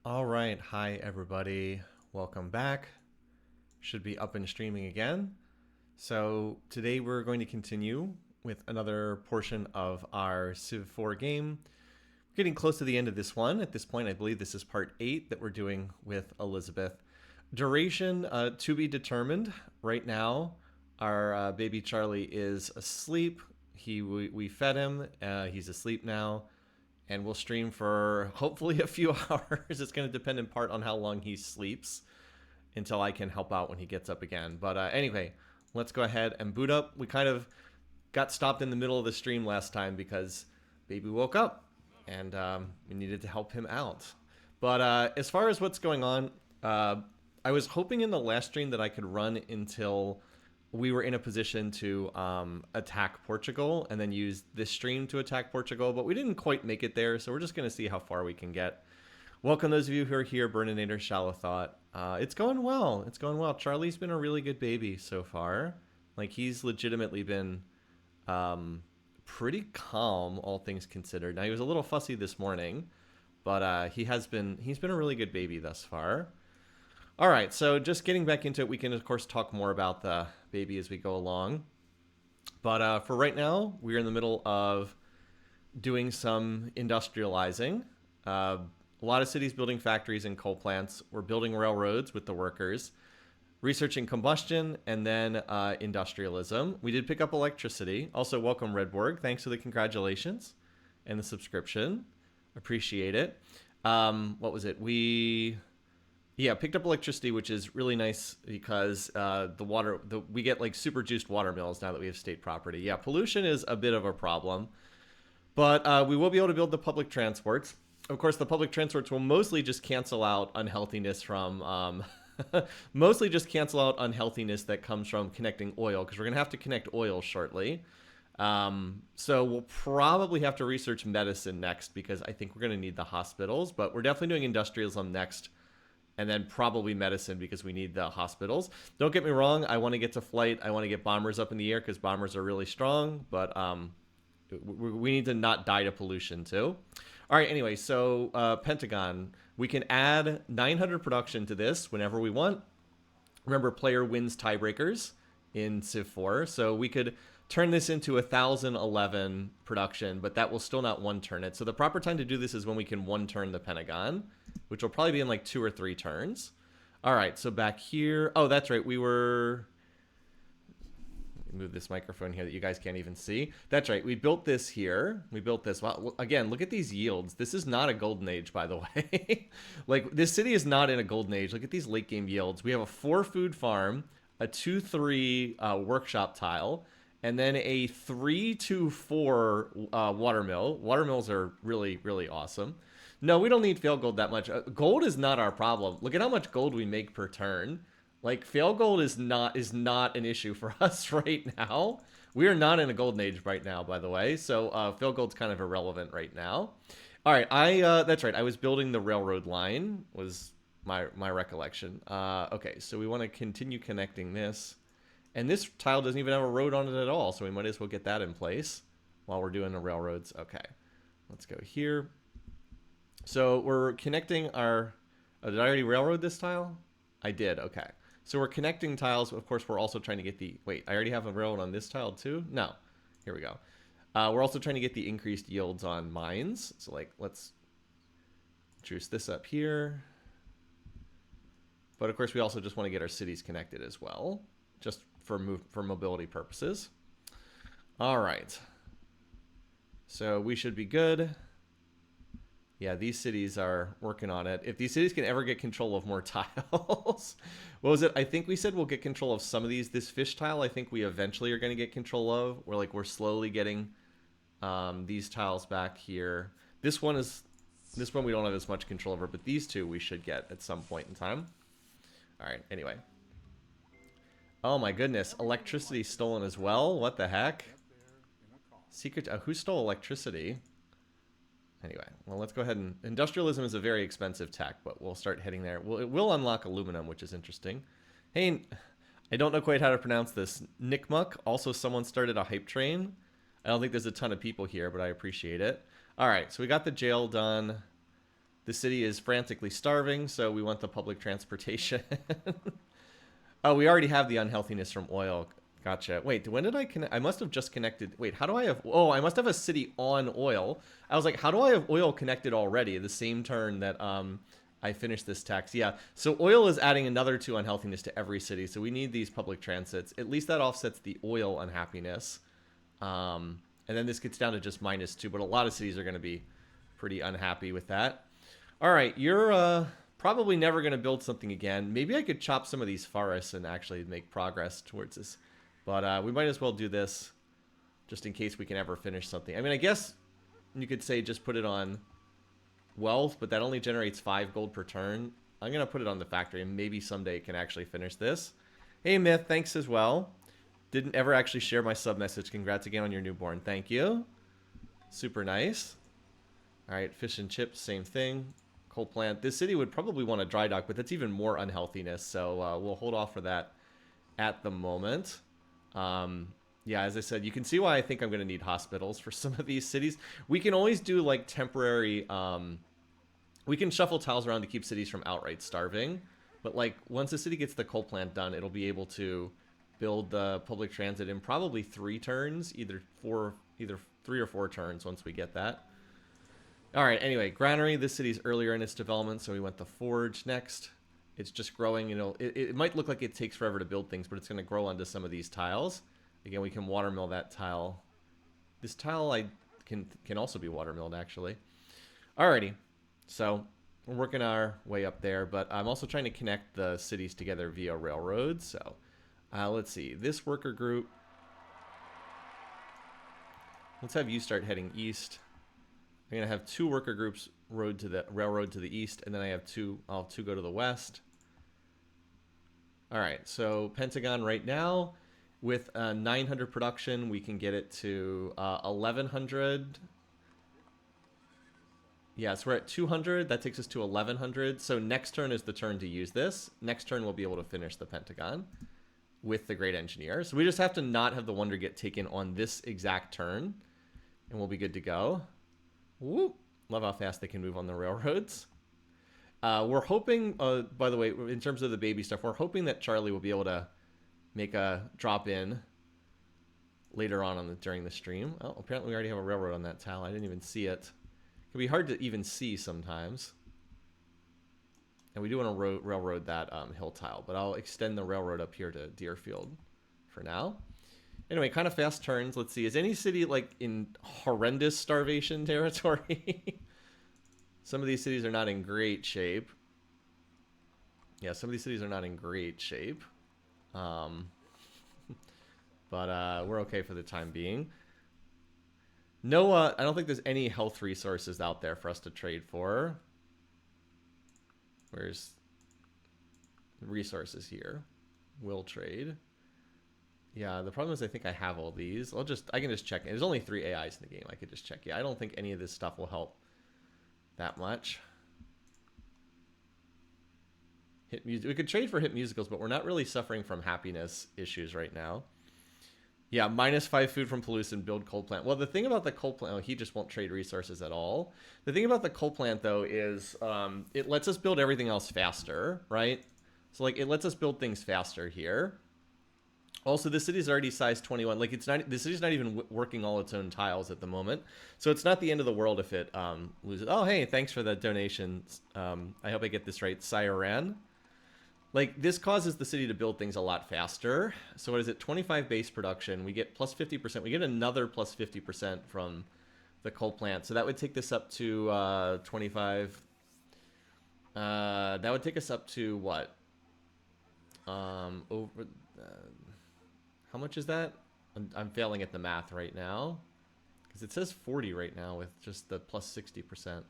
All right, hi everybody. Welcome back. Should be up and streaming again. So today we're going to continue with another portion of our Civ 4 game. We're getting close to the end of this one. At this point, I believe this is part 8 that we're doing with Elizabeth. Duration to be determined. Right now, our baby Charlie is asleep. We fed him. He's asleep now, and we'll stream for hopefully a few hours. It's going to depend in part on how long he sleeps until I can help out when he gets up again. But anyway, let's go ahead and boot up. We kind of got stopped in the middle of the stream last time because baby woke up and we needed to help him out. But as far as what's going on, I was hoping in the last stream that I could run until we were in a position to attack Portugal and then use this stream to attack Portugal, but we didn't quite make it there, so we're just going to see how far we can get. Welcome those of you who are here, Burninator, Shallow Thought. It's going well. It's going well. Charlie's been a really good baby so far. Like, he's legitimately been pretty calm, all things considered. Now, he was a little fussy this morning, but he's been a really good baby thus far. All right, so just getting back into it, we can, of course, talk more about the baby as we go along. But for right now, we're in the middle of doing some industrializing. A lot of cities building factories and coal plants. We're building railroads with the workers, researching combustion, and then industrialism. We did pick up electricity. Also, welcome, Redborg. Thanks for the congratulations and the subscription. Appreciate it. What was it? Yeah, picked up electricity, which is really nice because we get like super juiced water mills now that we have state property. Yeah, pollution is a bit of a problem, but we will be able to build the public transports. Of course, the public transports will mostly just cancel out unhealthiness from mostly just cancel out unhealthiness that comes from connecting oil, because we're gonna have to connect oil shortly. So we'll probably have to research medicine next because I think we're gonna need the hospitals, but we're definitely doing industrialism next. And then probably medicine because we need the hospitals. Don't get me wrong. I want to get to flight. I want to get bombers up in the air because bombers are really strong. But we need to not die to pollution too. All right. Anyway, so Pentagon. We can add 900 production to this whenever we want. Remember, player wins tiebreakers in Civ 4. So we could turn this into 1011 production, but that will still not one turn it. So the proper time to do this is when we can one turn the Pentagon, which will probably be in like 2 or 3 turns. All right, so back here. Oh, that's right. We were... move this microphone here that you guys can't even see. That's right. We built this here. We built this. Wow. Again, look at these yields. This is not a golden age, by the way. Like, this city is not in a golden age. Look at these late game yields. We have a 4 food farm, a 2-3 workshop tile, and then a 3-4 water mill. Water mills are really, really awesome. No, we don't need fail gold that much. Gold is not our problem. Look at how much gold we make per turn. Like, fail gold is not an issue for us right now. We are not in a golden age right now, by the way. So fail gold's kind of irrelevant right now. All right, that's right. I was building the railroad line was my recollection. Okay, so we want to continue connecting this. And this tile doesn't even have a road on it at all, so we might as well get that in place while we're doing the railroads. Okay, let's go here. So we're connecting our... Oh, did I already railroad this tile? I did, okay. So we're connecting tiles. Of course, we're also trying to get the... Wait, I already have a railroad on this tile too? No. Here we go. We're also trying to get the increased yields on mines. So, like, let's juice this up here. But, of course, we also just want to get our cities connected as well, just for mobility purposes. All right. So we should be good. Yeah, these cities are working on it. If these cities can ever get control of more tiles. What was it? I think we said we'll get control of some of these. This fish tile, I think we eventually are going to get control of. We're slowly getting these tiles back here. This one we don't have as much control over, but these two we should get at some point in time. All right, anyway. Oh my goodness, electricity stolen as well? What the heck? Secret, who stole electricity? Anyway, well, let's go ahead and... Industrialism is a very expensive tech, but we'll start heading there. It will unlock aluminum, which is interesting. Hey, I don't know quite how to pronounce this. Nickmuck, also someone started a hype train. I don't think there's a ton of people here, but I appreciate it. All right, so we got the jail done. The city is frantically starving, so we want the public transportation. Oh, we already have the unhealthiness from oil. Gotcha. Wait, when did I connect? I must have just connected. Wait, how do I have... Oh, I must have a city on oil. I was like, how do I have oil connected already? The same turn that I finished this tax. Yeah, so oil is adding another 2 unhealthiness to every city, so we need these public transits. At least that offsets the oil unhappiness. And then this gets down to just -2, but a lot of cities are going to be pretty unhappy with that. All right, you're probably never going to build something again. Maybe I could chop some of these forests and actually make progress towards this. But we might as well do this just in case we can ever finish something. I mean, I guess you could say just put it on wealth, but that only generates 5 gold per turn. I'm going to put it on the factory, and maybe someday it can actually finish this. Hey, Myth, thanks as well. Didn't ever actually share my sub message. Congrats again on your newborn. Thank you. Super nice. All right, fish and chips, same thing. Coal plant. This city would probably want a dry dock, but that's even more unhealthiness, so we'll hold off for that at the moment. Yeah, as I said, you can see why I think I'm going to need hospitals for some of these cities. We can always do like temporary... we can shuffle tiles around to keep cities from outright starving, but like once the city gets the coal plant done, it'll be able to build the public transit in probably 3 turns, either 3 or 4 turns once we get that. All right, anyway, granary. This city's earlier in its development, so we went the forge next. It's just growing. You know, it might look like it takes forever to build things, but it's going to grow onto some of these tiles. Again, we can watermill that tile. This tile can also be watermilled, actually. Alrighty, so we're working our way up there, but I'm also trying to connect the cities together via railroads. So let's see. This worker group. Let's have you start heading east. I'm gonna have 2 worker groups railroad to the east, and then I have 2. I'll have 2 go to the west. All right, so Pentagon right now with 900 production, we can get it to 1100. Yeah, so we're at 200. That takes us to 1100. So next turn is the turn to use this. Next turn we'll be able to finish the Pentagon with the Great Engineer. So we just have to not have the Wonder get taken on this exact turn, and we'll be good to go. Whoop. Love how fast they can move on the railroads. We're hoping, by the way, in terms of the baby stuff, we're hoping that Charlie will be able to make a drop in later on during the stream. Oh, apparently we already have a railroad on that tile. I didn't even see it. It can be hard to even see sometimes. And we do want to railroad that hill tile, but I'll extend the railroad up here to Deerfield for now. Anyway, kind of fast turns. Let's see. Is any city like in horrendous starvation territory? Some of these cities are not in great shape. Yeah, some of these cities are not in great shape. But we're okay for the time being. No, I don't think there's any health resources out there for us to trade for. Where's the resources here? Will trade. Yeah, the problem is I think I have all these. I can just check. There's only 3 AIs in the game. I could just check. Yeah, I don't think any of this stuff will help that much. Hit music. We could trade for hit musicals, but we're not really suffering from happiness issues right now. Yeah, -5 food from pollution, build coal plant. Well, the thing about the coal plant, he just won't trade resources at all. The thing about the coal plant, though, is it lets us build everything else faster, right? So, like, it lets us build things faster here. Also, the city's already size 21. Like, the city's not even working all its own tiles at the moment. So it's not the end of the world if it loses. Oh, hey, thanks for the donation. I hope I get this right. Siren. Like, this causes the city to build things a lot faster. So what is it? 25 base production. We get plus 50%. We get another plus 50% from the coal plant. So that would take this up to 25. That would take us up to what? How much is that? I'm failing at the math right now. Because it says 40 right now with just the plus 60%.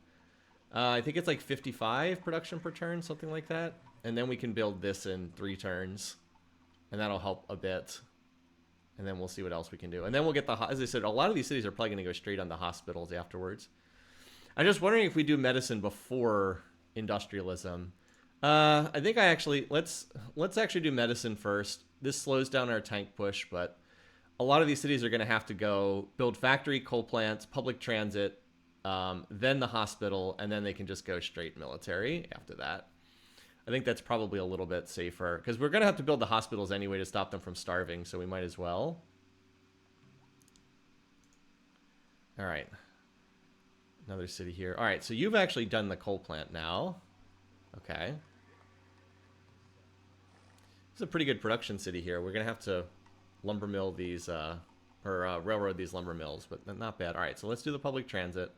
I think it's like 55 production per turn, something like that. And then we can build this in 3 turns. And that'll help a bit. And then we'll see what else we can do. And then we'll get as I said, a lot of these cities are probably going to go straight on the hospitals afterwards. I'm just wondering if we do medicine before industrialism. I think let's actually do medicine first. This slows down our tank push, but a lot of these cities are going to have to go build factory, coal plants, public transit, then the hospital, and then they can just go straight military after that. I think that's probably a little bit safer because we're going to have to build the hospitals anyway to stop them from starving, so we might as well. All right. Another city here. All right, so you've actually done the coal plant now. Okay. It's a pretty good production city here. We're going to have to lumber mill these, railroad these lumber mills, but not bad. All right, so let's do the public transit.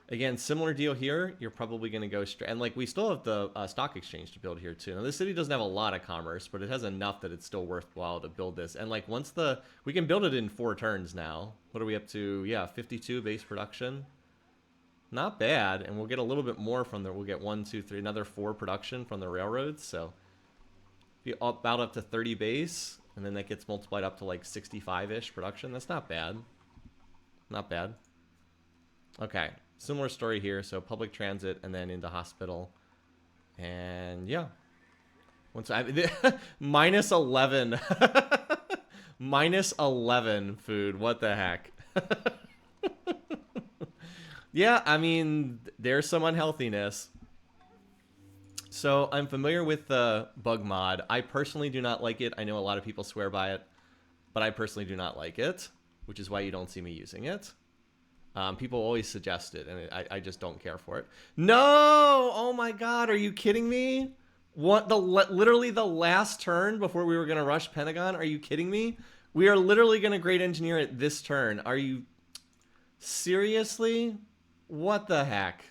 Again, similar deal here. You're probably going to go straight. And, like, we still have the stock exchange to build here, too. Now, this city doesn't have a lot of commerce, but it has enough that it's still worthwhile to build this. And, like, once we can build it in 4 turns now. What are we up to? Yeah, 52 base production. Not bad. And we'll get a little bit more from there. We'll get 1, 2, 3, another 4 production from the railroads. So, be about up to 30 base. And then that gets multiplied up to, like, 65-ish production. That's not bad. Not bad. Okay. Similar story here, so public transit and then into hospital. And yeah. Once minus 11. Minus 11 food. What the heck? Yeah, I mean, there's some unhealthiness. So I'm familiar with the bug mod. I personally do not like it. I know a lot of people swear by it, but I personally do not like it, which is why you don't see me using it. People always suggest it, and I just don't care for it. No! Oh my god, are you kidding me? What, literally the last turn before we were going to rush Pentagon? Are you kidding me? We are literally going to great engineer it this turn. Are you... Seriously? What the heck?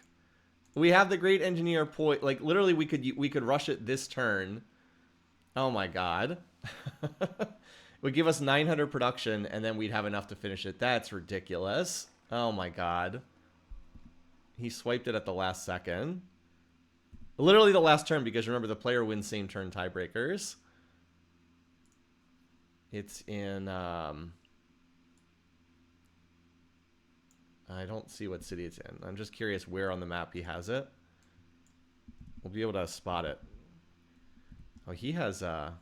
We have the great engineer point. Like, literally, we could rush it this turn. Oh my god. It would give us 900 production, and then we'd have enough to finish it. That's ridiculous. Oh my god. He swiped it at the last second. Literally the last turn, because remember, the player wins same turn tiebreakers. It's in... I don't see what city it's in. I'm just curious where on the map he has it. We'll be able to spot it. Oh, he has... where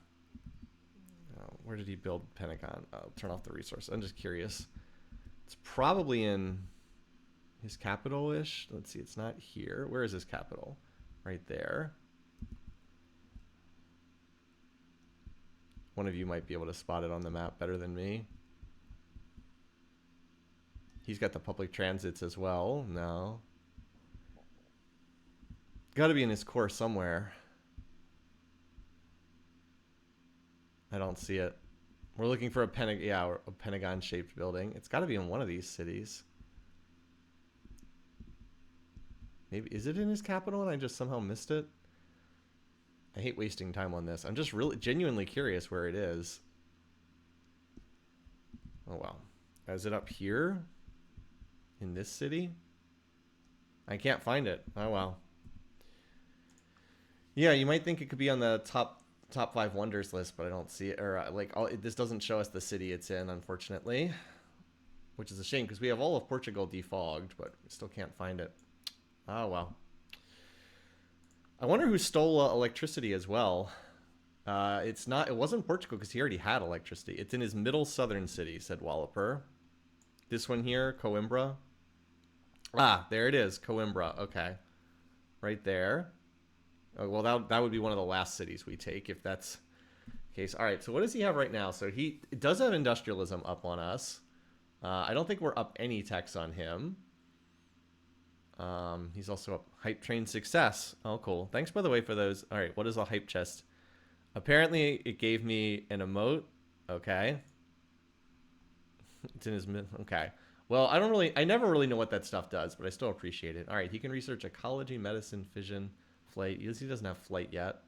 did he build Pentagon? I'll turn off the resource. I'm just curious. It's probably in his capital-ish. Let's see, it's not here. Where is his capital? Right there. One of you might be able to spot it on the map better than me. He's got the public transits as well. No. Got to be in his core somewhere. I don't see it. We're looking for a Pentagon-shaped building. It's got to be in one of these cities. Maybe, is it in his capital and I just somehow missed it? I hate wasting time on this. I'm just really genuinely curious where it is. Oh, well. Is it up here? In this city? I can't find it. Oh, well. Yeah, you might think it could be on the top 5 wonders list, but I don't see it. Or this doesn't show us the city it's in, unfortunately, which is a shame because we have all of Portugal defogged, but we still can't find it. Oh well. I wonder who stole electricity as well. It wasn't Portugal because he already had electricity. It's in his middle southern city, said Walloper. This one here, Coimbra. Ah, there it is, Coimbra. Okay, right there. Well, that would be one of the last cities we take if that's the case. All right, so what does he have right now? So he does have industrialism up on us. I don't think we're up any techs on him. He's also up hype train success. Oh, cool. Thanks, by the way, for those. All right, what is a hype chest? Apparently, it gave me an emote. Okay. It's in his mid. Okay. Well, I never really know what that stuff does, but I still appreciate it. All right, he can research ecology, medicine, fission, flight. He doesn't have flight yet.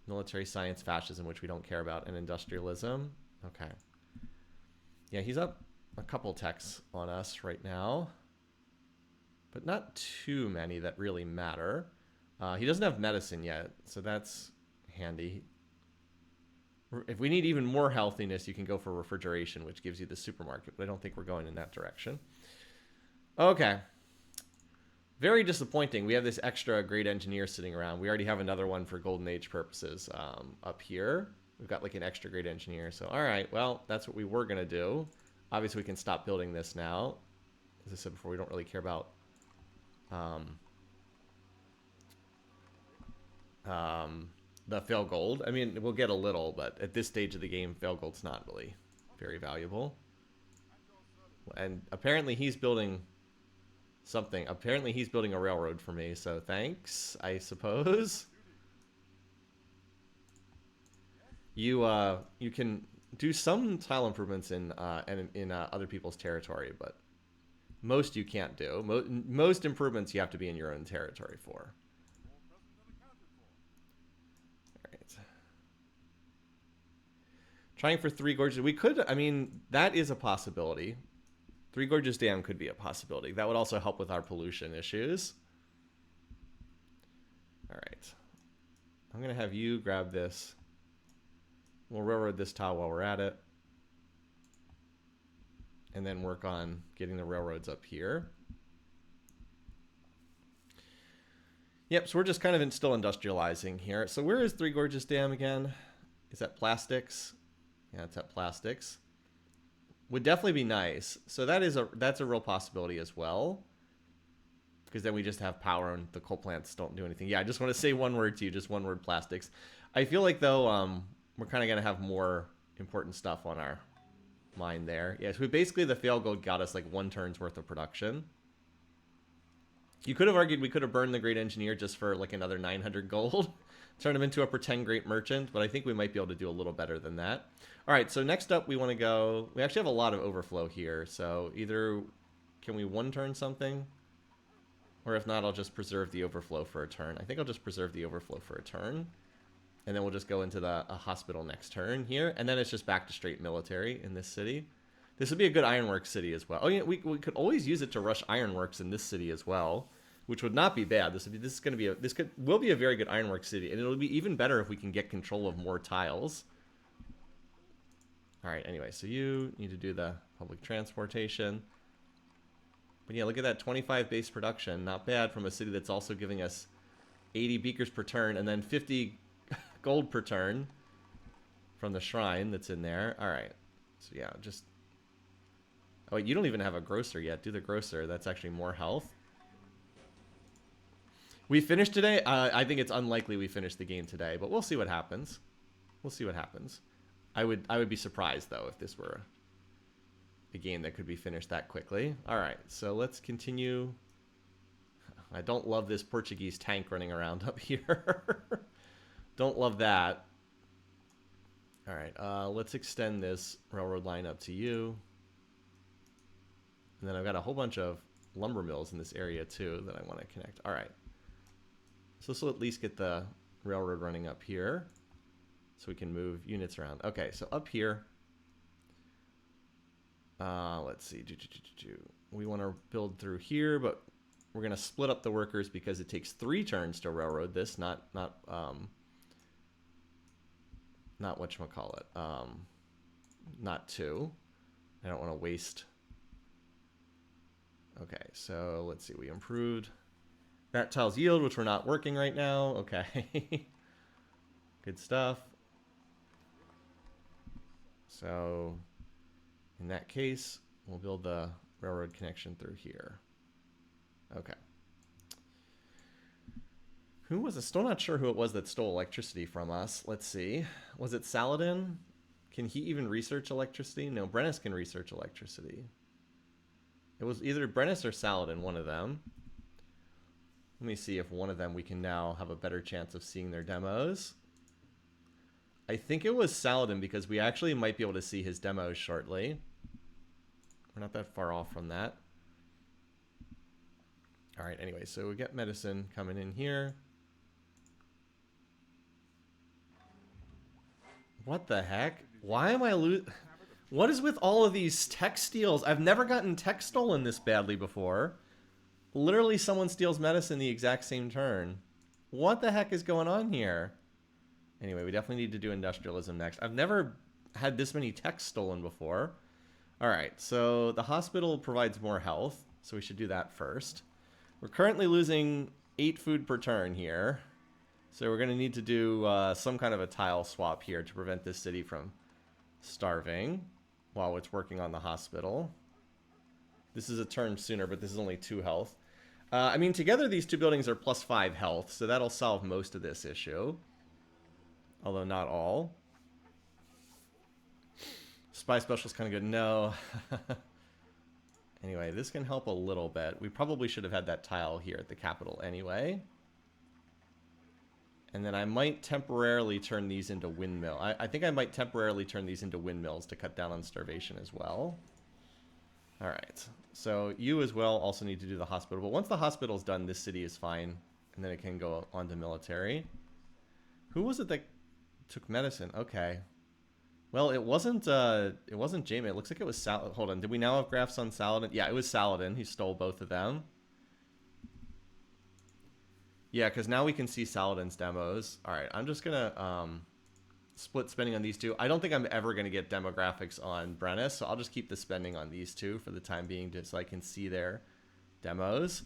Military science, fascism, which we don't care about, and industrialism. Okay. Yeah, he's up a couple techs on us right now, but not too many that really matter. He doesn't have medicine yet, so that's handy. If we need even more healthiness, you can go for refrigeration, which gives you the supermarket, but I don't think we're going in that direction. Okay. Very disappointing. We have this extra great engineer sitting around. We already have another one for Golden Age purposes up here. We've got like an extra great engineer. So, all right, well, that's what we were going to do. Obviously, we can stop building this now. as I said before, we don't really care about the fail gold. I mean, we'll get a little, but at this stage of the game, fail gold's not really very valuable. And apparently he's building something. Apparently he's building a railroad for me, so thanks, I suppose. You can do some tile improvements in other people's territory, but most you can't do. Most improvements you have to be in your own territory for. All right. Trying for Three Gorges. We could, I mean, that is a possibility. Three Gorges Dam could be a possibility. That would also help with our pollution issues. All right. I'm going to have you grab this. We'll railroad this tile while we're at it. And then work on getting the railroads up here. Yep, so we're just kind of still industrializing here. So where is Three Gorges Dam again? Is that plastics? Yeah, it's at plastics. Would definitely be nice. So that's a real possibility as well. Because then we just have power and the coal plants don't do anything. Yeah, I just want to say one word to you, just one word, plastics. I feel like though we're kind of going to have more important stuff on our mind there. Yeah, so basically the fail gold got us like 1 turn's worth of production. You could have argued we could have burned the great engineer just for like another 900 gold. Turn him into a pretend great merchant, but I think we might be able to do a little better than that. All right, so next up we want to go... We actually have a lot of overflow here, so either can we 1-turn something? Or if not, I'll just preserve the overflow for a turn. I think I'll just preserve the overflow for a turn. And then we'll just go into a hospital next turn here. And then it's just back to straight military in this city. This would be a good ironworks city as well. Oh yeah, we could always use it to rush ironworks in this city as well, which would not be bad. This will be a very good ironworks city, and it'll be even better if we can get control of more tiles. All right. Anyway, so you need to do the public transportation. But yeah, look at that 25 base production. Not bad from a city that's also giving us 80 beakers per turn and then 50 gold per turn from the shrine that's in there. All right. So yeah, just... Oh, wait, you don't even have a grocer yet. Do the grocer. That's actually more health. We finished today? I think it's unlikely we finish the game today, but we'll see what happens. We'll see what happens. I would be surprised, though, if this were a game that could be finished that quickly. All right, so let's continue. I don't love this Portuguese tank running around up here. Don't love that. All right, let's extend this railroad line up to you. And then I've got a whole bunch of lumber mills in this area, too, that I want to connect. All right. So this will at least get the railroad running up here so we can move units around. Okay, so up here, let's see. We want to build through here, but we're going to split up the workers because it takes 3 turns to railroad this, not whatchamacallit, not 2. I don't want to waste. Okay, so let's see. We improved that tile's yield, which we're not working right now. Okay. Good stuff. So in that case, we'll build the railroad connection through here. Okay. Who was it? Still not sure who it was that stole electricity from us. Let's see. Was it Saladin? Can he even research electricity? No, Brennus can research electricity. It was either Brennus or Saladin, one of them. Let me see if one of them we can now have a better chance of seeing their demos. I think it was Saladin because we actually might be able to see his demos shortly. We're not that far off from that. All right, anyway, so we get medicine coming in here. What the heck? Why am I losing? What is with all of these tech steals? I've never gotten tech stolen this badly before. Literally someone steals medicine the exact same turn. What the heck is going on here? Anyway, we definitely need to do industrialism next. I've never had this many techs stolen before. All right, so the hospital provides more health, so we should do that first. We're currently losing 8 food per turn here. So we're going to need to do some kind of a tile swap here to prevent this city from starving while it's working on the hospital. This is a turn sooner, but this is only 2 health. I mean, together these two buildings are plus 5 health, so that'll solve most of this issue. Although not all. Spy special's kind of good. No. Anyway, this can help a little bit. We probably should have had that tile here at the capital anyway. And then I might temporarily turn these into windmill. I think I might temporarily turn these into windmills to cut down on starvation as well. All right. So you as well also need to do the hospital. But once the hospital's done, this city is fine. And then it can go on to military. Who was it that took medicine? Okay. Well, it wasn't Jamie. It looks like it was Saladin. Hold on. Did we now have graphs on Saladin? Yeah, it was Saladin. He stole both of them. Yeah, because now we can see Saladin's demos. All right, I'm just going to split spending on these two. I don't think I'm ever going to get demographics on Brennus, so I'll just keep the spending on these two for the time being just so I can see their demos.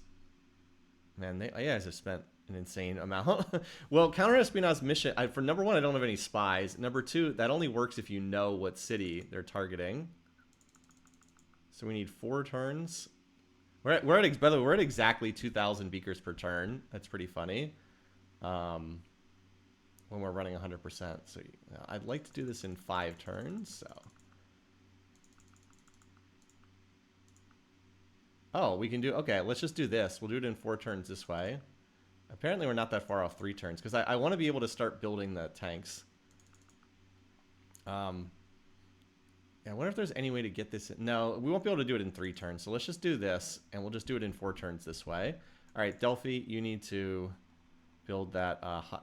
Man, you guys have spent an insane amount. Well, counter-espionage mission, for number one, I don't have any spies. Number two, that only works if you know what city they're targeting. So we need 4 turns. By the way, we're at exactly 2,000 beakers per turn. That's pretty funny. When we're running 100%. So I'd like to do this in 5 turns. So. Oh, we can do... Okay, let's just do this. We'll do it in 4 turns this way. Apparently we're not that far off 3 turns, because I want to be able to start building the tanks. Yeah, I wonder if there's any way to get this in. No, we won't be able to do it in 3 turns, so let's just do this, and we'll just do it in 4 turns this way. All right, Delphi, you need to build that,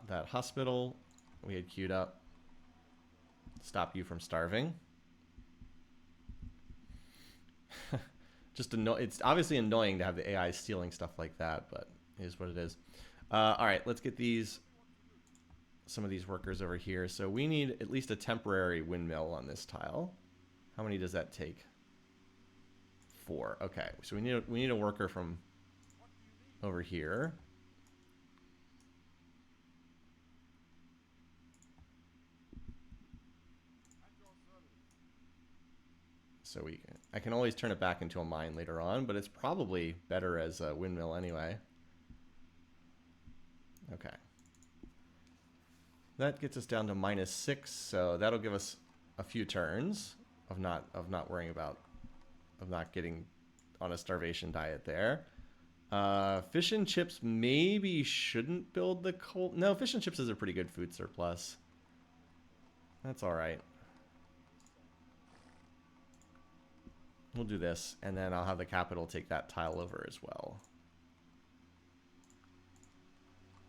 that hospital we had queued up. Stop you from starving. It's obviously annoying to have the AI stealing stuff like that, but it is what it is. All right, let's get some of these workers over here. So we need at least a temporary windmill on this tile. How many does that take? 4. Okay, so we need a worker from over here. So I can always turn it back into a mine later on, but it's probably better as a windmill anyway. Okay. That gets us down to -6, so that'll give us a few turns of not worrying about not getting on a starvation diet there. Fish and chips maybe shouldn't build the coal. No, fish and chips is a pretty good food surplus. That's all right. We'll do this, and then I'll have the capital take that tile over as well.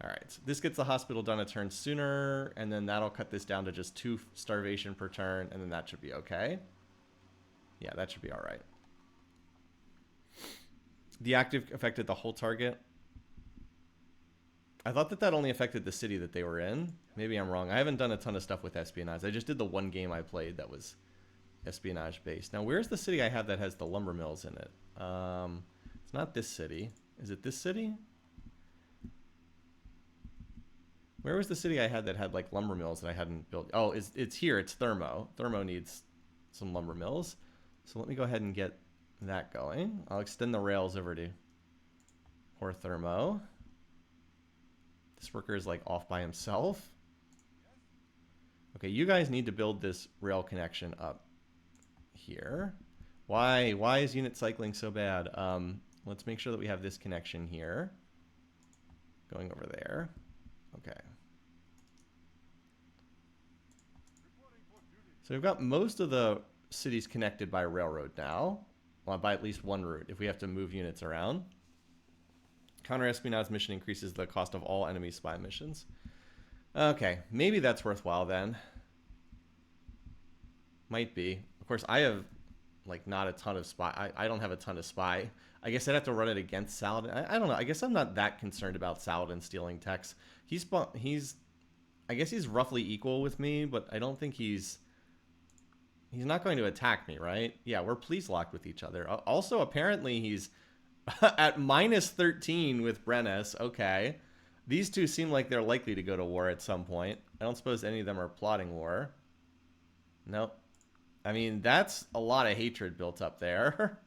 All right, so this gets the hospital done a turn sooner, and then that'll cut this down to just 2 starvation per turn, and then that should be okay. Yeah, that should be all right. The active affected the whole target. I thought that only affected the city that they were in. Maybe I'm wrong. I haven't done a ton of stuff with espionage. I just did the one game I played that was espionage based. Now, where's the city I have that has the lumber mills in it? It's not this city. Is it this city? Where was the city I had that had like lumber mills that I hadn't built? Oh, it's here. It's Thermo. Thermo needs some lumber mills. So let me go ahead and get that going. I'll extend the rails over to poor Thermo. This worker is like off by himself. Okay, you guys need to build this rail connection up here. Why is unit cycling so bad? Let's make sure that we have this connection here going over there. Okay. So we've got most of the cities connected by railroad now. Well, by at least one route if we have to move units around. Counter-espionage mission increases the cost of all enemy spy missions. Okay, maybe that's worthwhile then. Might be. Of course, I have like not a ton of spy. I don't have a ton of spy. I guess I'd have to run it against Saladin. I don't know. I guess I'm not that concerned about Saladin stealing techs. I guess he's roughly equal with me, but I don't think he's not going to attack me, right? Yeah, we're please locked with each other. Also, apparently he's at -13 with Brennus. Okay. These two seem like they're likely to go to war at some point. I don't suppose any of them are plotting war. Nope. I mean, that's a lot of hatred built up there.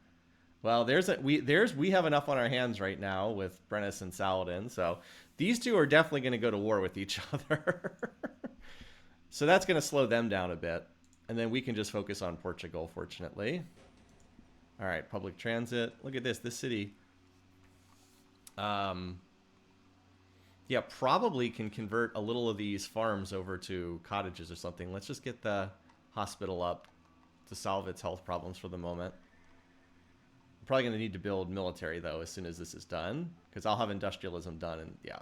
Well, we have enough on our hands right now with Brennus and Saladin, so these two are definitely going to go to war with each other. So that's going to slow them down a bit, and then we can just focus on Portugal, fortunately. All right, public transit. Look at this city. Yeah, probably can convert a little of these farms over to cottages or something. Let's just get the hospital up to solve its health problems for the moment. I'm probably going to need to build military, though, as soon as this is done, because I'll have industrialism done, and yeah.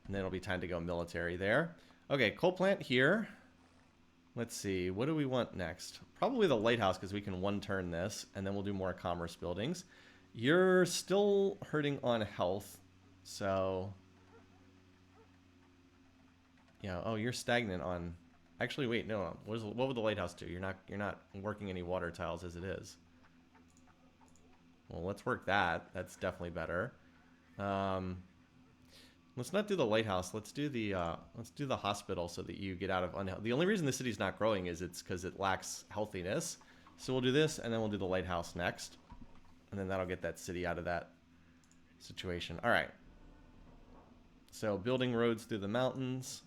And then it'll be time to go military there. Okay, coal plant here. Let's see, what do we want next? Probably the lighthouse, because we can one-turn this, and then we'll do more commerce buildings. You're still hurting on health, so... Yeah, oh, you're stagnant on... Actually, wait, no. What would the lighthouse do? You're not working any water tiles as it is. Well, let's work that. That's definitely better. Let's not do the lighthouse. Let's do the hospital so that you get out of unhealth. The only reason the city's not growing is it's because it lacks healthiness. So we'll do this, and then we'll do the lighthouse next, and then that'll get that city out of that situation. All right. So building roads through the mountains.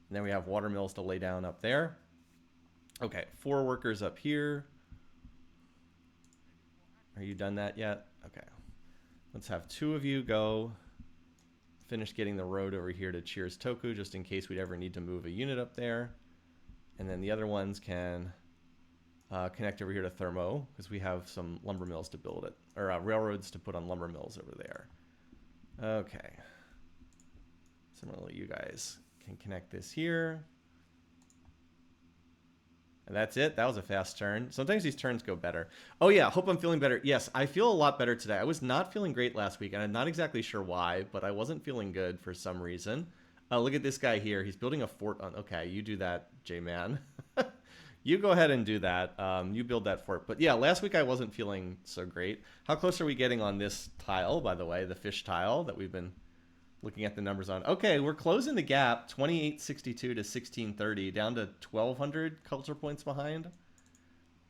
And then we have water mills to lay down up there. Okay, 4 workers up here. Are you done that yet? Okay. Let's have 2 of you go finish getting the road over here to Cheers Toku, just in case we'd ever need to move a unit up there. And then the other ones can connect over here to Thermo, because we have some lumber mills to build it, or railroads to put on lumber mills over there. Okay. Similarly, you guys can connect this here. And that's it. That was a fast turn. Sometimes these turns go better. Oh yeah, hope I'm feeling better. Yes, I feel a lot better today. I was not feeling great last week, and I'm not exactly sure why, but I wasn't feeling good for some reason. Look at this guy here. He's building a fort on... Okay, you do that, J-Man. You go ahead and do that. You build that fort. But yeah, last week I wasn't feeling so great. How close are we getting on this tile, by the way? The fish tile that we've been... looking at the numbers on. Okay, we're closing the gap, 2862 to 1630, down to 1200 culture points behind.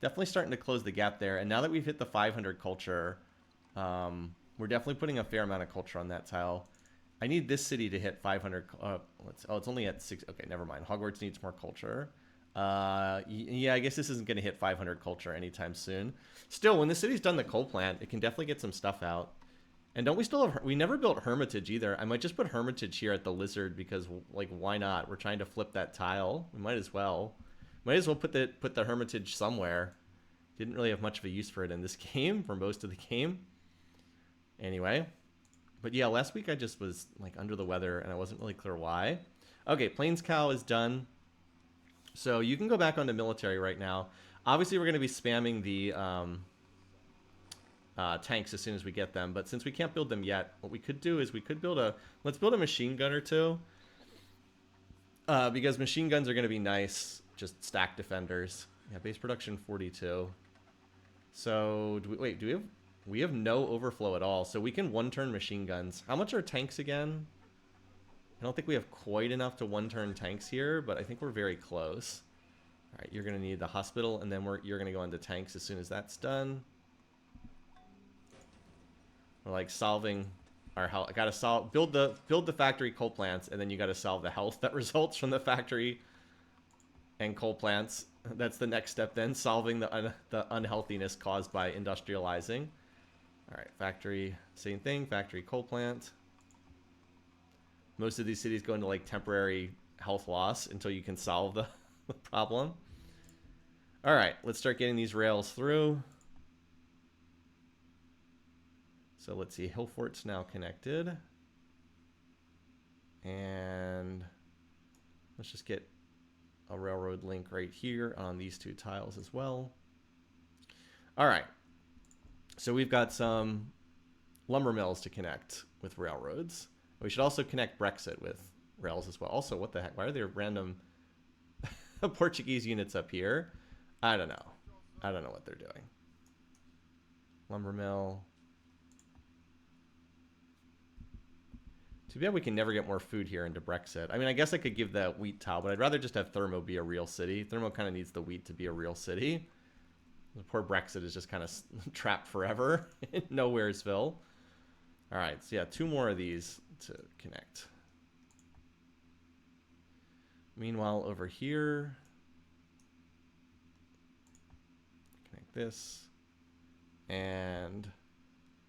Definitely starting to close the gap there. And now that we've hit the 500 culture, we're definitely putting a fair amount of culture on that tile. I need this city to hit 500. It's only at 6. Okay, never mind. Hogwarts needs more culture. Yeah, I guess this isn't going to hit 500 culture anytime soon. Still, when the city's done the coal plant, it can definitely get some stuff out. And don't we still have... We never built Hermitage either. I might just put Hermitage here at the Lizard because, like, why not? We're trying to flip that tile. We might as well. Might as well put the Hermitage somewhere. Didn't really have much of a use for it in this game, for most of the game. Anyway. But yeah, last week I just was, like, under the weather, and I wasn't really clear why. Okay, Plains Cow is done. So you can go back onto military right now. Obviously, we're going to be spamming the... tanks as soon as we get them, but since we can't build them yet, what we could do is we could build let's build a machine gun or two, because machine guns are going to be nice, just stack defenders. Yeah, base production 42. So we have no overflow at all, so we can one-turn machine guns. How much are tanks again? I don't think we have quite enough to one-turn tanks here, but I think we're very close. All right, you're going to need the hospital, and then you're going to go into tanks as soon as that's done. We're like solving our health. I gotta build the factory coal plants, and then you gotta solve the health that results from the factory and coal plants. That's the next step then, solving the unhealthiness caused by industrializing. All right, factory, same thing, factory coal plant. Most of these cities go into like temporary health loss until you can solve the problem. All right, let's start getting these rails through. So let's see, Hillfort's now connected. And let's just get a railroad link right here on these 2 tiles as well. All right. So we've got some lumber mills to connect with railroads. We should also connect Brexit with rails as well. Also, what the heck? Why are there random Portuguese units up here? I don't know. I don't know what they're doing. Lumber mill. Too bad we can never get more food here into Brexit. I mean, I guess I could give the wheat tile, but I'd rather just have Thermo be a real city. Thermo kind of needs the wheat to be a real city. Poor Brexit is just kind of trapped forever in Nowheresville. All right, so yeah, 2 more of these to connect. Meanwhile, over here, connect this. And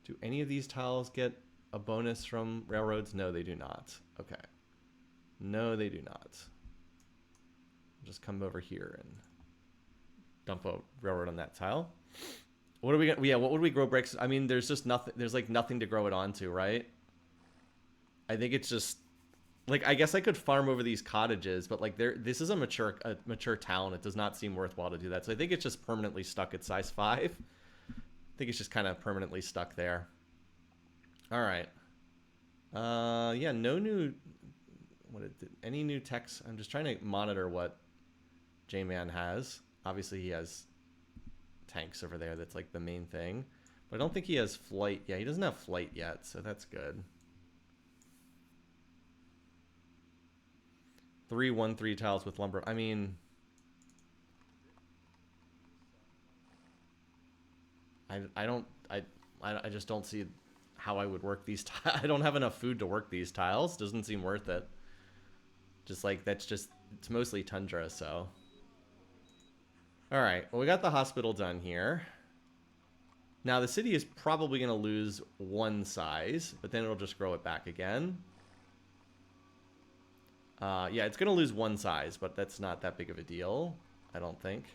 do any of these tiles get a bonus from railroads? No, they do not. Okay. No, they do not. Just come over here and dump a railroad on that tile. What are we gonna? Yeah, what would we grow bricks? I mean, there's just nothing. There's like nothing to grow it onto, right? I think it's just like, I guess I could farm over these cottages, but like this is a mature town. It does not seem worthwhile to do that. So I think it's just permanently stuck at size 5. I think it's just kind of permanently stuck there. All right. Yeah, no new. Any new text? I'm just trying to monitor what J-Man has. Obviously, he has tanks over there. That's like the main thing. But I don't think he has flight. Yeah, he doesn't have flight yet, so that's good. 3-1-3 tiles with lumber. I mean, I just don't see how I would work these tiles. I don't have enough food to work these tiles. Doesn't seem worth it. Just like, it's mostly tundra, so. All right, well, we got the hospital done here. Now, the city is probably going to lose 1 size, but then it'll just grow it back again. Yeah, it's going to lose 1 size, but that's not that big of a deal, I don't think.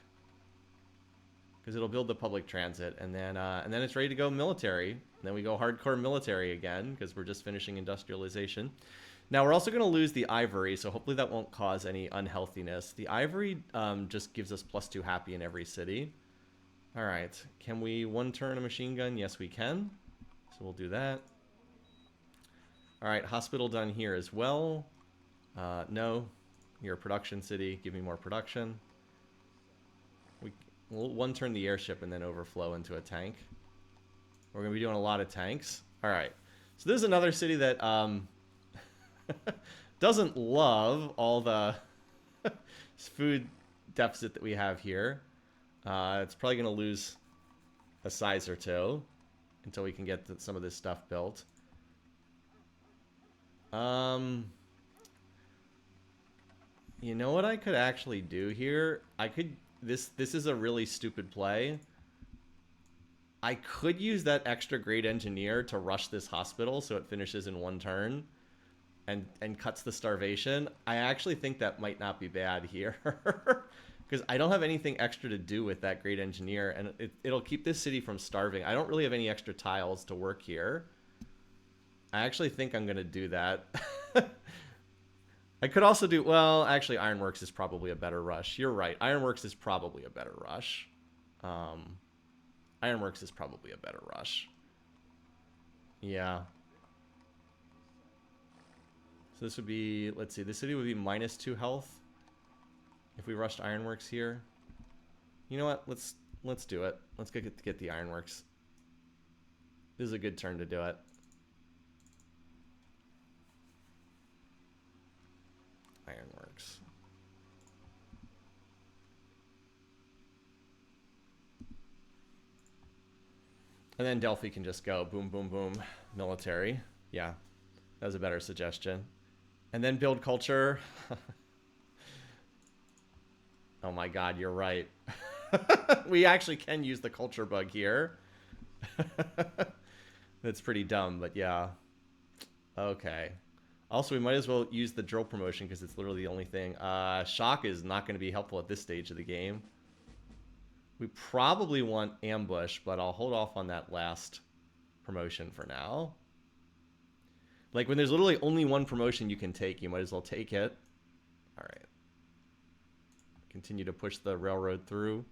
Because it'll build the public transit, and then it's ready to go military. And then we go hardcore military again, because we're just finishing industrialization. Now, we're also going to lose the ivory, so hopefully that won't cause any unhealthiness. The ivory just gives us +2 happy in every city. All right, can we 1 turn a machine gun? Yes, we can. So we'll do that. All right, hospital done here as well. No, you're a production city. Give me more production. We'll 1 turn the airship and then overflow into a tank. We're going to be doing a lot of tanks. All right, so this is another city that doesn't love all the food deficit that we have here. It's probably going to lose a size or 2 until we can get some of this stuff built. You know what I could actually do here? This is a really stupid play. I could use that extra great engineer to rush this hospital so it finishes in 1 turn and cuts the starvation. I actually think that might not be bad here. Because I don't have anything extra to do with that great engineer, and it'll keep this city from starving. I don't really have any extra tiles to work here. I actually think I'm going to do that. I could also do, well, actually, Ironworks is probably a better rush. You're right. Ironworks is probably a better rush. Ironworks is probably a better rush. Yeah. So this would be, let's see, this city would be -2 health if we rushed Ironworks here. You know what? Let's do it. Let's get the Ironworks. This is a good turn to do it. Ironworks. And then Delphi can just go boom, boom, boom, military. Yeah, that was a better suggestion. And then build culture. Oh my god, you're right. We actually can use the culture bug here. That's pretty dumb, but yeah. Okay. Also, we might as well use the drill promotion because it's literally the only thing. Shock is not going to be helpful at this stage of the game. We probably want ambush, but I'll hold off on that last promotion for now. Like, when there's literally only 1 promotion you can take, you might as well take it. All right. Continue to push the railroad through.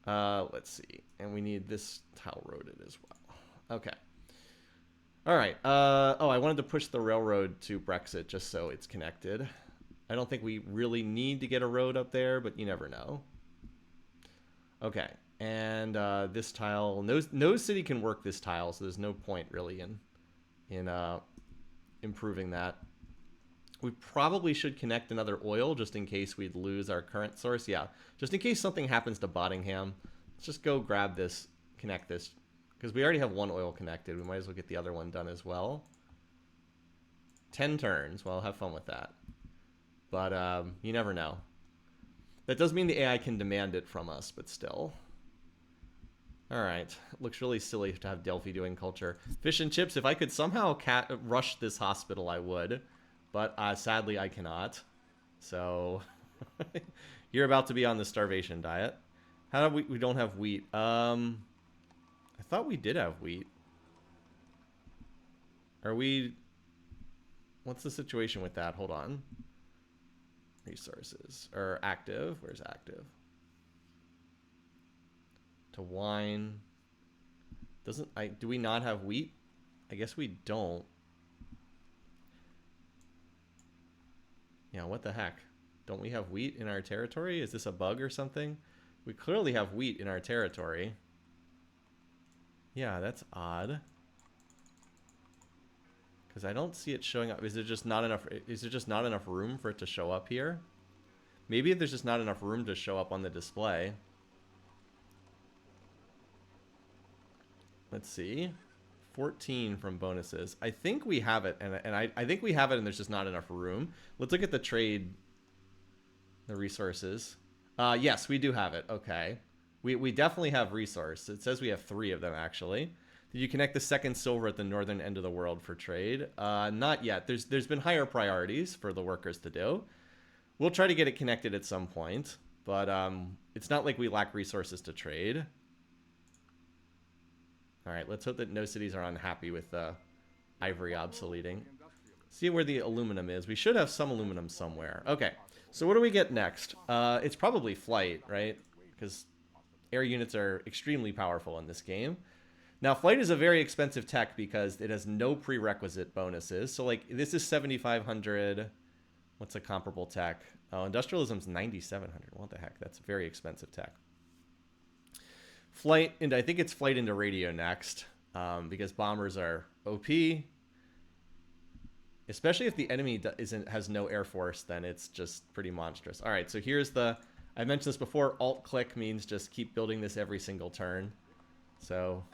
Let's see. And we need this tile roaded as well. Okay. All right. Oh, I wanted to push the railroad to Brexit just so it's connected. I don't think we really need to get a road up there, but you never know. Okay. And this tile, no city can work this tile, so there's no point really in improving that. We probably should connect another oil just in case we'd lose our current source. Yeah, just in case something happens to Bottingham. Let's just go grab this, connect this, because we already have one oil connected. We might as well get the other one done as well. 10 turns. Well, have fun with that. But you never know. That does mean the AI can demand it from us, but still. All right. Looks really silly to have Delphi doing culture. Fish and chips. If I could somehow rush this hospital, I would. But sadly, I cannot. So you're about to be on the starvation diet. How do we don't have wheat? I thought we did have wheat. Are we... What's the situation with that? Hold on. Resources. Or active. Where's active? To wine. Do we not have wheat? I guess we don't. Yeah, what the heck? Don't we have wheat in our territory? Is this a bug or something? We clearly have wheat in our territory. Yeah, that's odd. Because I don't see it showing up. Is there just not enough room for it to show up here? Maybe there's just not enough room to show up on the display. Let's see. 14 from bonuses. I think we have it, and I think we have it, and there's just not enough room. Let's look at the trade, the resources. Yes, we do have it. Okay. We definitely have resource. It says we have 3 of them, actually. Did you connect the second silver at the northern end of the world for trade? Not yet. There's been higher priorities for the workers to do. We'll try to get it connected at some point, but it's not like we lack resources to trade. All right, let's hope that no cities are unhappy with ivory obsoleting. See where the aluminum is. We should have some aluminum somewhere. Okay, so what do we get next? It's probably flight, right? Because air units are extremely powerful in this game. Now, flight is a very expensive tech because it has no prerequisite bonuses. So, like, this is 7,500. What's a comparable tech? Oh, industrialism's 9,700. What the heck? That's very expensive tech. Flight, and I think it's flight into radio next, because bombers are OP. Especially if the enemy has no air force, then it's just pretty monstrous. All right, so here's the... I mentioned this before. Alt-click means just keep building this every single turn. So...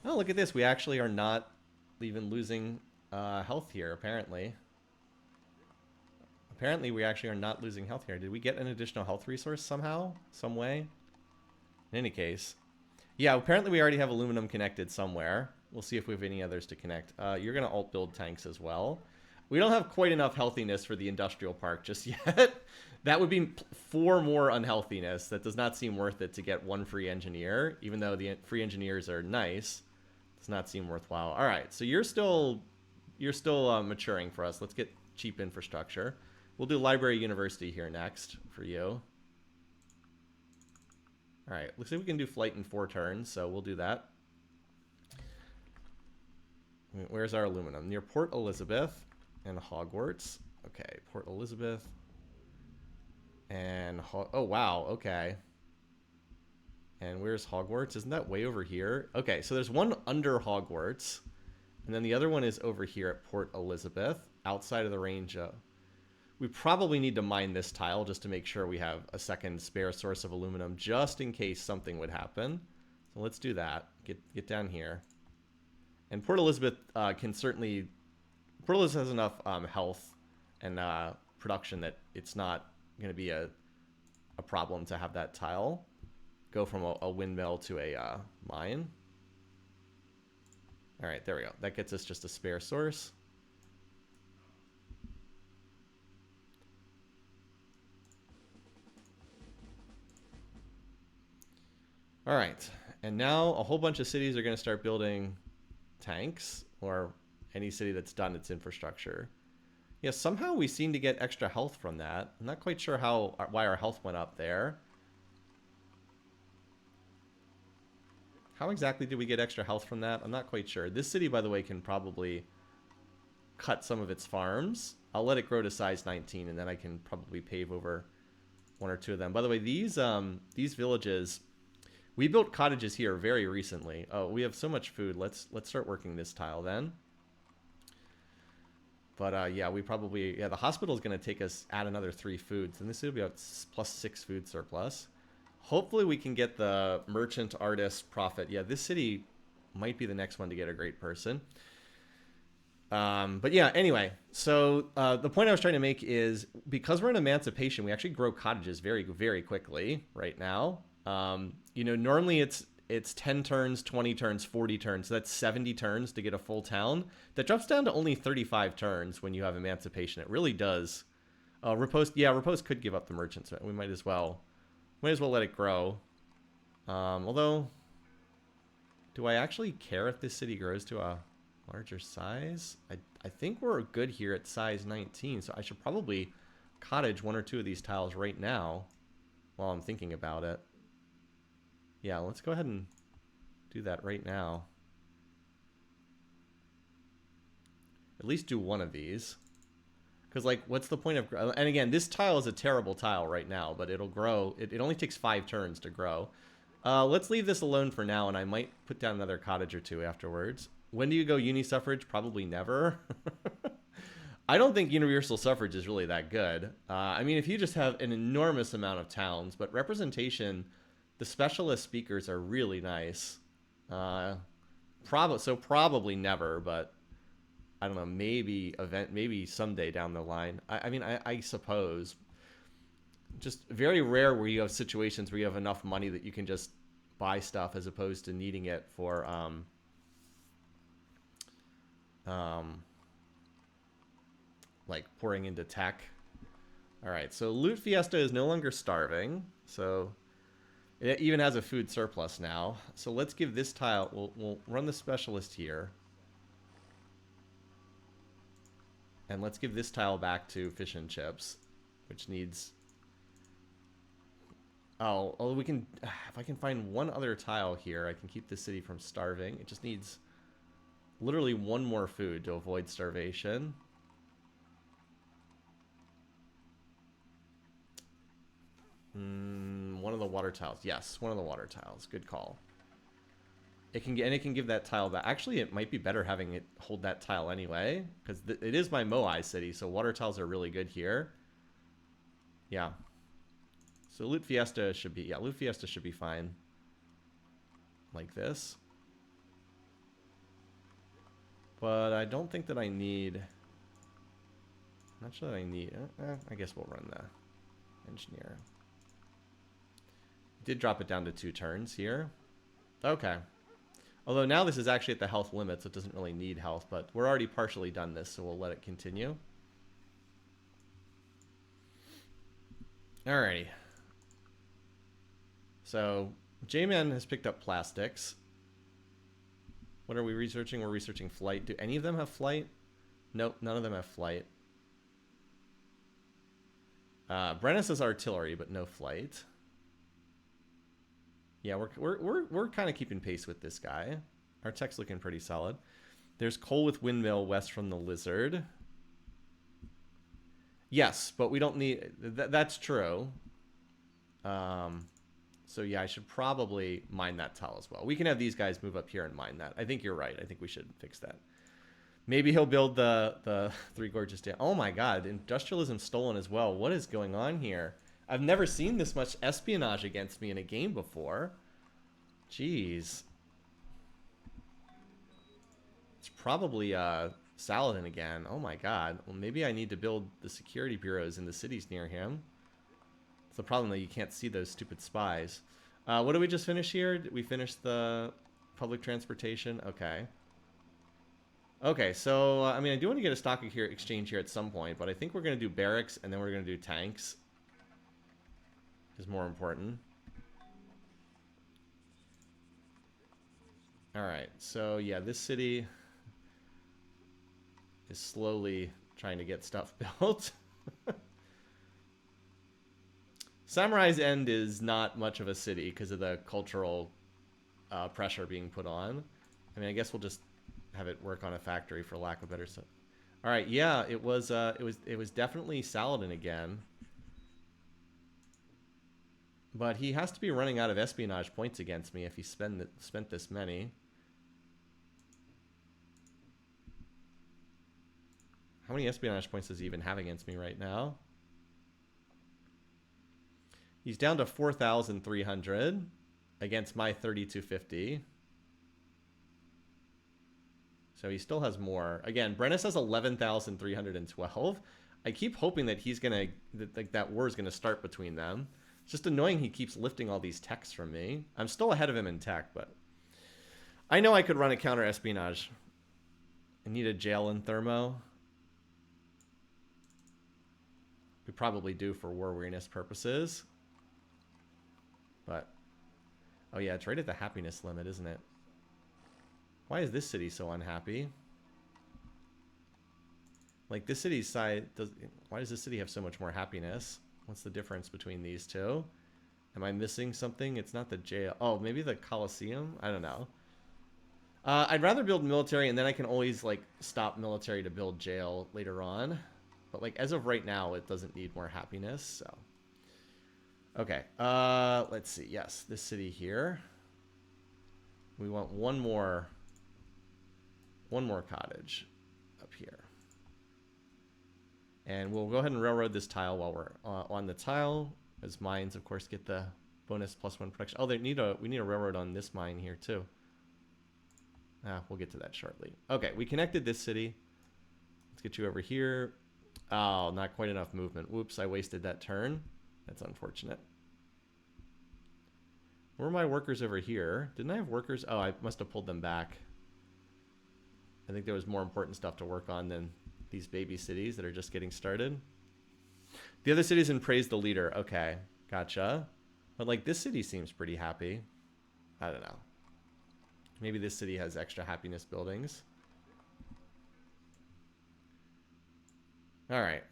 Oh, look at this. We actually are not even losing health here, apparently. Apparently, we actually are not losing health here. Did we get an additional health resource somehow? Some way? In any case. Yeah, apparently we already have aluminum connected somewhere. We'll see if we have any others to connect. You're going to alt-build tanks as well. We don't have quite enough healthiness for the industrial park just yet. That would be 4 more unhealthiness. That does not seem worth it to get 1 free engineer. Even though the free engineers are nice. Does not seem worthwhile. All right, so you're still maturing for us. Let's get cheap infrastructure. We'll do library university here next for you. All right, looks like we can do flight in 4 turns, so we'll do that. Where's our aluminum? Near Port Elizabeth and Hogwarts. Okay, Port Elizabeth and oh wow, okay. And where's Hogwarts? Isn't that way over here? Okay, so there's one under Hogwarts, and then the other one is over here at Port Elizabeth, outside of the range of... We probably need to mine this tile just to make sure we have a second spare source of aluminum, just in case something would happen. So let's do that. Get down here. And Port Elizabeth can certainly... Port Elizabeth has enough health and production that it's not going to be a problem to have that tile go from a windmill to a mine. All right, there we go. That gets us just a spare source. All right, and now a whole bunch of cities are going to start building tanks, or any city that's done its infrastructure. Yeah, somehow we seem to get extra health from that. I'm not quite sure why our health went up there. How exactly did we get extra health from that? I'm not quite sure. This city, by the way, can probably cut some of its farms. I'll let it grow to size 19, and then I can probably pave over 1 or 2 of them. By the way, these villages... We built cottages here very recently. Oh, we have so much food. Let's start working this tile then. But yeah, we probably... Yeah, the hospital is going to add another 3 foods. And this will be a +6 food surplus. Hopefully we can get the merchant, artist, prophet. Yeah, this city might be the next one to get a great person. But yeah, anyway, so the point I was trying to make is because we're in emancipation, we actually grow cottages very, very quickly right now. Normally it's 10 turns, 20 turns, 40 turns. So that's 70 turns to get a full town. That drops down to only 35 turns when you have emancipation. It really does. Riposte, yeah, Riposte could give up the merchants. We might as well let it grow. Although, do I actually care if this city grows to a larger size? I think we're good here at size 19, so I should probably cottage one or two of these tiles right now while I'm thinking about it. Yeah, let's go ahead and do that right now. At least do one of these. Because, like, what's the point of... And again, this tile is a terrible tile right now, but it'll grow. It only takes 5 turns to grow. Let's leave this alone for now, and I might put down another cottage or two afterwards. When do you go uni-suffrage? Probably never. I don't think universal suffrage is really that good. I mean, if you just have an enormous amount of towns, but representation, the specialist speakers are really nice. Probably never, but I don't know, maybe someday down the line. I suppose. Just very rare where you have situations where you have enough money that you can just buy stuff as opposed to needing it for like pouring into tech. All right, so Loot Fiesta is no longer starving, so it even has a food surplus now. So let's give this tile, we'll run the specialist here. And let's give this tile back to Fish and Chips, which needs... Oh, we can... If I can find one other tile here, I can keep the city from starving. It just needs literally one more food to avoid starvation. One of the water tiles. Yes, one of the water tiles. Good call. It can give that tile back. Actually, it might be better having it hold that tile anyway, because it is my Moai city, so water tiles are really good here. Yeah. So Loot Fiesta should be... Yeah, Loot Fiesta should be fine. Like this. But I don't think that I need... I'm not sure that I need... I guess we'll run the engineer. Did drop it down to 2 turns here. Okay. Although now this is actually at the health limit, so it doesn't really need health, but we're already partially done this, so we'll let it continue. Alrighty. So, J-Man has picked up plastics. What are we researching? We're researching flight. Do any of them have flight? Nope, none of them have flight. Brennus has artillery, but no flight. Yeah, we're kind of keeping pace with this guy. Our tech's looking pretty solid. There's coal with windmill west from the lizard. Yes, but we don't need... that's true. So yeah, I should probably mine that tile as well. We can have these guys move up here and mine that. I think you're right. I think we should fix that. Maybe he'll build the 3 gorgeous dam. Oh my god, industrialism stolen as well. What is going on here? I've never seen this much espionage against me in a game before. Jeez. It's probably Saladin again. Oh my god. Well, maybe I need to build the security bureaus in the cities near him. It's the problem that you can't see those stupid spies. What did we just finish here? Did we finish the public transportation? Okay. Okay, so, I mean, I do want to get a stock exchange here at some point, but I think we're going to do barracks, and then we're going to do tanks. Is more important. Alright, so, yeah, this city is slowly trying to get stuff built. Samurai's End is not much of a city because of the cultural pressure being put on. I mean, I guess we'll just have it work on a factory for lack of better stuff. All right, yeah, it was definitely Saladin again, but he has to be running out of espionage points against me if he spent this many. How many espionage points does he even have against me right now? He's down to 4,300 against my 3,250. So he still has more. Again, Brennus has 11,312. I keep hoping that he's going to, that war is going to start between them. It's just annoying he keeps lifting all these techs from me. I'm still ahead of him in tech, but I know I could run a counter espionage. I need a jail in thermo. We probably do for war weariness purposes. But, oh yeah, it's right at the happiness limit, isn't it? Why is this city so unhappy? Like, this city's side, why does this city have so much more happiness? What's the difference between these two? Am I missing something? It's not the jail. Oh, maybe the Colosseum? I don't know. I'd rather build military, and then I can always, like, stop military to build jail later on. But, like, as of right now, it doesn't need more happiness, so. Okay, let's see. Yes, this city here. We want one more cottage up here. And we'll go ahead and railroad this tile while we're on the tile, as mines, of course, get the bonus +1 production. Oh, we need a railroad on this mine here, too. We'll get to that shortly. Okay, we connected this city. Let's get you over here. Oh, not quite enough movement. Whoops, I wasted that turn. That's unfortunate. Where are my workers over here? Didn't I have workers? Oh, I must have pulled them back. I think there was more important stuff to work on than these baby cities that are just getting started. The other cities in praise the leader. Okay, gotcha. But like this city seems pretty happy. I don't know. Maybe this city has extra happiness buildings. All right.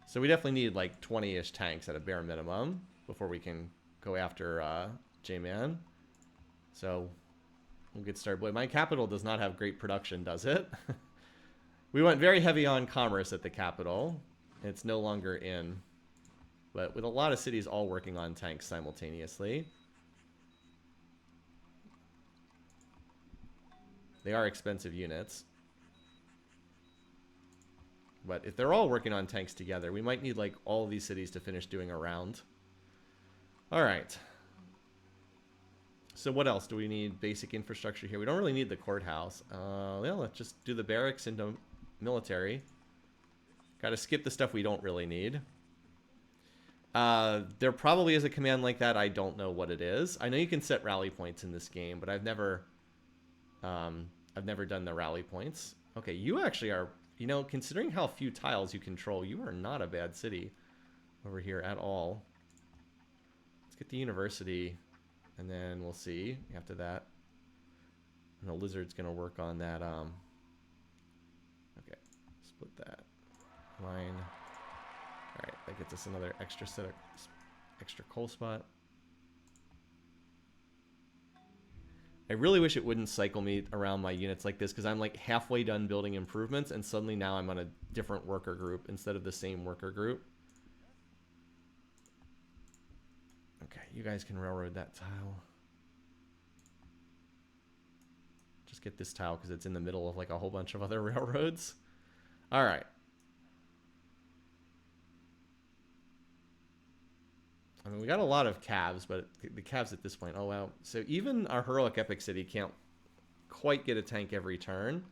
So we definitely need like 20-ish tanks at a bare minimum before we can go after J-Man. So we'll get started. Boy, my capital does not have great production, does it? We went very heavy on commerce at the capital. It's no longer in. But with a lot of cities all working on tanks simultaneously. They are expensive units. But if they're all working on tanks together, we might need like all of these cities to finish doing a round. All right. So what else do we need? Basic infrastructure here. We don't really need the courthouse. Yeah, let's just do the barracks into military. Got to skip the stuff we don't really need. There probably is a command like that. I don't know what it is. I know you can set rally points in this game, but I've never done the rally points. Okay, you actually are. You know, considering how few tiles you control, you are not a bad city over here at all. Let's get the university, and then we'll see after that. And the lizard's going to work on that. Okay, split that line. All right, that gets us another extra set of extra coal spot. I really wish it wouldn't cycle me around my units like this, because I'm like halfway done building improvements and suddenly now I'm on a different worker group instead of the same worker group. Okay, you guys can railroad that tile. Just get this tile because it's in the middle of like a whole bunch of other railroads. All right. I mean, we got a lot of calves, but the calves at this point, oh wow. So even our heroic epic city can't quite get a tank every turn.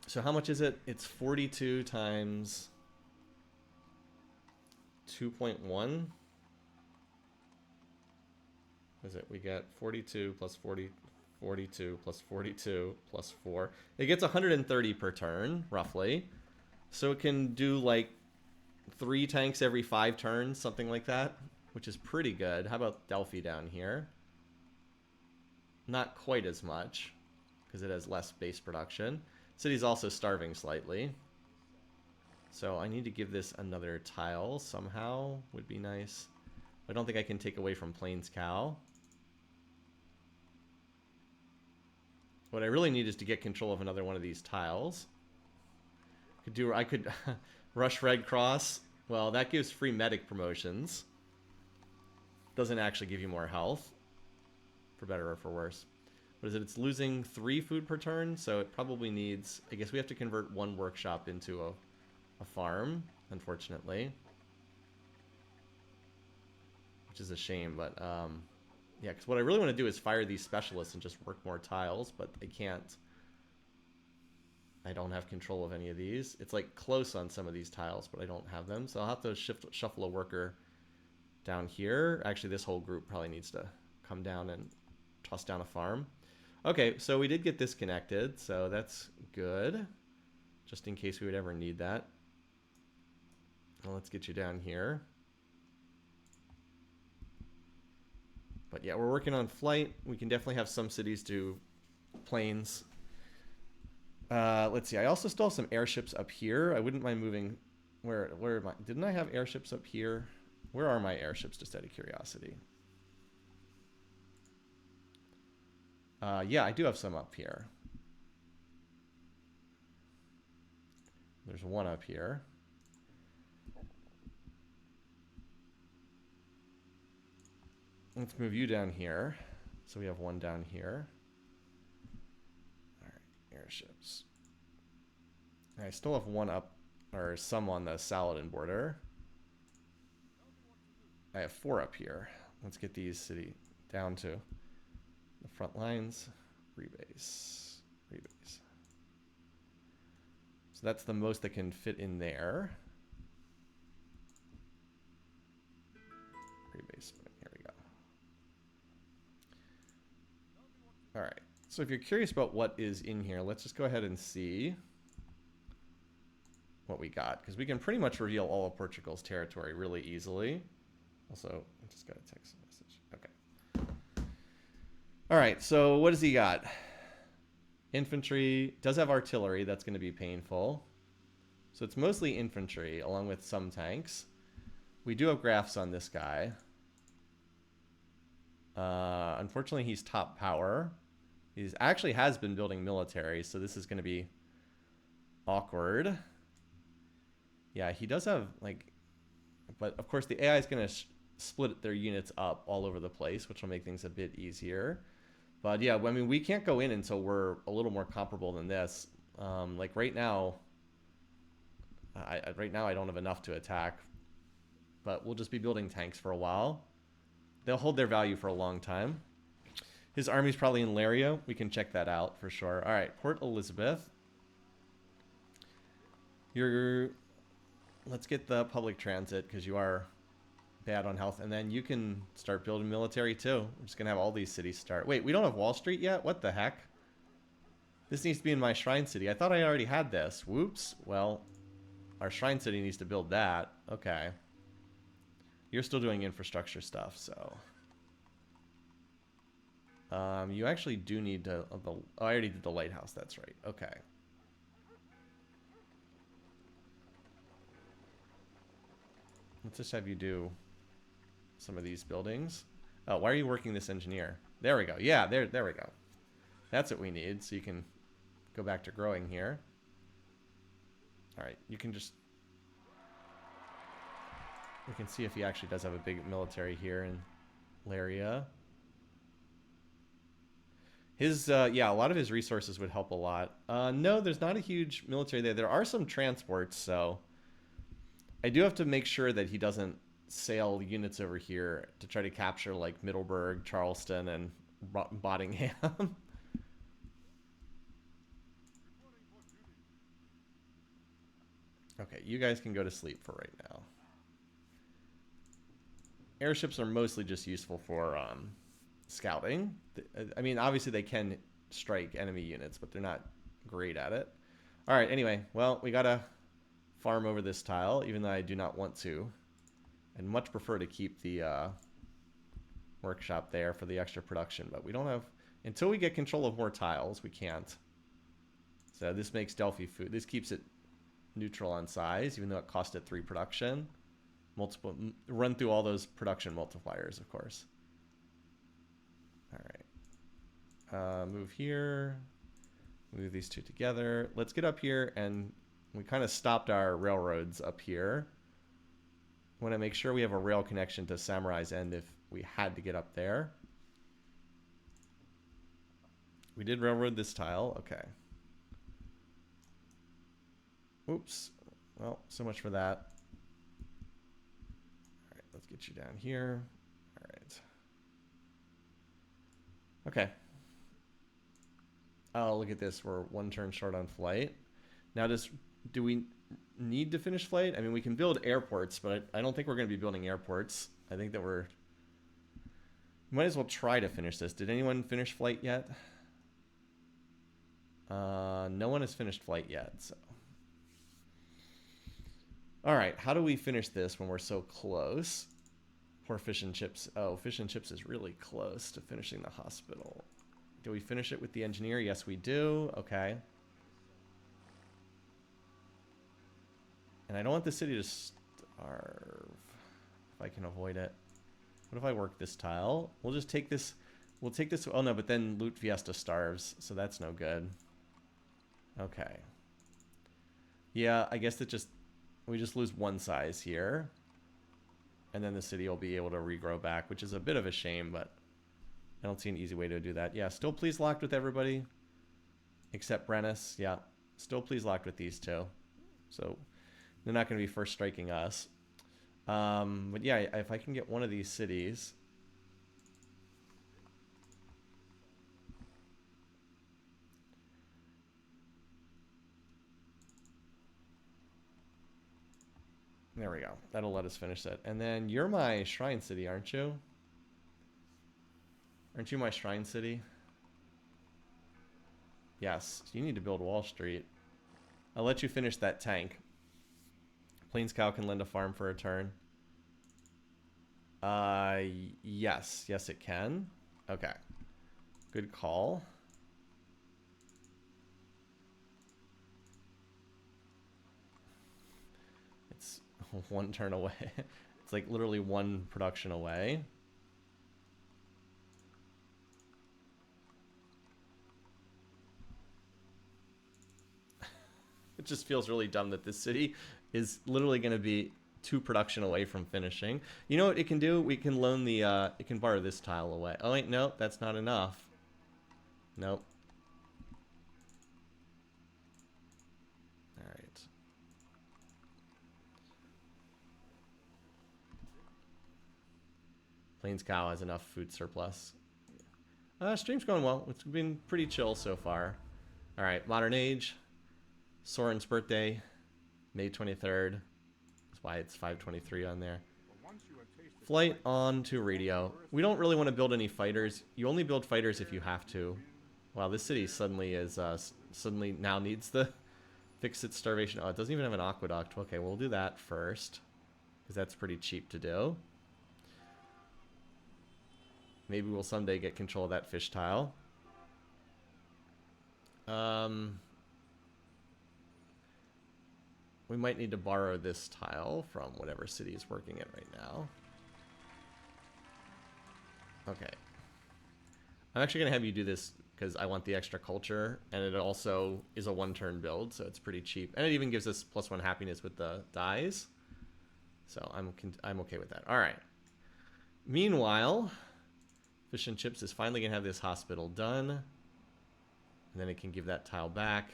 So how much is it? It's 42 times 2.1. What is it? We get 42 plus 40, 42 plus 42 plus 4. It gets 130 per turn, roughly. So it can do like 3 tanks every 5 turns, something like that, which is pretty good. How about Delphi down here? Not quite as much, because it has less base production. City's also starving slightly. So I need to give this another tile somehow, would be nice. I don't think I can take away from Plains Cow. What I really need is to get control of another one of these tiles. I could rush Red Cross. Well, that gives free medic promotions. doesn't actually give you more health, for better or for worse. What is it? It's losing 3 food per turn, so it probably needs... I guess we have to convert 1 workshop into a farm, unfortunately. Which is a shame, but... yeah, because what I really want to do is fire these specialists and just work more tiles, but I can't. I don't have control of any of these. It's like close on some of these tiles, but I don't have them. So I'll have to shuffle a worker down here. Actually, this whole group probably needs to come down and toss down a farm. Okay, so we did get this connected, so that's good. Just in case we would ever need that. Well, let's get you down here. But yeah, we're working on flight. We can definitely have some cities do planes. Let's see. I also still have some airships up here. I wouldn't mind moving. Where am I? Didn't I have airships up here? Where are my airships, just out of curiosity? Yeah, I do have some up here. There's one up here. Let's move you down here. So we have one down here. All right, airships. And I still have one up, or some on the Saladin border. I have 4 up here. Let's get these city down to the front lines. Rebase. Rebase. So that's the most that can fit in there. Rebase. Here we go. All right. So if you're curious about what is in here, let's just go ahead and see what we got, because we can pretty much reveal all of Portugal's territory really easily. Also, I just got a text message. Okay. All right, so what does he got? Infantry. Does have artillery. That's going to be painful. So it's mostly infantry, along with some tanks. We do have graphs on this guy. Unfortunately, he's top power. He actually has been building military, so this is going to be awkward. Yeah, he does have, like... But, of course, the AI is going to split their units up all over the place, which will make things a bit easier. But, yeah, I mean, we can't go in until we're a little more comparable than this. Like, right now... right now, I don't have enough to attack. But we'll just be building tanks for a while. They'll hold their value for a long time. His army's probably in Lario. We can check that out for sure. All right, Port Elizabeth. Let's get the public transit, because you are bad on health. And then you can start building military too. I'm just going to have all these cities start. Wait, we don't have Wall Street yet? What the heck? This needs to be in my Shrine City. I thought I already had this. Whoops. Well, our Shrine City needs to build that. Okay. You're still doing infrastructure stuff, so... you actually do need to... Oh, I already did the lighthouse. That's right. Okay. Let's just have you do some of these buildings. Oh, why are you working this engineer? There we go. Yeah, there we go. That's what we need, so you can go back to growing here. All right, you can just... We can see if he actually does have a big military here in Laria. His, yeah, a lot of his resources would help a lot. No, there's not a huge military there. There are some transports, so... I do have to make sure that he doesn't sail units over here to try to capture, like, Middleburg, Charleston, and Bottingham. Okay, you guys can go to sleep for right now. Airships are mostly just useful for scouting. I mean, obviously they can strike enemy units, but they're not great at it. All right, anyway, well, we got to farm over this tile, even though I do not want to. I'd much prefer to keep the workshop there for the extra production, but we don't have... Until we get control of more tiles, we can't. So this makes Delphi food. This keeps it neutral on size, even though it cost it 3 production. Run through all those production multipliers, of course. All right. Move here. Move these two together. Let's get up here, and we kind of stopped our railroads up here. I want to make sure we have a rail connection to Samurai's End we had to get up there. We did railroad this tile. Okay. Oops. Well, so much for that. All right, let's get you down here. All right. Okay. Oh, look at this. We're 1 turn short on flight. Now, do we need to finish flight? I mean, we can build airports, but I don't think we're going to be building airports. I think that we might as well try to finish this. Did anyone finish flight yet? No one has finished flight yet. So, all right. How do we finish this when we're so close? Poor fish and chips. Oh, fish and chips is really close to finishing the hospital. Do we finish it with the engineer? Yes, we do. Okay. And I don't want the city to starve if I can avoid it. What if I work this tile? We'll just take this. We'll take this. Oh, no, but then Loot Fiesta starves, so that's no good. Okay. Yeah, I guess we just lose 1 size here. And then the city will be able to regrow back, which is a bit of a shame, but I don't see an easy way to do that. Yeah, still please locked with everybody. Except Brennus. Yeah, still please locked with these two. So they're not going to be first striking us. But yeah, if I can get one of these cities. There we go. That'll let us finish that. And then you're my shrine city, aren't you? Aren't you my shrine city? Yes. You need to build Wall Street. I'll let you finish that tank. Plains Cow can lend a farm for a turn. Yes. Yes, it can. Okay. Good call. It's 1 turn away. It's like literally 1 production away. It just feels really dumb that this city is literally going to be 2 production away from finishing. You know what it can do? We can loan the, it can borrow this tile away. Oh, wait, no, that's not enough. Nope. All right. Plains Cow has enough food surplus. Stream's going well. It's been pretty chill so far. All right, Modern Age. Soren's birthday, May 23rd. That's why it's 523 on there. Flight on to radio. We don't really want to build any fighters. You only build fighters if you have to. Wow, this city suddenly is suddenly now needs the fix its starvation. Oh, it doesn't even have an aqueduct. Okay, we'll do that first because that's pretty cheap to do. Maybe we'll someday get control of that fish tile. We might need to borrow this tile from whatever city is working it right now. Okay. I'm actually going to have you do this because I want the extra culture, and it also is a 1-turn build, so it's pretty cheap. And it even gives us +1 happiness with the dies. So I'm okay with that. All right. Meanwhile, Fish and Chips is finally going to have this hospital done. And then it can give that tile back.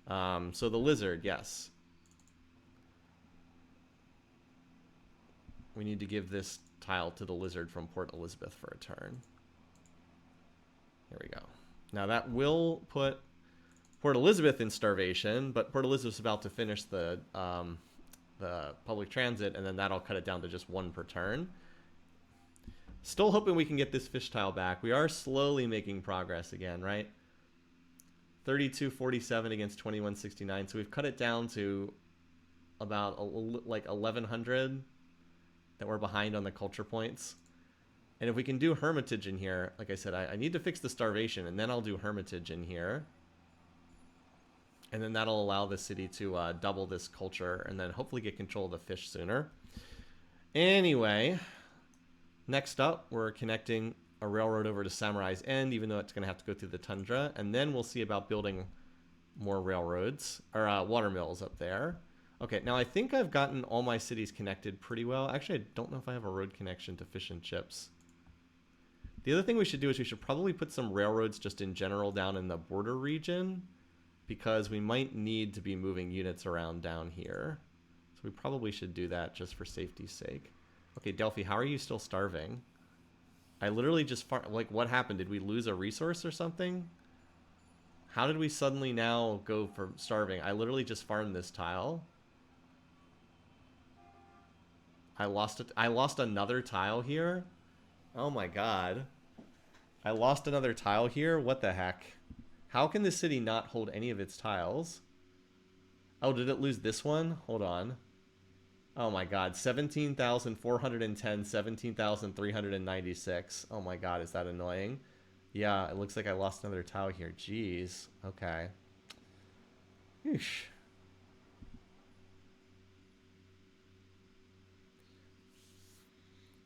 So the lizard, yes. We need to give this tile to the lizard from Port Elizabeth for a turn. There we go. Now that will put Port Elizabeth in starvation, but Port Elizabeth's about to finish the public transit, and then that'll cut it down to just 1 per turn. Still hoping we can get this fish tile back. We are slowly making progress again, right? 3247 against 2169, so we've cut it down to about like 1100 that we're behind on the culture points. And if we can do Hermitage in here, like I said, I need to fix the starvation, and then I'll do Hermitage in here. And then that'll allow the city to double this culture, and then hopefully get control of the fish sooner. Anyway, next up, we're connecting a railroad over to Samurai's End, even though it's going to have to go through the tundra. And then we'll see about building more railroads, or water mills up there. Okay, now I think I've gotten all my cities connected pretty well. Actually, I don't know if I have a road connection to Fish and Chips. The other thing we should do is we should probably put some railroads just in general down in the border region, because we might need to be moving units around down here. So we probably should do that just for safety's sake. Okay, Delphi, how are you still starving? I literally just like, what happened? Did we lose a resource or something? How did we suddenly now go for starving? I literally just farmed this tile. I lost it. I lost another tile here. Oh my god. I lost another tile here? What the heck? How can this city not hold any of its tiles? Oh, did it lose this one? Hold on. Oh my god. 17,410, 17,396. Oh my god, is that annoying? Yeah, it looks like I lost another tile here. Jeez. Okay. Eesh.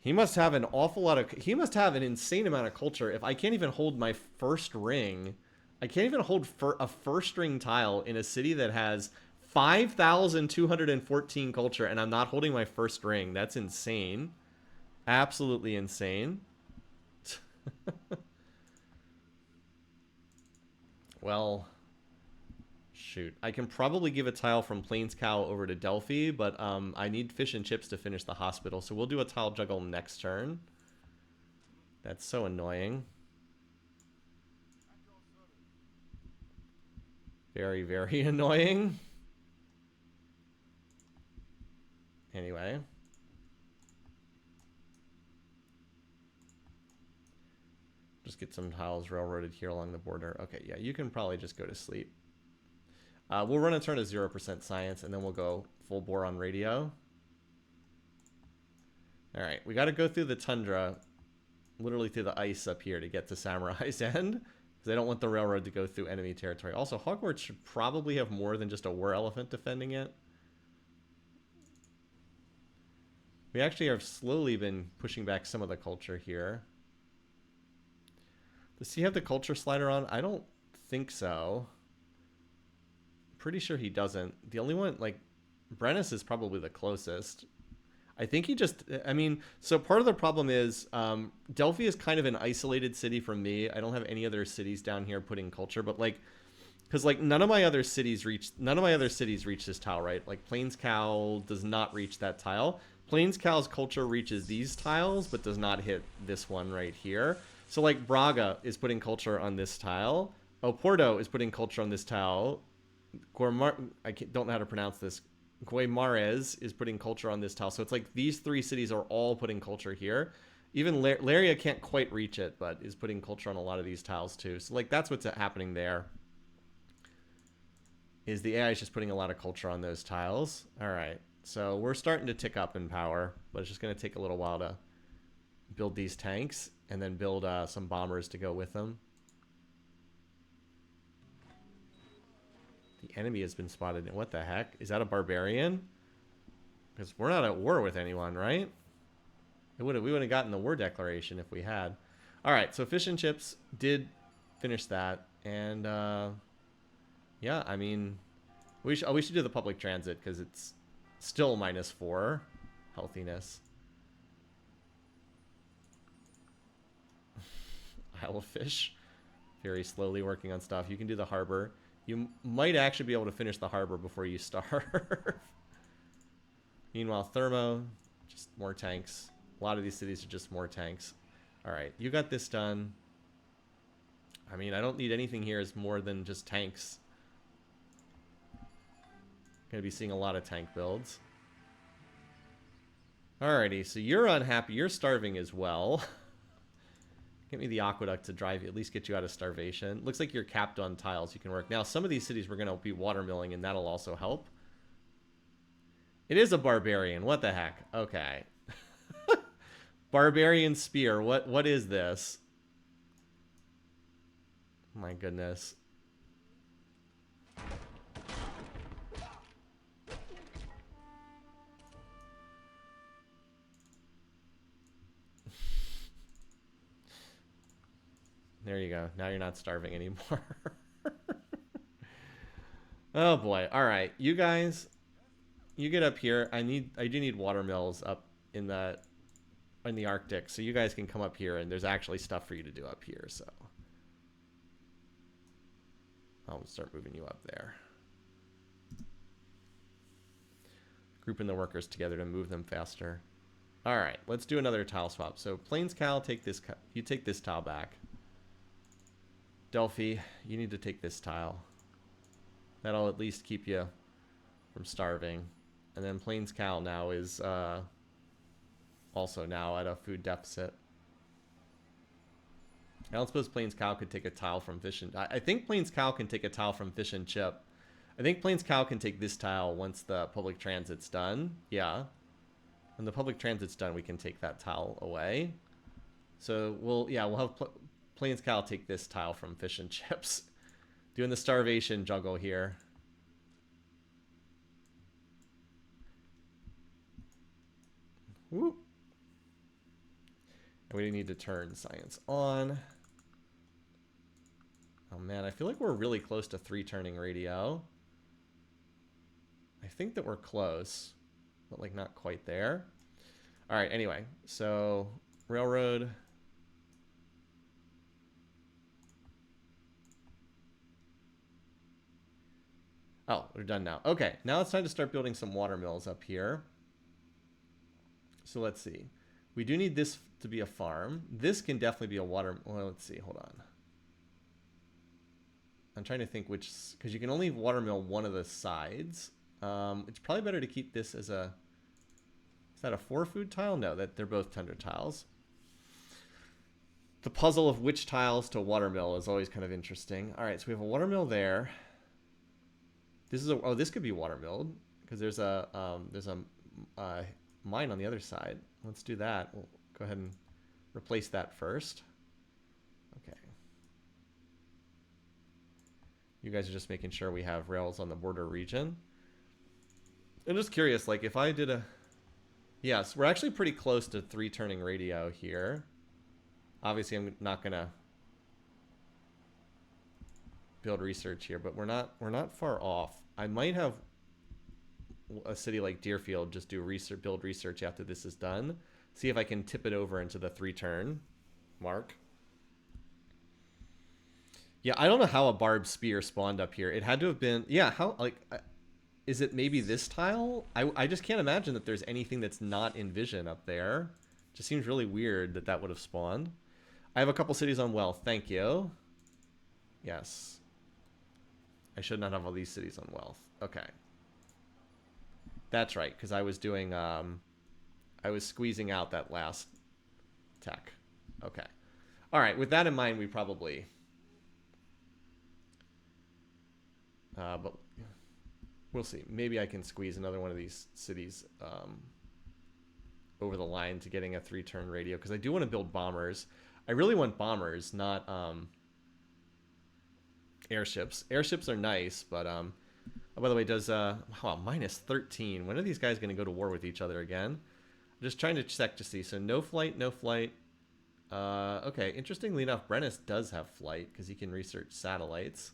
He must have an awful lot of... He must have an insane amount of culture. If I can't even hold my first ring... I can't even hold a first ring tile in a city that has 5,214 culture, and I'm not holding my first ring. That's insane. Absolutely insane. Well... Shoot. I can probably give a tile from Plains Cow over to Delphi, but I need fish and chips to finish the hospital, so we'll do a tile juggle next turn. That's so annoying. Very, very annoying. Anyway. Just get some tiles railroaded here along the border. Okay, yeah, you can probably just go to sleep. We'll run a turn of 0% science, and then we'll go full bore on radio. All right, we got to go through the tundra, literally through the ice up here to get to Samurai's End, because they don't want the railroad to go through enemy territory. Also, Hogwarts should probably have more than just a war elephant defending it. We actually have slowly been pushing back some of the culture here. Does he have the culture slider on? I don't think so. Pretty sure he doesn't. The only one, like, Brennus is probably the closest. I think he just, I mean, so part of the problem is Delphi is kind of an isolated city from me. I don't have any other cities down here putting culture, but like, because like none of my other cities reach this tile, right? Like Plains Cow does not reach that tile. Plains Cow's culture reaches these tiles, but does not hit this one right here. So like Braga is putting culture on this tile. Oporto is putting culture on this tile. I don't know how to pronounce this. Guimarães is putting culture on this tile. So it's like these three cities are all putting culture here. Even Laria can't quite reach it, but is putting culture on a lot of these tiles too. So like that's what's happening there. Is the AI is just putting a lot of culture on those tiles. All right. So we're starting to tick up in power, but it's just going to take a little while to build these tanks and then build some bombers to go with them. The enemy has been spotted. What the heck? Is that a barbarian? Because we're not at war with anyone, right? We would have gotten the war declaration if we had. All right, so fish and chips did finish that. And, yeah, I mean, we should do the public transit because it's still -4 healthiness. Isle of Fish. Very slowly working on stuff. You can do the harbor. You might actually be able to finish the harbor before you starve. Meanwhile, Thermo, just more tanks. A lot of these cities are just more tanks. All right, you got this done. I mean, I don't need anything here as more than just tanks. Gonna be seeing a lot of tank builds. Alrighty, so you're unhappy. You're starving as well. Get me the aqueduct to drive you, at least get you out of starvation. Looks like you're capped on tiles you can work. Now, some of these cities we're going to be watermilling, and that'll also help. It is a barbarian. What the heck? Okay. Barbarian spear. What is this? My goodness. There you go. Now you're not starving anymore. Oh boy. All right, you guys, you get up here. I do need water mills up in that in the Arctic, so you guys can come up here, and there's actually stuff for you to do up here. So I'll start moving you up there. Grouping the workers together to move them faster. All right, let's do another tile swap. So Plains Cal, take this. You take this tile back. Delphi, you need to take this tile. That'll at least keep you from starving. And then Plains Cal now is also now at a food deficit. I don't suppose Plains Cal could take a tile from Fish and... I think Plains Cal can take a tile from Fish and Chip. I think Plains Cal can take this tile once the public transit's done. Yeah. When the public transit's done, we can take that tile away. So we'll have Plains Cal take this tile from Fish and Chips. Doing the starvation juggle here. Whoop. And we need to turn science on. Oh man, I feel like we're really close to 3 turning radio. I think that we're close, but like not quite there. All right, anyway, so railroad. Oh, we're done now. Okay, now it's time to start building some water mills up here. So let's see. We do need this to be a farm. This can definitely be a water... Well, let's see. Hold on. I'm trying to think which... Because you can only water mill one of the sides. It's probably better to keep this as a... Is that a 4-food tile? No, they're both tender tiles. The puzzle of which tiles to water mill is always kind of interesting. All right, so we have a water mill there. This is a... Oh, this could be water milled. Because there's a mine on the other side. Let's do that. We'll go ahead and replace that first. Okay. You guys are just making sure we have rails on the border region. I'm just curious, like if I did a... Yes, we're actually pretty close to 3 turning radio here. Obviously, I'm not going to build research here, but we're not far off. I might have a city like Deerfield just do research, build research after this is done. See if I can tip it over into the 3 turn mark. Yeah, I don't know how a barbed spear spawned up here. It had to have been... Yeah, how... Like, is it maybe this tile? I just can't imagine that there's anything that's not in vision up there. Just seems really weird that that would have spawned. I have a couple cities on wealth. Thank you. Yes. I should not have all these cities on wealth. Okay. That's right, because I was doing... I was squeezing out that last tech. Okay. All right, with that in mind, we probably... but we'll see. Maybe I can squeeze another one of these cities over the line to getting a 3-turn radio, because I do want to build bombers. I really want bombers, not airships. Airships are nice, but oh, by the way, does wow, -13. When are these guys going to go to war with each other again? I'm just trying to check to see. So no flight, no flight. Okay, interestingly enough, Brennus does have flight because he can research satellites.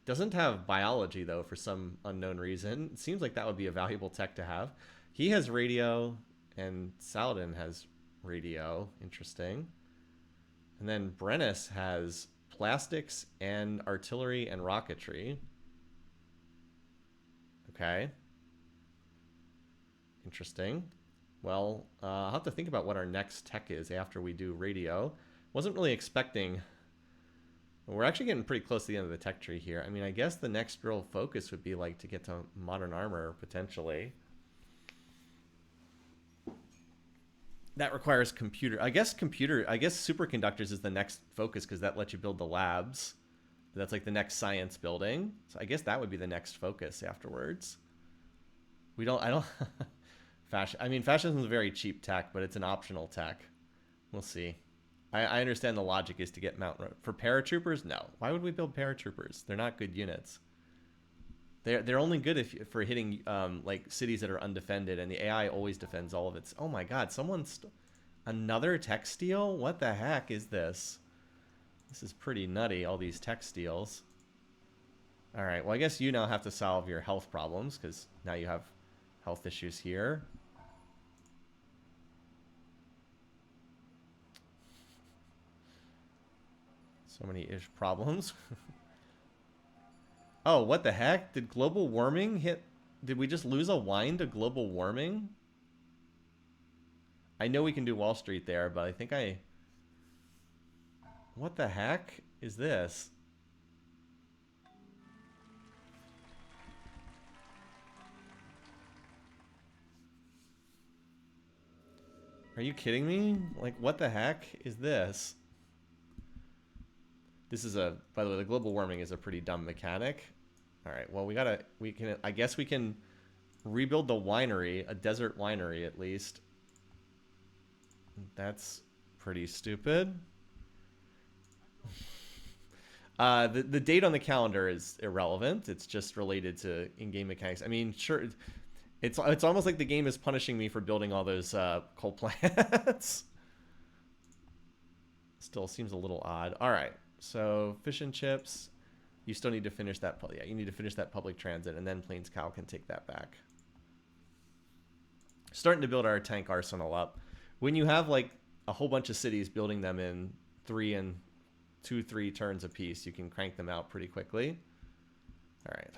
Doesn't have biology, though, for some unknown reason. It seems like that would be a valuable tech to have. He has radio, and Saladin has radio. Interesting. And then Brennus has plastics and artillery and rocketry. Okay. Interesting. Well, I'll have to think about what our next tech is after we do radio. Wasn't really expecting... We're actually getting pretty close to the end of the tech tree here. I mean, I guess the next real focus would be like to get to modern armor, potentially. That requires computer. I guess superconductors is the next focus because that lets you build the labs. That's like the next science building. So I guess that would be the next focus afterwards. I don't... Fashion. I mean, fascism is a very cheap tech, but it's an optional tech. We'll see. I understand the logic is to get mount for paratroopers. No, why would we build paratroopers? They're not good units. They're only good for hitting like cities that are undefended, and the AI always defends all of its. Oh my God! Another tech steal? What the heck is this? This is pretty nutty. All these tech steals. All right. Well, I guess you now have to solve your health problems because now you have health issues here. So many ish problems. Oh, what the heck? Did global warming hit? Did we just lose a wine to global warming? I know we can do Wall Street there, but I think I... What the heck is this? Are you kidding me? Like, what the heck is this? This is a... By the way, the global warming is a pretty dumb mechanic. All right, well, we can... I guess we can rebuild the winery, a desert winery at least. That's pretty stupid. The date on the calendar is irrelevant. It's just related to in-game mechanics. I mean, sure, it's almost like the game is punishing me for building all those coal plants. Still seems a little odd. All right, so fish and chips. You still need to finish that. Yeah, you need to finish that public transit, and then Plains Cow can take that back. Starting to build our tank arsenal up. When you have like a whole bunch of cities, building them in 3 and 2-3 turns apiece, you can crank them out pretty quickly. All right.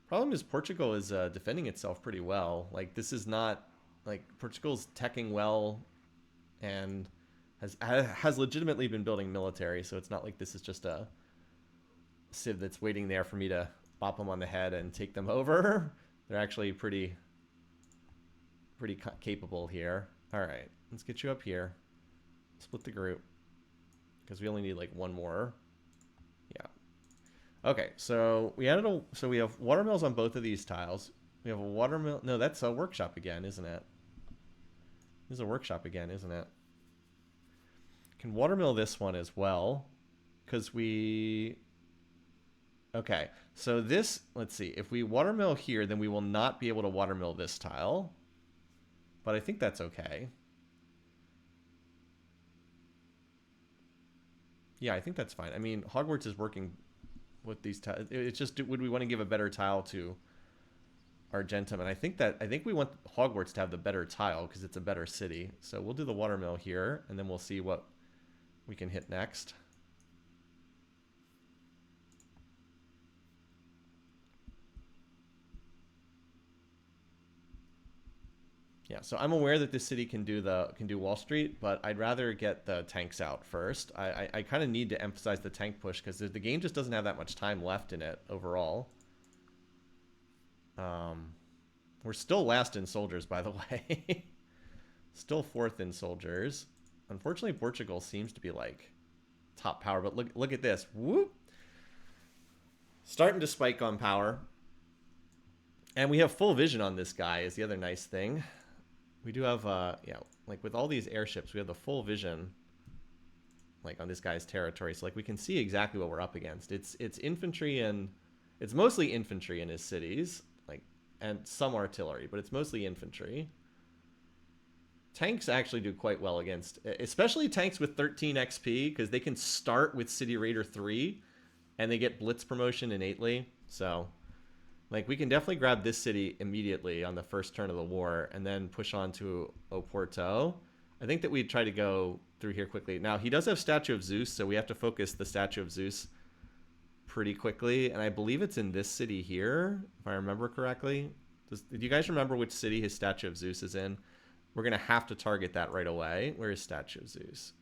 Problem is Portugal is defending itself pretty well. Like, this is not like Portugal's teching well and has legitimately been building military, so it's not like this is just a civ that's waiting there for me to bop them on the head and take them over. They're actually pretty capable here. All right, let's get you up here. Split the group because we only need like one more. Yeah. Okay, so we added we have watermills on both of these tiles. We have a watermill. No, that's a workshop again, isn't it? This is a workshop again, isn't it? Can watermill this one as well because we... Okay, so this, let's see. If we watermill here, then we will not be able to watermill this tile. But I think that's okay. Yeah, I think that's fine. I mean, Hogwarts is working with these tiles. It's just, would we want to give a better tile to Argentum? And I think we want Hogwarts to have the better tile because it's a better city. So we'll do the watermill here, and then we'll see what we can hit next. Yeah, so I'm aware that this city can do Wall Street, but I'd rather get the tanks out first. I kind of need to emphasize the tank push because the game just doesn't have that much time left in it overall. We're still last in soldiers, by the way. Still fourth in soldiers. Unfortunately, Portugal seems to be like top power, but look at this. Whoop! Starting to spike on power. And we have full vision on this guy is the other nice thing. We do have, yeah, like with all these airships, we have the full vision, like on this guy's territory. So like we can see exactly what we're up against. It's infantry and it's mostly infantry in his cities, like, and some artillery, but it's mostly infantry. Tanks actually do quite well against, especially tanks with 13 XP, because they can start with City Raider 3, and they get Blitz promotion innately. So... like, we can definitely grab this city immediately on the first turn of the war and then push on to Oporto. I think that we'd try to go through here quickly. Now, he does have Statue of Zeus, so we have to focus the Statue of Zeus pretty quickly. And I believe it's in this city here, if I remember correctly. Do you guys remember which city his Statue of Zeus is in? We're going to have to target that right away. Where is Statue of Zeus?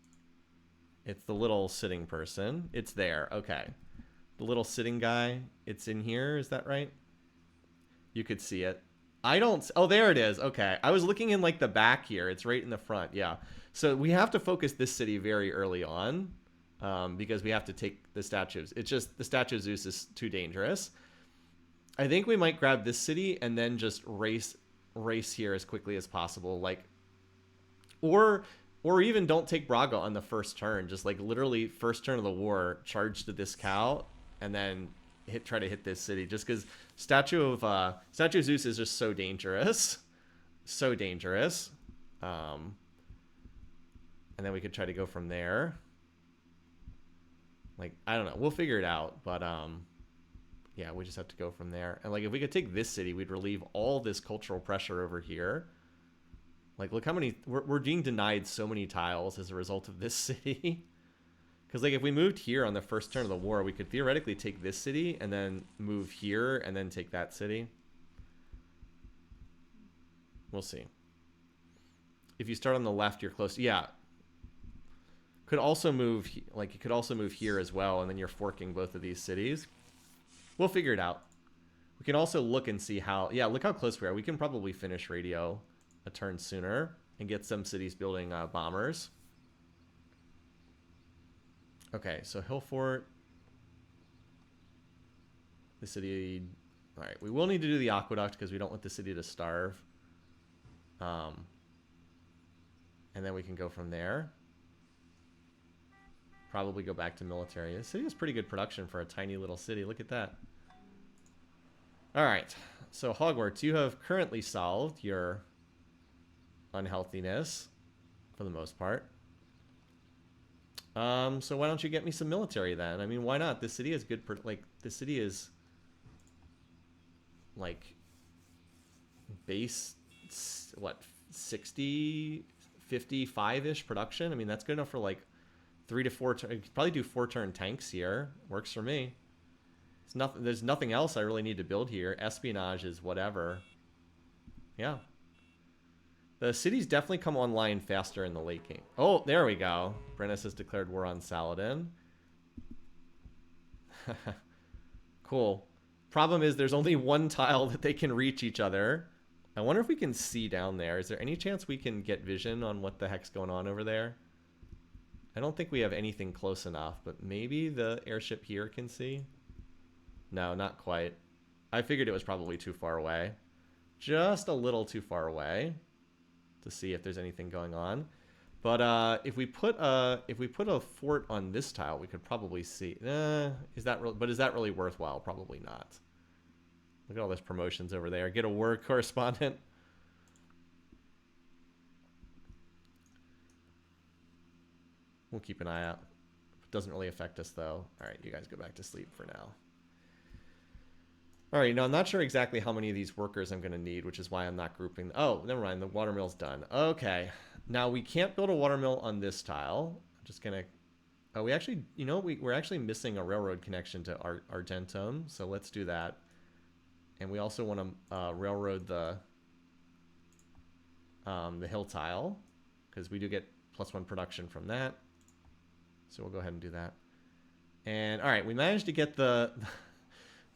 It's the little sitting person. It's there. Okay. The little sitting guy, it's in here. Is that right? You could see it. I don't... oh, there it is. Okay. I was looking in, like, the back here. It's right in the front. Yeah. So we have to focus this city very early on because we have to take the statues. It's just the Statue of Zeus is too dangerous. I think we might grab this city and then just race here as quickly as possible. Like... Or even don't take Braga on the first turn. Just, like, literally first turn of the war, charge to this cow, and then... try to hit this city just because Statue of Zeus is just so dangerous. So dangerous. And then we could try to go from there. Like, I don't know. We'll figure it out. But yeah, we just have to go from there. And like if we could take this city, we'd relieve all this cultural pressure over here. Like, look how many... We're being denied so many tiles as a result of this city. Because, like, if we moved here on the first turn of the war, we could theoretically take this city and then move here and then take that city. We'll see. If you start on the left, you're close. Yeah. Could also move... Like, you could also move here as well, and then you're forking both of these cities. We'll figure it out. We can also look and see how... Yeah, look how close we are. We can probably finish radio a turn sooner and get some cities building bombers. Okay, so Hillfort. The city... Alright, we will need to do the aqueduct because we don't want the city to starve. And then we can go from there. Probably go back to military. This city has pretty good production for a tiny little city. Look at that. Alright, so Hogwarts, you have currently solved your unhealthiness for the most part. So why don't you get me some military then? I mean, why not? This city is good. Like, this city is like base, what, 60, 55-ish production? I mean, that's good enough for like 3 to 4. You could probably do 4-turn tanks here. Works for me. It's nothing. There's nothing else I really need to build here. Espionage is whatever. Yeah. The cities definitely come online faster in the late game. Oh, there we go. Brennus has declared war on Saladin. Cool. Problem is there's only one tile that they can reach each other. I wonder if we can see down there. Is there any chance we can get vision on what the heck's going on over there? I don't think we have anything close enough, but maybe the airship here can see? No, not quite. I figured it was probably too far away. Just a little too far away to see if there's anything going on. But if we put a fort on this tile, we could probably see. Is that really worthwhile? Probably not. Look at all those promotions over there. Get a war correspondent. We'll keep an eye out. It doesn't really affect us though. All right, you guys go back to sleep for now. All right, now I'm not sure exactly how many of these workers I'm going to need, which is why I'm not grouping. Oh, never mind. The watermill's done. Okay. Now we can't build a watermill on this tile. I'm just going to... Oh, we actually... You know, we're actually missing a railroad connection to Argentum, so let's do that. And we also want to railroad the hill tile, because we do get +1 production from that. So we'll go ahead and do that. And, all right, we managed to get the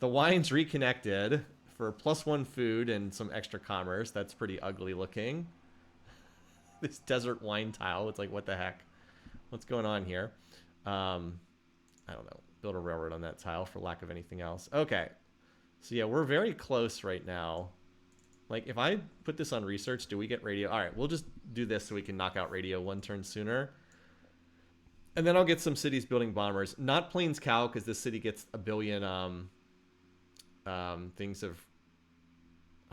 wines reconnected for +1 food and some extra commerce. That's pretty ugly looking. This desert wine tile. It's like, what the heck? What's going on here? I don't know. Build a railroad on that tile for lack of anything else. Okay. So yeah, we're very close right now. Like, if I put this on research, do we get radio? All right, we'll just do this so we can knock out radio 1 turn sooner. And then I'll get some cities building bombers. Not Plains Cow, because this city gets a billion... things of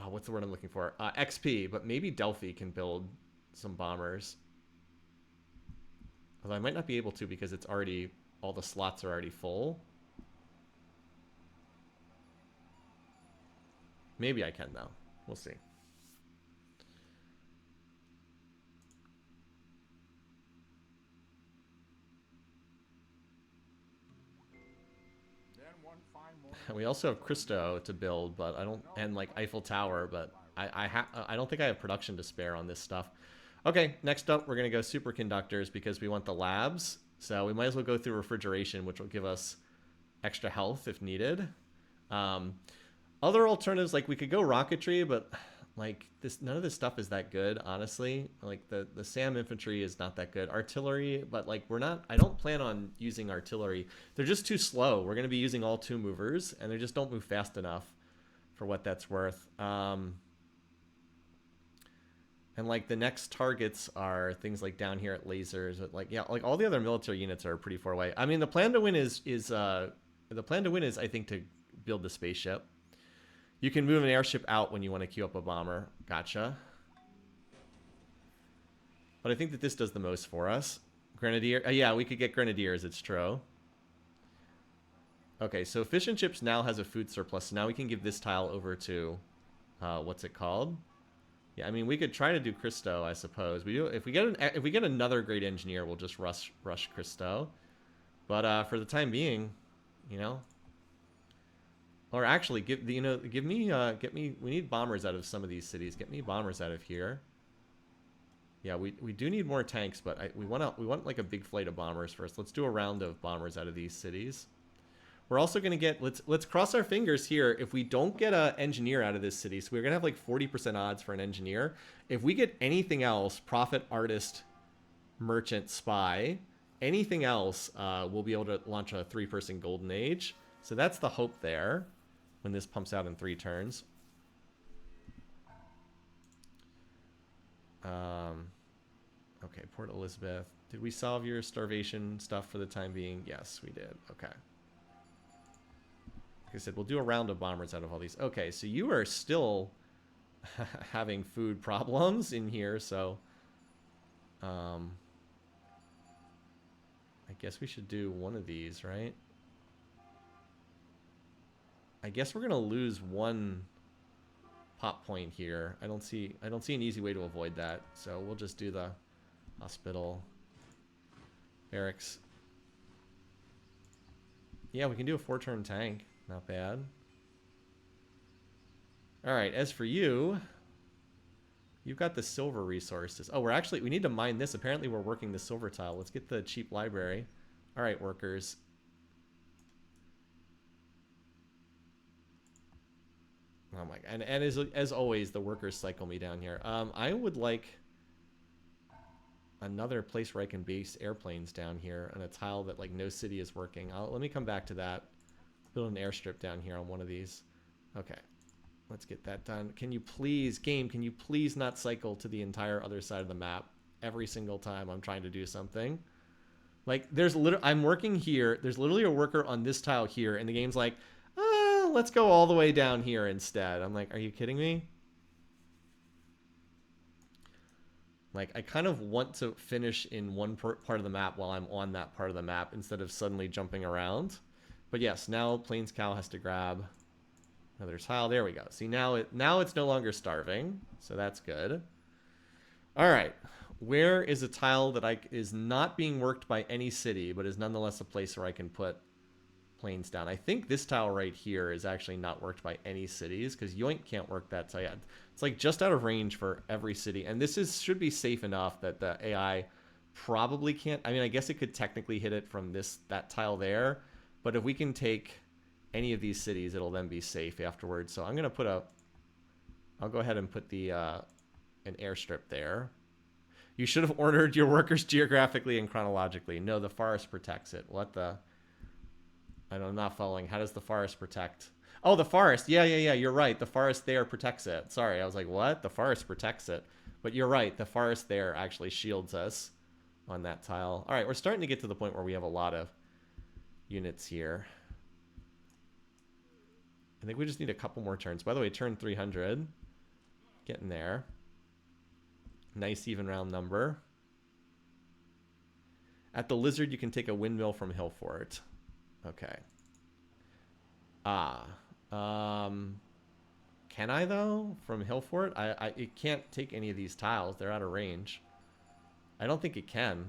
what's the word I'm looking for? XP, but maybe Delphi can build some bombers. Although I might not be able to because it's already, all the slots are already full. Maybe I can though. We'll see. We also have Christo to build, but I don't, and like Eiffel Tower, but I don't think I have production to spare on this stuff. Okay, next up we're gonna go superconductors because we want the labs. So we might as well go through refrigeration, which will give us extra health if needed. Other alternatives, like we could go rocketry, but like this, none of this stuff is that good, honestly. Like the SAM infantry is not that good. Artillery, but like I don't plan on using artillery. They're just too slow. We're going to be using all 2 movers, and they just don't move fast enough for what that's worth. And like the next targets are things like down here at lasers, but like, yeah, like all the other military units are pretty far away. I mean, the plan to win is I think to build the spaceship. You can move an airship out when you want to queue up a bomber. Gotcha. But I think that this does the most for us. Grenadier. Yeah, we could get grenadiers. It's true. Okay, so Fish and Chips now has a food surplus. So now we can give this tile over to, what's it called? Yeah, I mean, we could try to do Christo, I suppose. We do if we get another great engineer, we'll just rush Christo. But for the time being, you know, or actually give me get me. We need bombers out of some of these cities. Get me bombers out of here. Yeah, we do need more tanks, but we want like a big flight of bombers first. Let's do a round of bombers out of these cities. We're also gonna get let's cross our fingers here. If we don't get an engineer out of this city, so we're gonna have like 40% odds for an engineer. If we get anything else, prophet, artist, merchant, spy, anything else, we'll be able to launch a 3-person golden age. So that's the hope there when this pumps out in 3 turns. Okay, Port Elizabeth. Did we solve your starvation stuff for the time being? Yes, we did. Okay. Like I said, we'll do a round of bombers out of all these. Okay, so you are still having food problems in here, so I guess we should do one of these, right? I guess we're gonna lose one pop point here. I don't see an easy way to avoid that, so we'll just do the hospital barracks. Yeah, we can do a 4-turn tank. Not bad. All right, as for you, you've got the silver resources. Oh, we need to mine this. Apparently we're working the silver tile. Let's get the cheap library. All right, workers. Oh my god. And as always, the workers cycle me down here. I would like another place where I can base airplanes down here on a tile that like no city is working. Let me come back to that. Build an airstrip down here on one of these. Okay. Let's get that done. Can you please, game, can you please not cycle to the entire other side of the map every single time I'm trying to do something? Like, I'm working here. There's literally a worker on this tile here, and the game's like, let's go all the way down here instead. I'm like, are you kidding me? Like, I kind of want to finish in one part of the map while I'm on that part of the map instead of suddenly jumping around. But yes, now Plains Cow has to grab another tile. There we go. See, now it's no longer starving, so that's good. All right. Where is a tile that is not being worked by any city, but is nonetheless a place where I can put planes down? I think this tile right here is actually not worked by any cities because Yoink can't work that tile. Yeah, it's like just out of range for every city. And this should be safe enough that the AI probably can't. I mean, I guess it could technically hit it from that tile there. But if we can take any of these cities, it'll then be safe afterwards. So I'm going to I'll go ahead and put an airstrip there. You should have ordered your workers geographically and chronologically. No, the forest protects it. What the? I'm not following. How does the forest protect? Oh, the forest. Yeah. You're right. The forest there protects it. Sorry, I was like, what? The forest protects it. But you're right. The forest there actually shields us on that tile. All right, we're starting to get to the point where we have a lot of units here. I think we just need a couple more turns. By the way, turn 300. Getting there. Nice even round number. At the Lizard, you can take a windmill from Hillfort. Okay. Can I though from Hillfort? It can't take any of these tiles. They're out of range. I don't think it can.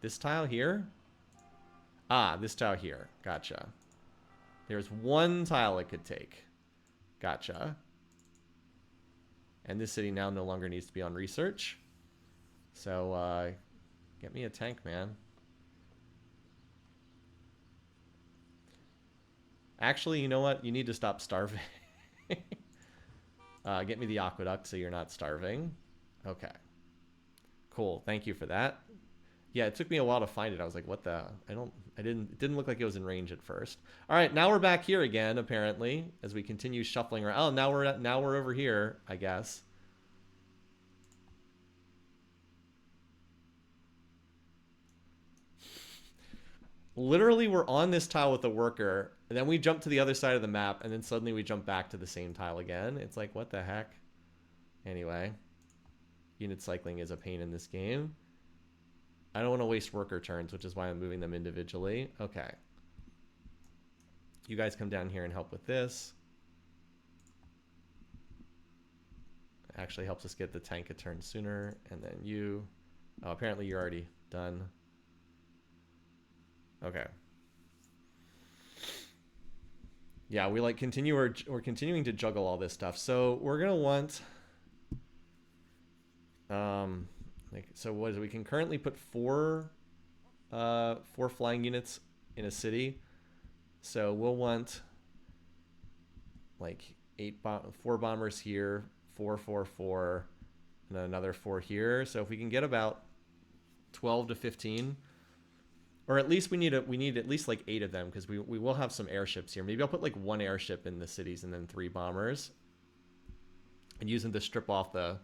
This tile here? This tile here. Gotcha. There's one tile it could take. Gotcha. And this city now no longer needs to be on research. So, get me a tank, man. Actually, you know what? You need to stop starving. Get me the aqueduct so you're not starving. Okay. Cool. Thank you for that. Yeah, it took me a while to find it. I was like, what the? It didn't look like it was in range at first. All right, now we're back here again, apparently, as we continue shuffling around. Oh, now we're over here, I guess. Literally, we're on this tile with the worker, and then we jump to the other side of the map, and then suddenly we jump back to the same tile again. It's like, what the heck? Anyway, unit cycling is a pain in this game. I don't want to waste worker turns, which is why I'm moving them individually. Okay. You guys come down here and help with this. actually helps us get the tank a turn sooner. And then you... Oh, apparently you're already done. Okay. Yeah, we like we're continuing to juggle all this stuff. So we're gonna want so what is it? We can currently put four flying units in a city. So we'll want like 4 bombers here, 4, 4, 4, and then another 4 here. So if we can get about 12 to 15, or at least we need at least like 8 of them, because we will have some airships here. Maybe I'll put like 1 airship in the cities and then 3 bombers, and use them to strip off the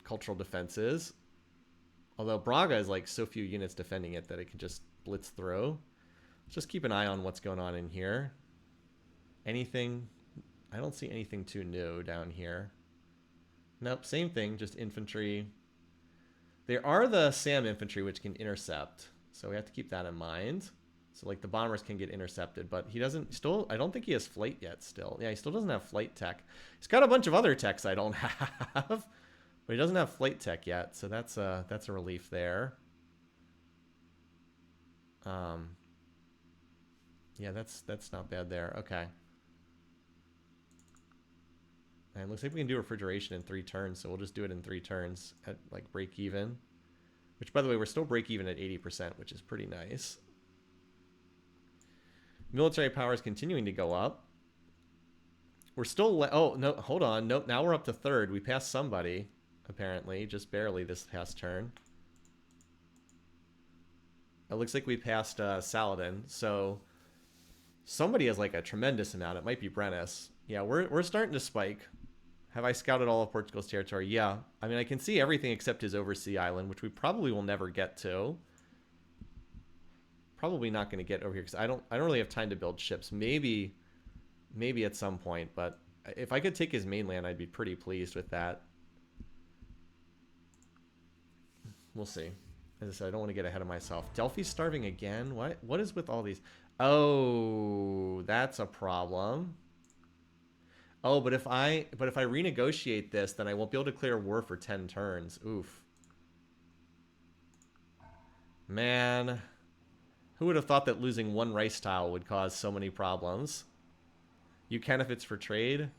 cultural defenses. Although Braga is like so few units defending it that it can just blitz through. Just keep an eye on what's going on in here. Anything? I don't see anything too new down here. Nope, same thing, just infantry. There are the SAM infantry which can intercept, so we have to keep that in mind. So like the bombers can get intercepted, but he doesn't still, I don't think he has flight yet still. Yeah, he still doesn't have flight tech. He's got a bunch of other techs I don't have, but he doesn't have flight tech yet, so that's a relief there. Yeah, that's not bad there. Okay. And it looks like we can do refrigeration in 3 turns, so we'll just do it in 3 turns at like break even. Which, by the way, we're still break even at 80%, which is pretty nice. Military power is continuing to go up. We're still... Oh, no, hold on. Nope, now we're up to 3rd. We passed somebody, apparently, just barely this past turn. It looks like we passed Saladin, so somebody has like a tremendous amount. It might be Brennus. Yeah, we're starting to spike. Have I scouted all of Portugal's territory? Yeah. I mean, I can see everything except his oversea island, which we probably will never get to. Probably not going to get over here because I don't really have time to build ships. Maybe at some point, but if I could take his mainland, I'd be pretty pleased with that. We'll see. As I said, I don't want to get ahead of myself. Delphi's starving again. What is with all these? Oh, that's a problem. Oh, but if I renegotiate this, then I won't be able to declare war for 10 turns. Oof. Man, who would have thought that losing 1 rice tile would cause so many problems? You can if it's for trade.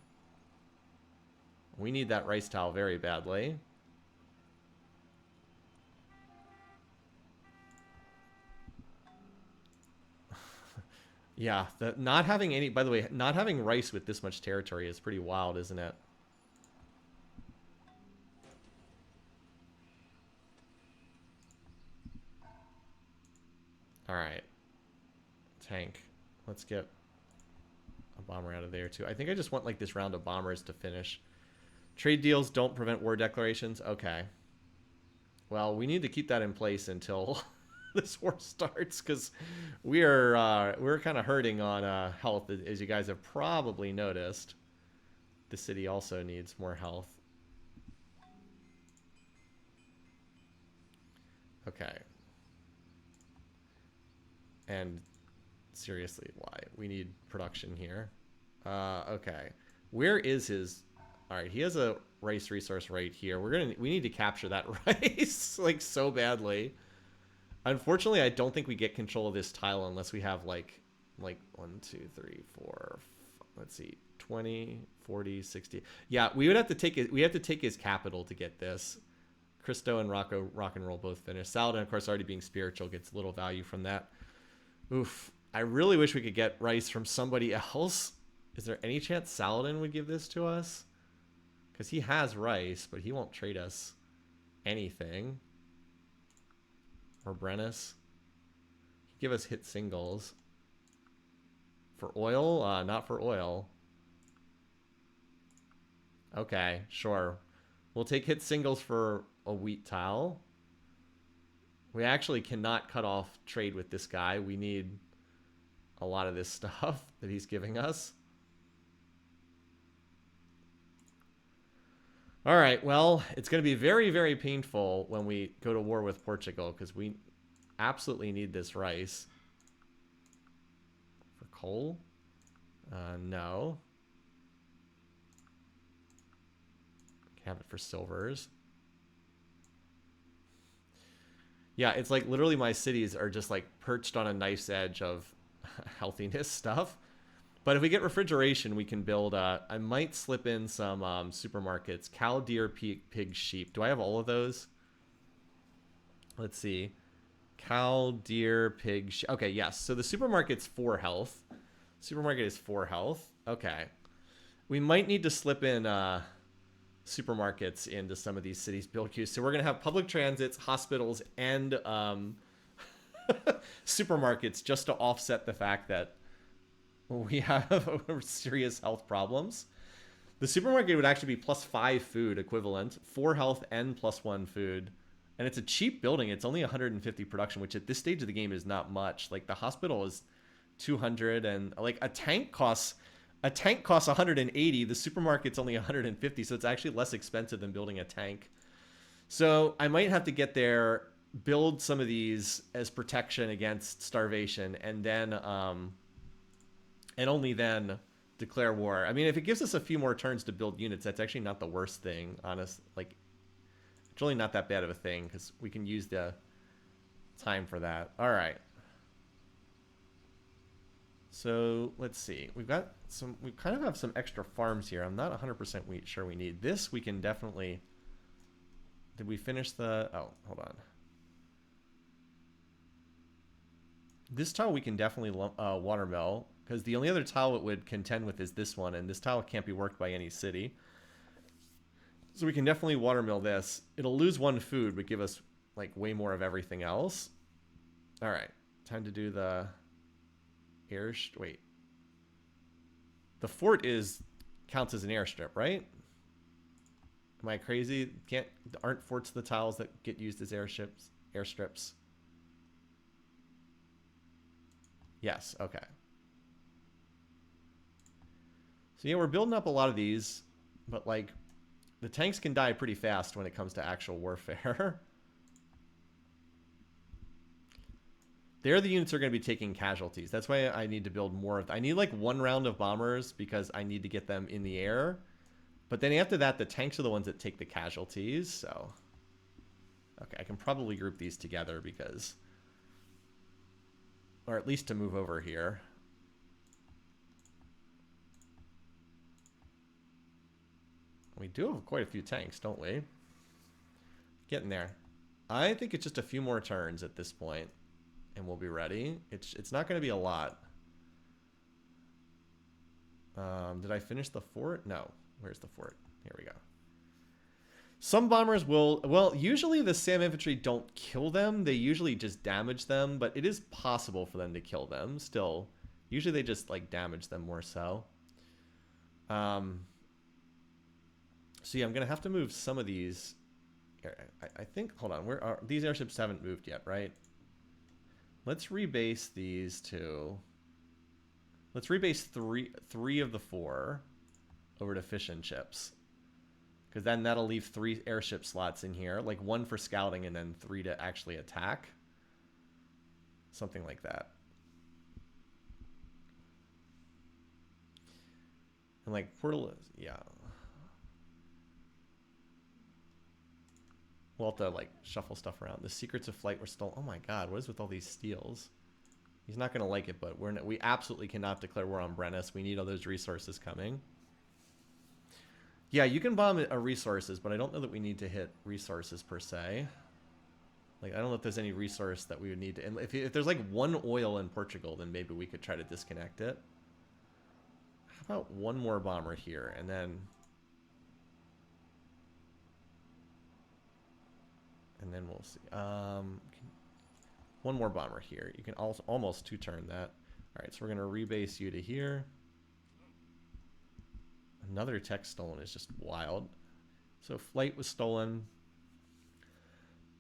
We need that rice tile very badly. Yeah, not having any, by the way, not having rice with this much territory is pretty wild, isn't it? All right. Tank. Let's get a bomber out of there too. I think I just want like this round of bombers to finish. Trade deals don't prevent war declarations. Okay. Well, we need to keep that in place until this war starts, because we're kind of hurting on health, as you guys have probably noticed. The city also needs more health. Okay. And seriously, why? We need production here. Okay. Where is his... All right, he has a rice resource right here. We need to capture that rice like so badly. Unfortunately, I don't think we get control of this tile unless we have like 1, 2, 3, 4, let's see, 20, 40, 60. Yeah, we would have to take it. We have to take his capital to get this. Christo and rock and roll both finished. Saladin, of course, already being spiritual, gets little value from that. Oof. I really wish we could get rice from somebody else. Is there any chance Saladin would give this to us? Because he has rice, but he won't trade us anything. Or Brennus. Give us hit singles. For oil? Not for oil. Okay, sure. We'll take hit singles for a wheat tile. We actually cannot cut off trade with this guy. We need a lot of this stuff that he's giving us. All right, well, it's going to be very, very painful when we go to war with Portugal, because we absolutely need this rice. For coal? No. have it for silvers. Yeah, it's like literally my cities are just like perched on a knife's edge of healthiness stuff. But if we get refrigeration, we can build. I might slip in some supermarkets. Cow, deer, pig, sheep. Do I have all of those? Let's see. Cow, deer, pig. Okay, yes. So the supermarket's 4 health. Supermarket is 4 health. Okay. We might need to slip in supermarkets into some of these cities build queues. So we're going to have public transits, hospitals, and supermarkets just to offset the fact that we have serious health problems. The supermarket would actually be +5 food equivalent, 4 health and +1 food. And it's a cheap building. It's only 150 production, which at this stage of the game is not much. Like the hospital is 200 and like a tank costs 180. The supermarket's only 150, so it's actually less expensive than building a tank. So I might have to get there, build some of these as protection against starvation, and then and only then declare war. I mean, if it gives us a few more turns to build units, that's actually not the worst thing, honest. Like, it's really not that bad of a thing because we can use the time for that. All right. So let's see. We kind of have some extra farms here. I'm not 100% sure we need this. We can definitely. Did we finish the? Oh, hold on. This tile we can definitely watermill because the only other tile it would contend with is this one, and this tile can't be worked by any city. So we can definitely watermill this. It'll lose 1 food, but give us like way more of everything else. All right, time to do the wait. The fort counts as an airstrip, right? Am I crazy? Aren't forts the tiles that get used as airstrips? Yes, okay. So yeah, we're building up a lot of these, but like the tanks can die pretty fast when it comes to actual warfare. There, the units are going to be taking casualties. That's why I need to build more. I need like 1 round of bombers because I need to get them in the air. But then after that, the tanks are the ones that take the casualties. So, okay, I can probably group these together because, or at least to move over here. We do have quite a few tanks, don't we? Getting there. I think it's just a few more turns at this point, and we'll be ready. It's not going to be a lot. Did I finish the fort? No. Where's the fort? Here we go. Some bombers will... Well, usually the SAM infantry don't kill them. They usually just damage them, but it is possible for them to kill them still. Usually they just, like, damage them more so. So yeah, I'm going to have to move some of these. I think... Hold on. These airships haven't moved yet, right? Let's rebase these two. Let's rebase three of the 4 over to fission ships. Because then that'll leave 3 airship slots in here. Like 1 for scouting and then 3 to actually attack. Something like that. And like Portal is... Yeah. We'll have to like shuffle stuff around. The secrets of flight were stolen. Oh my god, what is with all these steals? He's not going to like it, but we absolutely cannot declare war on Brennus. We need all those resources coming. Yeah, you can bomb resources, but I don't know that we need to hit resources per se. Like, I don't know if there's any resource that we would need to... And if there's like 1 oil in Portugal, then maybe we could try to disconnect it. How about 1 more bomber here, and then... And then we'll see. 1 more bomber here. You can also almost 2-turn that. All right, so we're going to rebase you to here. Another tech stolen is just wild. So flight was stolen.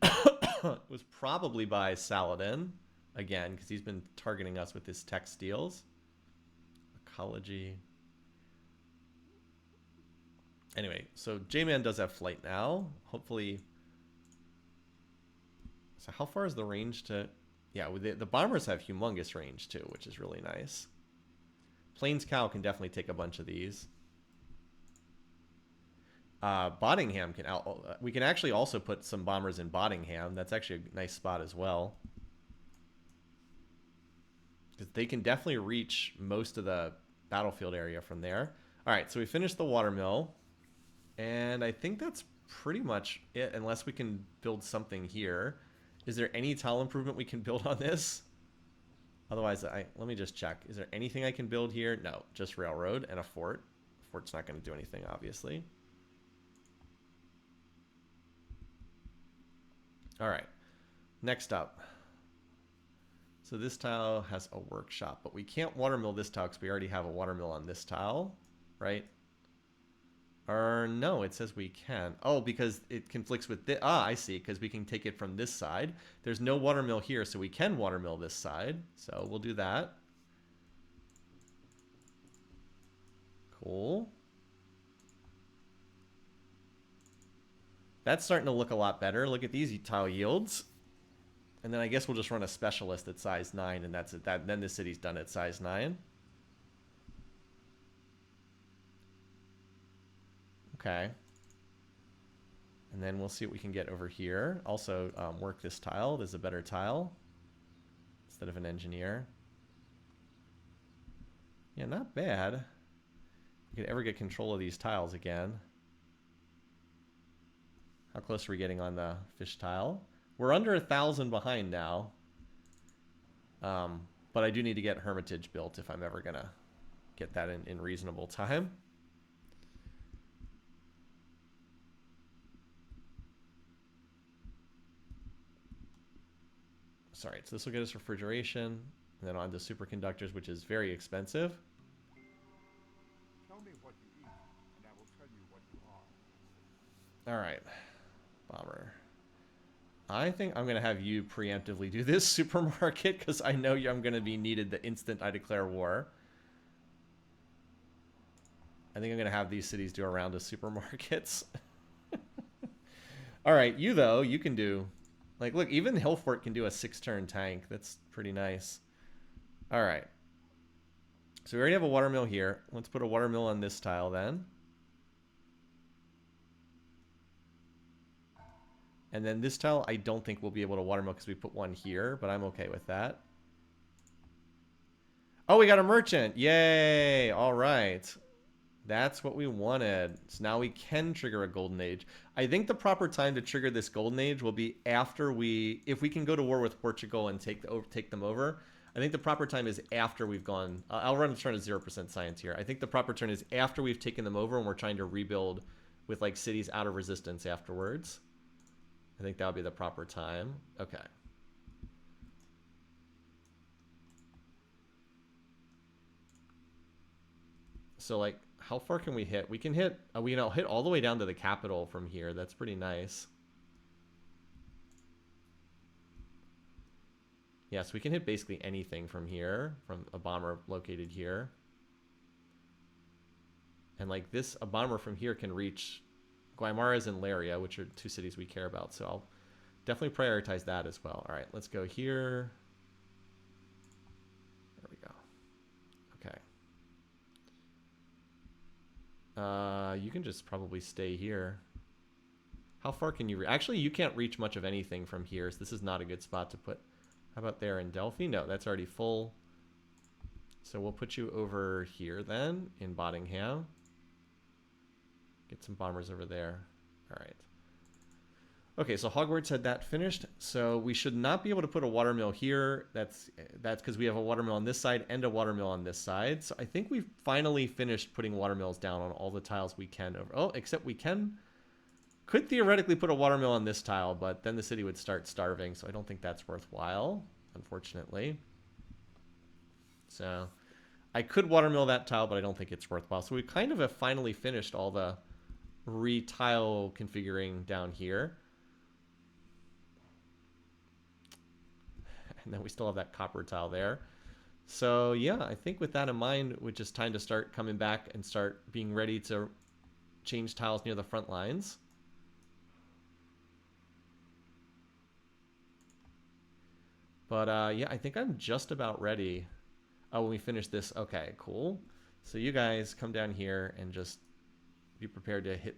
It was probably by Saladin, again, because he's been targeting us with his tech steals. Ecology. Anyway, so J-Man does have flight now. Hopefully... So how far is the range to... Yeah, the bombers have humongous range too, which is really nice. Plains Cow can definitely take a bunch of these. Bottingham can we can actually also put some bombers in Bottingham. That's actually a nice spot as well. Because they can definitely reach most of the battlefield area from there. All right, so we finished the watermill. And I think that's pretty much it, unless we can build something here. Is there any tile improvement we can build on this? Otherwise, let me just check. Is there anything I can build here? No, just railroad and a fort. Fort's not going to do anything, obviously. All right, next up. So this tile has a workshop, but we can't watermill this tile because we already have a watermill on this tile, right? Or no, it says we can. Oh, because it conflicts with this. Ah, I see, because we can take it from this side. There's no watermill here, so we can watermill this side. So we'll do that. Cool. That's starting to look a lot better. Look at these tile yields. And then I guess we'll just run a specialist at size 9, and that's it. Then the city's done at size 9. Okay. And then we'll see what we can get over here. Also, work this tile. There's a better tile instead of an engineer. Yeah, not bad. We could ever get control of these tiles again. How close are we getting on the fish tile? We're under 1,000 behind now. But I do need to get Hermitage built if I'm ever going to get that in reasonable time. Sorry, so this will get us refrigeration, and then on to superconductors, which is very expensive. Tell me what you eat, and I will tell you what you are. All right, bomber. I think I'm going to have you preemptively do this supermarket, because I know I'm going to be needed the instant I declare war. I think I'm going to have these cities do a round of supermarkets. All right, you, though, you can do... Like, look, even Hillfort can do a 6-turn tank. That's pretty nice. All right. So we already have a watermill here. Let's put a watermill on this tile then. And then this tile, I don't think we'll be able to watermill because we put one here, but I'm okay with that. Oh, we got a merchant. Yay. All right. That's what we wanted. So now we can trigger a golden age. I think the proper time to trigger this golden age will be after if we can go to war with Portugal and take them over. I think the proper time is after we've gone. I'll run a turn of 0% science here. I think the proper turn is after we've taken them over and we're trying to rebuild with like cities out of resistance afterwards. I think that would be the proper time. Okay. So like, how far can we hit? We can hit, we can hit all the way down to the capital from here. That's pretty nice. Yes, we can hit basically anything from here, from a bomber located here. And like this, a bomber from here can reach Guaymaras and Laria, which are 2 cities we care about. So I'll definitely prioritize that as well. All right, let's go here. There we go. Okay. You can just probably stay here. How far can you actually, you can't reach much of anything from here, so this is not a good spot to put. How about there in Delphi? No, that's already full. So we'll put you over here then, in Bottingham. Get some bombers over there. All right. Okay, so Hogwarts had that finished. So we should not be able to put a watermill here. That's because we have a watermill on this side and a watermill on this side. So I think we've finally finished putting watermills down on all the tiles we can over. Oh, except we could theoretically put a watermill on this tile, but then the city would start starving. So I don't think that's worthwhile, unfortunately. So I could watermill that tile, but I don't think it's worthwhile. So we kind of have finally finished all the retile configuring down here. And then we still have that copper tile there. So yeah, I think with that in mind, which is time to start coming back and start being ready to change tiles near the front lines. But yeah, I think I'm just about ready. Oh, when we finish this, okay, cool. So you guys come down here and just be prepared to hit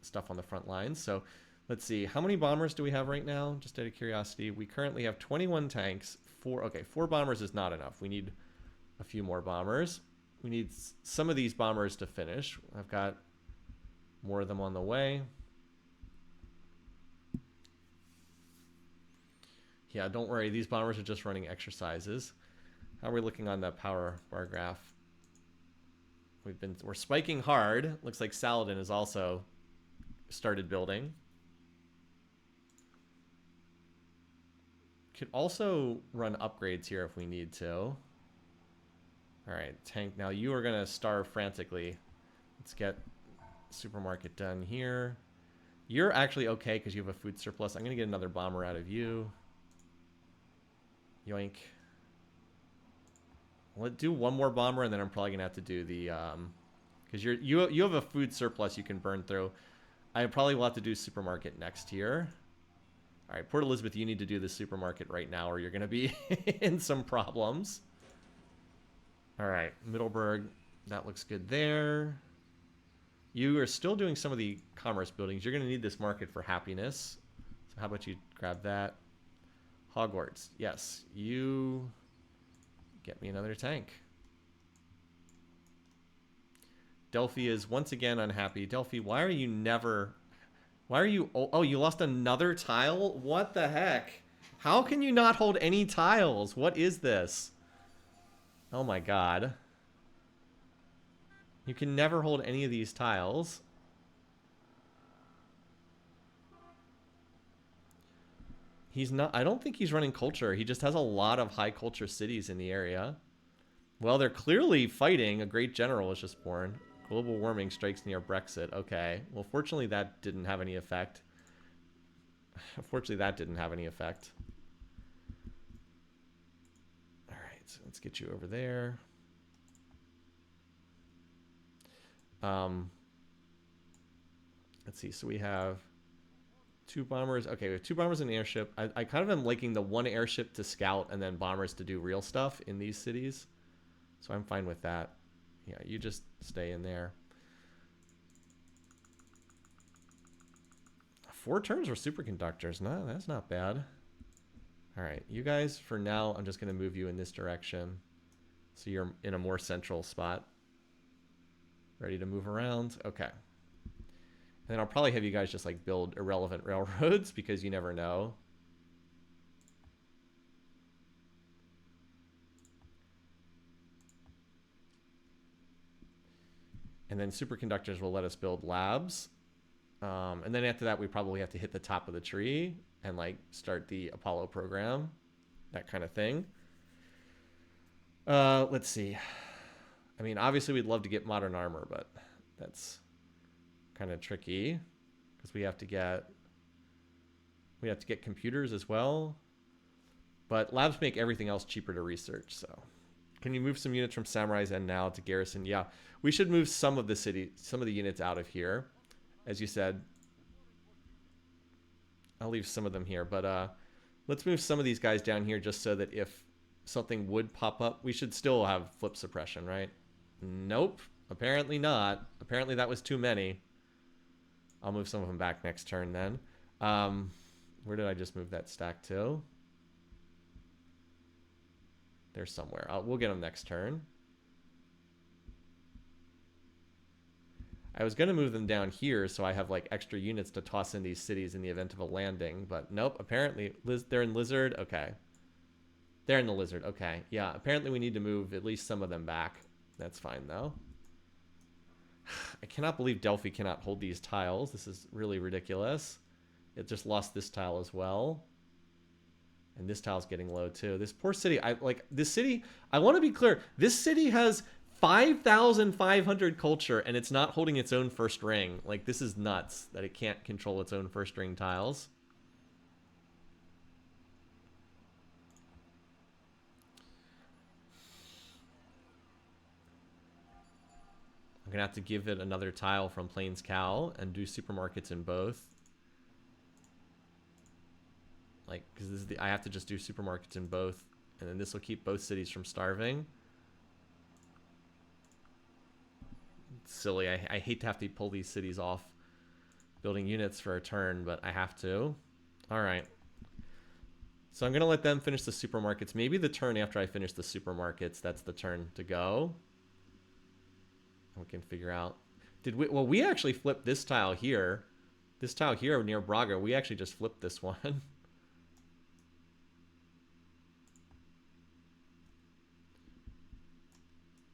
stuff on the front lines. So let's see, how many bombers do we have right now? Just out of curiosity, we currently have 21 tanks. Four bombers is not enough. We need a few more bombers. We need some of these bombers to finish. I've got more of them on the way. Yeah, don't worry. These bombers are just running exercises. How are we looking on the power bar graph? We're spiking hard. Looks like Saladin has also started building. Could also run upgrades here if we need to. All right, tank. Now you are going to starve frantically. Let's get supermarket done here. You're actually okay because you have a food surplus. I'm going to get another bomber out of you. Yoink. Let's do one more bomber, and then I'm probably going to have to do the... because you have a food surplus you can burn through. I probably will have to do supermarket next here. All right, Port Elizabeth, you need to do the supermarket right now, or you're going to be in some problems. All right, Middleburg, that looks good there. You are still doing some of the commerce buildings. You're going to need this market for happiness. So how about you grab that? Hogwarts, yes. You get me another tank. Delphi is once again unhappy. Delphi, why are you never... Why are you... Oh, you lost another tile? What the heck? How can you not hold any tiles? What is this? Oh my god. You can never hold any of these tiles. He's not... I don't think he's running culture. He just has a lot of high culture cities in the area. Well, they're clearly fighting. A great general was just born. Global warming strikes near Brexit. Okay. Well, fortunately, that didn't have any effect. Unfortunately, that didn't have any effect. All right. So let's get you over there. Let's see. So we have 2 bombers. Okay, we have 2 bombers and an airship. I kind of am liking the 1 airship to scout and then bombers to do real stuff in these cities. So I'm fine with that. Yeah, you just stay in there. 4 turns for superconductors. No, that's not bad. All right, you guys, for now, I'm just going to move you in this direction. So you're in a more central spot. Ready to move around? Okay. And then I'll probably have you guys just like build irrelevant railroads because you never know. And then superconductors will let us build labs. And then after that, we probably have to hit the top of the tree and like start the Apollo program, that kind of thing. Let's see. I mean, obviously we'd love to get modern armor, but that's kind of tricky because we have to get computers as well. But labs make everything else cheaper to research. So can you move some units from Samurai's End now to Garrison? Yeah, we should move some of the units out of here. As you said, I'll leave some of them here, but let's move some of these guys down here just so that if something would pop up, we should still have flip suppression, right? Nope, apparently not. Apparently that was too many. I'll move some of them back next turn then. Where did I just move that stack to? There's somewhere. We'll get them next turn. I was going to move them down here so I have like extra units to toss in these cities in the event of a landing, but nope, apparently they're in Lizard. Okay. They're in the Lizard. Okay. Yeah, apparently we need to move at least some of them back. That's fine though. I cannot believe Delphi cannot hold these tiles. This is really ridiculous. It just lost this tile as well. And this tile's getting low too. This poor city, I want to be clear. This city has 5,500 culture and it's not holding its own first ring. Like, this is nuts that it can't control its own first ring tiles. I'm gonna have to give it another tile from Plains Cal and do supermarkets in both. Like, because this is I have to just do supermarkets in both, and then this will keep both cities from starving. Silly. I hate to have to pull these cities off building units for a turn, but I have to. All right. So I'm going to let them finish the supermarkets. Maybe the turn after I finish the supermarkets, that's the turn to go. We can figure out. Did we? Well, we actually flipped this tile here. This tile here near Braga, we actually just flipped this one.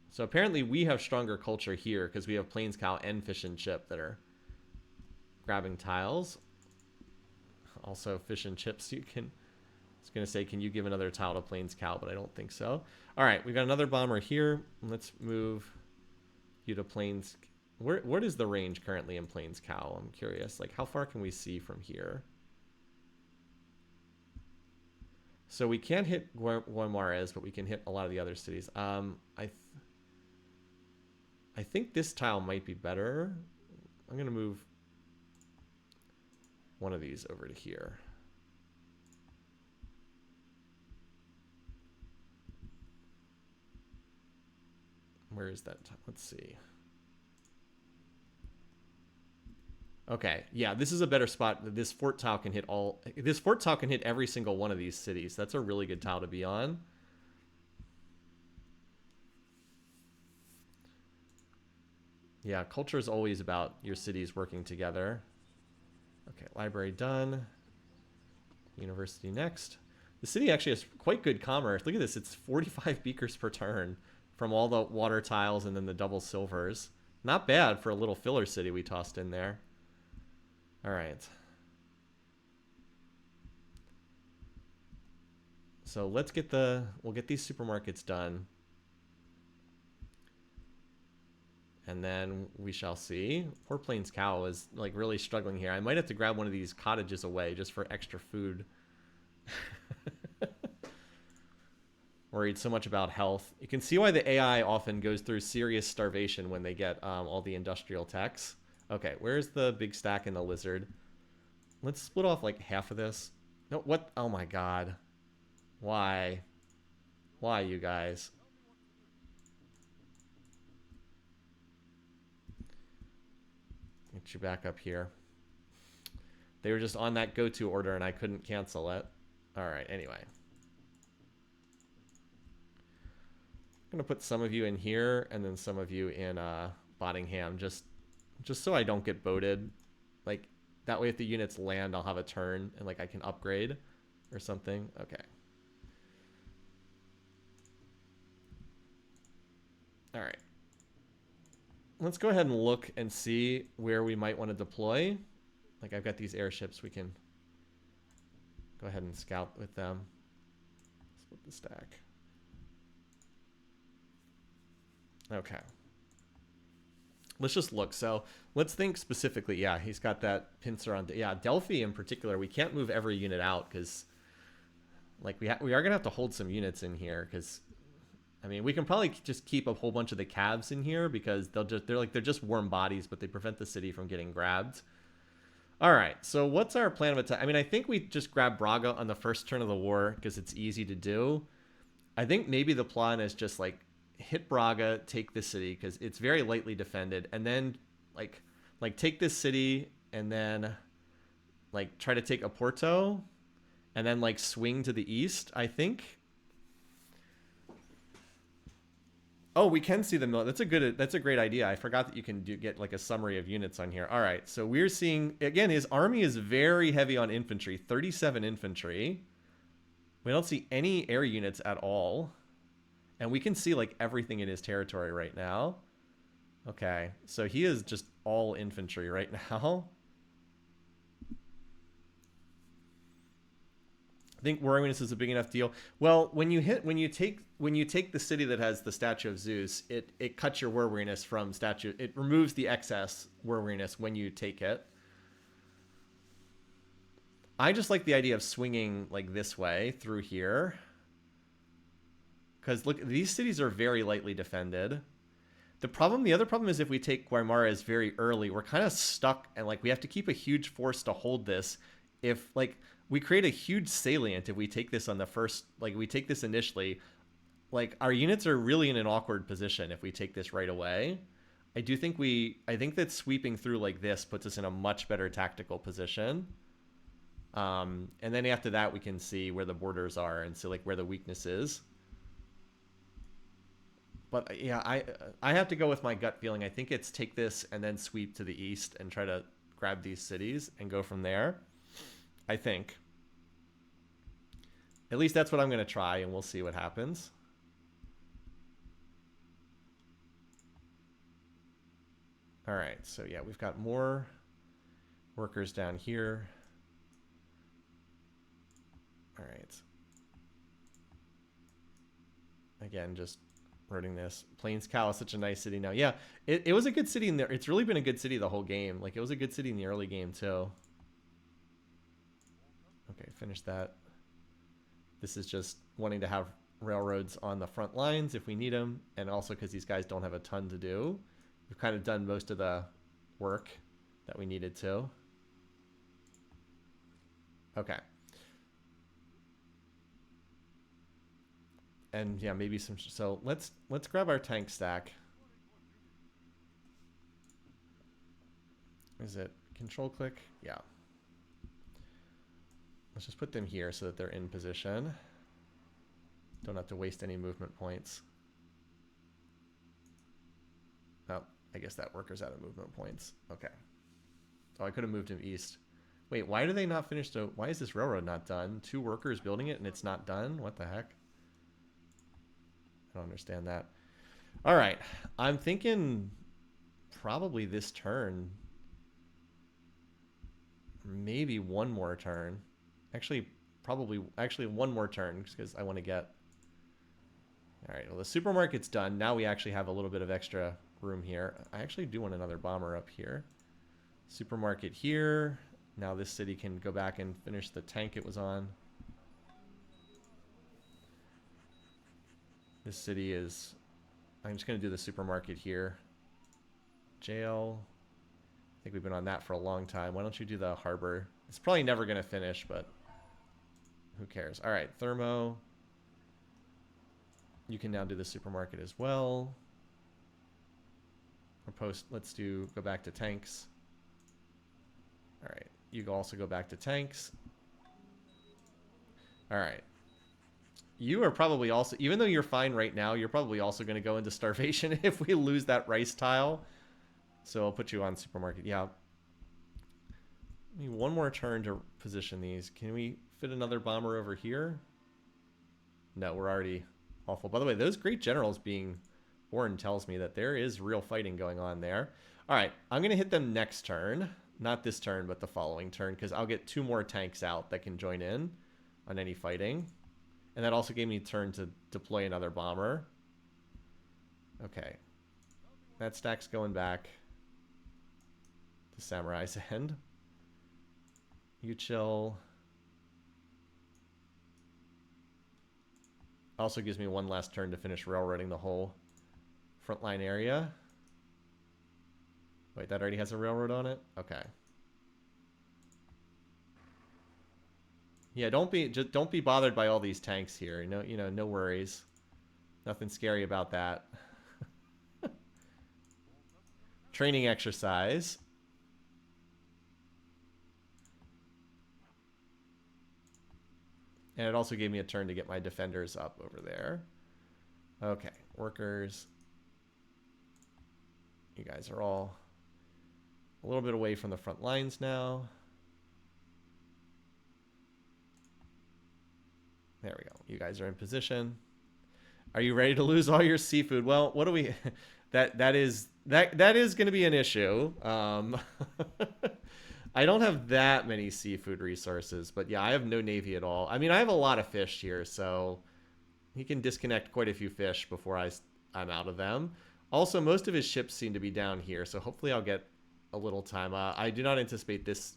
So apparently we have stronger culture here because we have Plains Cow and Fish and Chip that are grabbing tiles. Also, Fish and Chips, you can... I was going to say, can you give another tile to Plains Cow, but I don't think so. All right, we've got another bomber here. Let's move you to Plains... What is the range currently in Plains Cow? I'm curious. Like, how far can we see from here? So we can't hit Guimarães, but we can hit a lot of the other cities. I think this tile might be better. I'm going to move one of these over to here. Where is that? Let's see. Okay, yeah, this is a better spot. This fort tile can hit all... This fort tile can hit every single one of these cities. That's a really good tile to be on. Yeah, culture is always about your cities working together. Okay, library done. University next. The city actually has quite good commerce. Look at this. It's 45 beakers per turn from all the water tiles and then the double silvers. Not bad for a little filler city we tossed in there. All right. So let's get we'll get these supermarkets done. And then we shall see. Poor Plains Cow is like really struggling here. I might have to grab one of these cottages away just for extra food. Worried so much about health. You can see why the AI often goes through serious starvation when they get all the industrial techs. Okay, where's the big stack in the lizard? Let's split off like half of this. No, what? Oh my god. Why? Why, you guys? Get you back up here. They were just on that go-to order and I couldn't cancel it. Alright, anyway. I'm going to put some of you in here and then some of you in Bottingham just so I don't get boated. Like, that way if the units land, I'll have a turn and like I can upgrade or something. Okay. All right. Let's go ahead and look and see where we might want to deploy. Like, I've got these airships. We can go ahead and scout with them. Split the stack. Okay. Let's just look. So let's think specifically. Yeah, he's got that pincer on. Yeah, Delphi in particular, we can't move every unit out because, like, we are going to have to hold some units in here because, I mean, we can probably just keep a whole bunch of the calves in here because they're just warm bodies, but they prevent the city from getting grabbed. All right, so what's our plan of attack? I mean, I think we just grab Braga on the first turn of the war because it's easy to do. I think maybe the plan is just like hit Braga, take the city because it's very lightly defended, and then like take this city and then like try to take Oporto, and then like swing to the east. I think. Oh, we can see them. That's a great idea. I forgot that you can get like a summary of units on here. All right, so we're seeing again his army is very heavy on infantry, 37 infantry. We don't see any air units at all. And we can see like everything in his territory right now. Okay, so he is just all infantry right now. I think worriness is a big enough deal. Well, when you take the city that has the statue of Zeus, it cuts your war weariness from statue. It removes the excess war weariness when you take it. I just like the idea of swinging like this way through here. Because look, these cities are very lightly defended. The other problem is if we take Guimarães very early, we're kind of stuck and like we have to keep a huge force to hold this. If like we create a huge salient if we take this on the first, like we take this initially, like our units are really in an awkward position if we take this right away. I think that sweeping through like this puts us in a much better tactical position. And then after that, we can see where the borders are and see like where the weakness is. But yeah, I have to go with my gut feeling. I think it's take this and then sweep to the east and try to grab these cities and go from there. I think. At least that's what I'm going to try, and we'll see what happens. All right, so yeah, we've got more workers down here. All right. Again, just roading this. Plains Cal is such a nice city now. Yeah, it was a good city in there. It's really been a good city the whole game. Like, it was a good city in the early game, too. Okay, finish that. This is just wanting to have railroads on the front lines if we need them, and also because these guys don't have a ton to do. We've kind of done most of the work that we needed to. Okay. And yeah, maybe some. So let's grab our tank stack. Is it control click? Yeah. Let's just put them here so that they're in position. Don't have to waste any movement points. Oh, I guess that worker's out of movement points. Okay. Oh, I could have moved him east. Wait, why do they not finish the... Why is this railroad not done? 2 workers building it and it's not done? What the heck? I don't understand that. All right. I'm thinking probably this turn. Maybe one more turn. Actually, probably one more turn because I want to get... All right, well, the supermarket's done. Now we actually have a little bit of extra room here. I actually do want another bomber up here. Supermarket here. Now this city can go back and finish the tank it was on. This city is... I'm just going to do the supermarket here. Jail. I think we've been on that for a long time. Why don't you do the harbor? It's probably never going to finish, but who cares? All right, thermo. You can now do the supermarket as well. Let's go back to tanks. All right, you can also go back to tanks. All right. You are probably also, even though you're fine right now, you're probably also going to go into starvation if we lose that rice tile. So I'll put you on supermarket. Yeah. I need one more turn to position these. Can we fit another bomber over here? No, we're already awful. By the way, those great generals being born tells me that there is real fighting going on there. All right, I'm going to hit them next turn. Not this turn, but the following turn, because I'll get 2 more tanks out that can join in on any fighting. And that also gave me a turn to deploy another bomber. Okay. That stack's going back to Samurai's end. You chill. Also gives me one last turn to finish railroading the whole frontline area. Wait, that already has a railroad on it? Okay. Yeah, don't be bothered by all these tanks here. No worries. Nothing scary about that. Training exercise. And it also gave me a turn to get my defenders up over there. Okay, workers. You guys are all a little bit away from the front lines now. There we go. You guys are in position. Are you ready to lose all your seafood? Well, what do we... that is going to be an issue. I don't have that many seafood resources, but yeah, I have no navy at all. I mean, I have a lot of fish here, so he can disconnect quite a few fish before I'm out of them. Also, most of his ships seem to be down here, so hopefully I'll get a little time. I do not anticipate this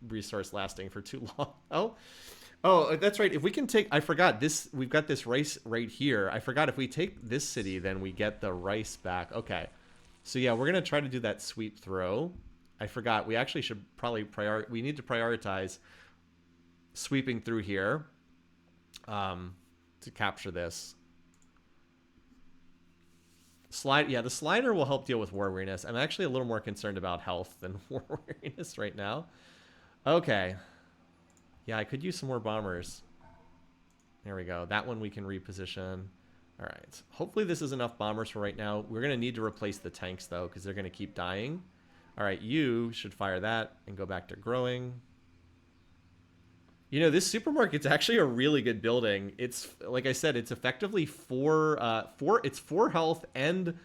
resource lasting for too long. Oh, that's right. If we can take... I forgot this. We've got this rice right here. I forgot if we take this city, then we get the rice back. Okay. So yeah, we're going to try to do that sweep throw. I forgot. We actually should probably we need to prioritize sweeping through here to capture this. Yeah, the slider will help deal with war weariness. I'm actually a little more concerned about health than war weariness right now. Okay. Yeah, I could use some more bombers. There we go. That one we can reposition. All right. Hopefully this is enough bombers for right now. We're going to need to replace the tanks, though, because they're going to keep dying. All right, you should fire that and go back to growing. You know, this supermarket's actually a really good building. It's, like I said, it's effectively it's 4 health and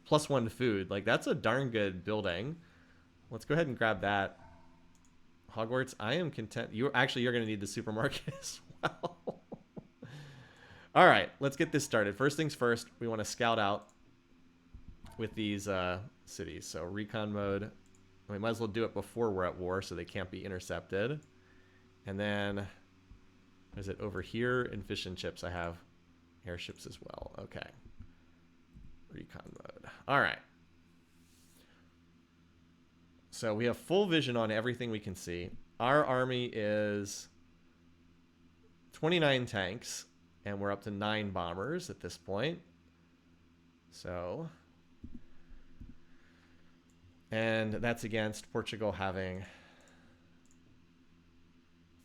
+1 food. Like, that's a darn good building. Let's go ahead and grab that. Hogwarts, I am content. You're going to need the supermarket as well. All right, let's get this started. First things first, we want to scout out with these cities. So recon mode. We might as well do it before we're at war so they can't be intercepted. And then, is it over here in fish and chips? I have airships as well. Okay. Recon mode. All right. So we have full vision on everything we can see. Our army is 29 tanks, and we're up to 9 bombers at this point. So, and that's against Portugal having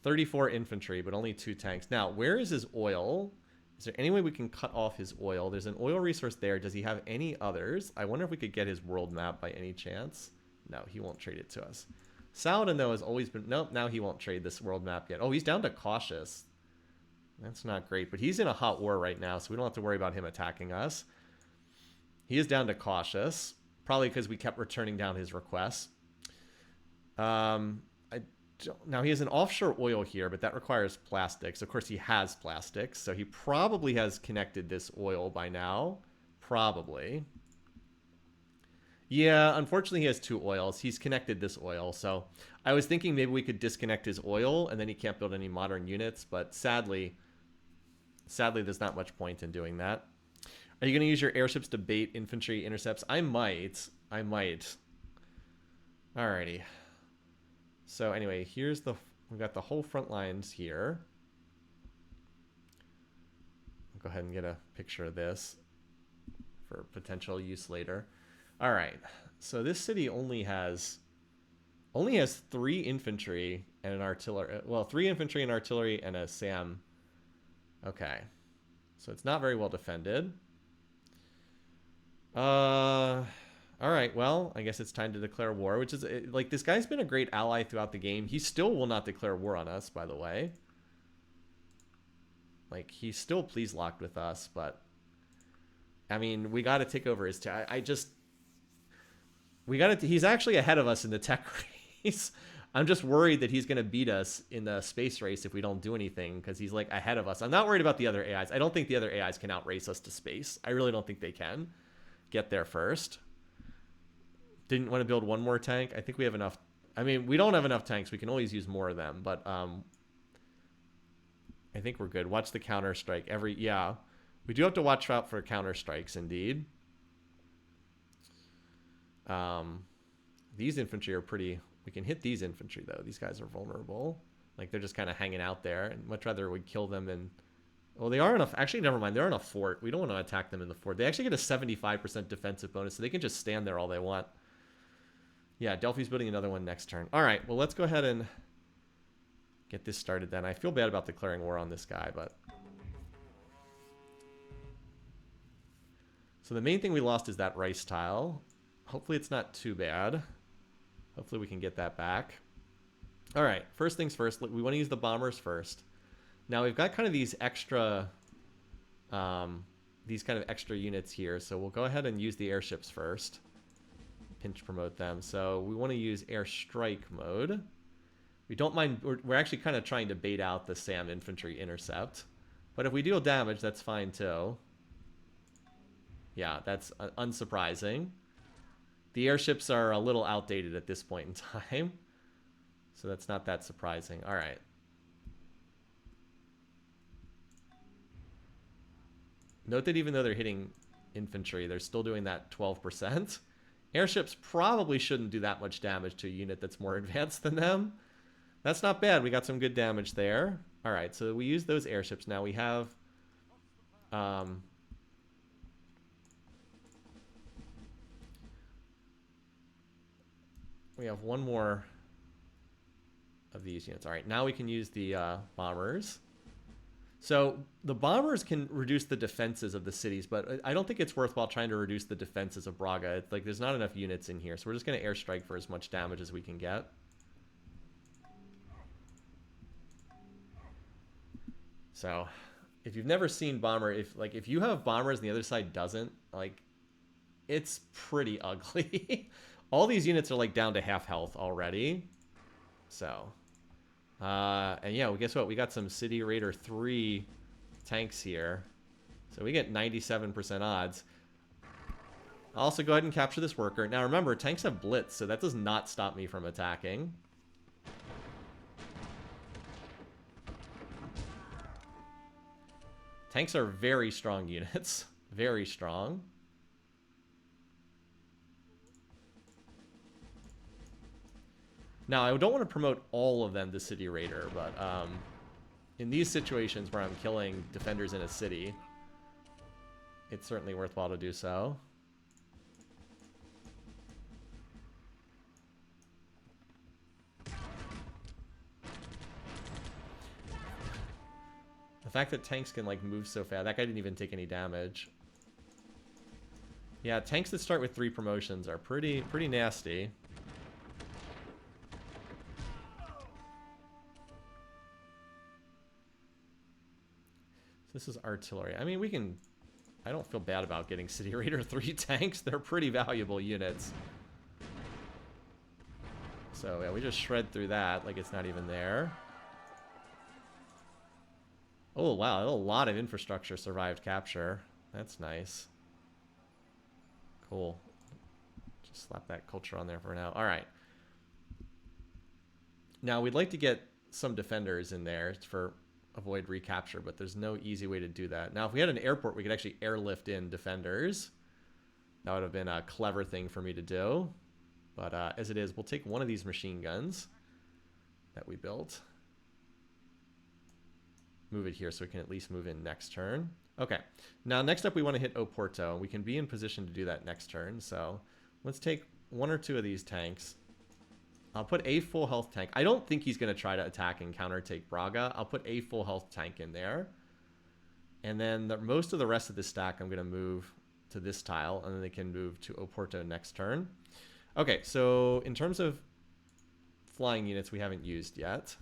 34 infantry, but only 2 tanks. Now, where is his oil? Is there any way we can cut off his oil? There's an oil resource there. Does he have any others? I wonder if we could get his world map by any chance. No, he won't trade it to us. Saladin, though, has always been... Nope, now he won't trade this world map yet. Oh, he's down to cautious. That's not great, but he's in a hot war right now, so we don't have to worry about him attacking us. He is down to cautious, probably because we kept returning down his requests. Now, he has an offshore oil here, but that requires plastics. Of course, he has plastics, so he probably has connected this oil by now. Probably. Yeah, unfortunately, he has 2 oils. He's connected this oil, so I was thinking maybe we could disconnect his oil, and then he can't build any modern units, but sadly, there's not much point in doing that. Are you going to use your airships to bait infantry intercepts? I might. Alrighty. So anyway, we've got the whole front lines here. I'll go ahead and get a picture of this for potential use later. All right. So this city only has 3 infantry and an artillery. Well, 3 infantry and artillery and a SAM. Okay. So it's not very well defended. All right, well, I guess it's time to declare war, which is, like, this guy's been a great ally throughout the game. He still will not declare war on us, by the way. Like, he's still please locked with us, but, I mean, we got to take over his... he's actually ahead of us in the tech race. I'm just worried that he's going to beat us in the space race if we don't do anything, because he's, like, ahead of us. I'm not worried about the other AIs. I don't think the other AIs can outrace us to space. I really don't think they can get there first. Didn't want to build 1 more tank. I think we have enough. I mean, we don't have enough tanks. We can always use more of them, but I think we're good. Watch the counter strike. Yeah, we do have to watch out for counter strikes, indeed. These infantry are pretty... We can hit these infantry, though. These guys are vulnerable. Like, they're just kind of hanging out there, and much rather we kill them in... Well, they are in a... Actually, never mind. They're in a fort. We don't want to attack them in the fort. They actually get a 75% defensive bonus, so they can just stand there all they want. Yeah, Delphi's building another one next turn. All right, well, let's go ahead and get this started then. I feel bad about declaring war on this guy, but... So the main thing we lost is that rice tile. Hopefully it's not too bad. Hopefully we can get that back. All right, first things first. We want to use the bombers first. Now we've got kind of these kind of extra units here, so we'll go ahead and use the airships first. Pinch promote them. So we want to use airstrike mode. We don't mind. We're actually kind of trying to bait out the SAM infantry intercept, but if we deal damage, that's fine too. Yeah, that's unsurprising. The airships are a little outdated at this point in time, so that's not that surprising. All right. Note that even though they're hitting infantry, they're still doing that 12%. Airships probably shouldn't do that much damage to a unit that's more advanced than them. That's not bad. We got some good damage there. All right, so we use those airships. Now we have... We have one more of these units. All right, now we can use the bombers. So the bombers can reduce the defenses of the cities, but I don't think it's worthwhile trying to reduce the defenses of Braga. It's like there's not enough units in here, so we're just going to airstrike for as much damage as we can get. So if you've never seen bomber, if you have bombers and the other side doesn't, like, it's pretty ugly. All these units are like down to half health already. So and yeah, well, guess what? We got some City Raider 3 tanks here. So we get 97% odds. I'll also go ahead and capture this worker. Now remember, tanks have blitz, so that does not stop me from attacking. Tanks are very strong units. Very strong. Now, I don't want to promote all of them to City Raider, but in these situations where I'm killing defenders in a city, it's certainly worthwhile to do so. The fact that tanks can like move so fast, that guy didn't even take any damage. Yeah, tanks that start with 3 promotions are pretty nasty. This is artillery. I mean, we can... I don't feel bad about getting City Raider 3 tanks. They're pretty valuable units. So, yeah, we just shred through that like it's not even there. Oh, wow. A lot of infrastructure survived capture. That's nice. Cool. Just slap that culture on there for now. All right. Now, we'd like to get some defenders in there for... avoid recapture, but there's no easy way to do that. Now, if we had an airport, we could actually airlift in defenders. That would have been a clever thing for me to do. But as it is, we'll take one of these machine guns that we built. Move it here so we can at least move in next turn. Okay. Now, next up, we want to hit Oporto. We can be in position to do that next turn. So let's take 1 or 2 of these tanks. I'll put a full health tank. I don't think he's going to try to attack and counter-take Braga. I'll put a full health tank in there. And then most of the rest of this stack I'm going to move to this tile, and then they can move to Oporto next turn. Okay, so in terms of flying units, we haven't used yet.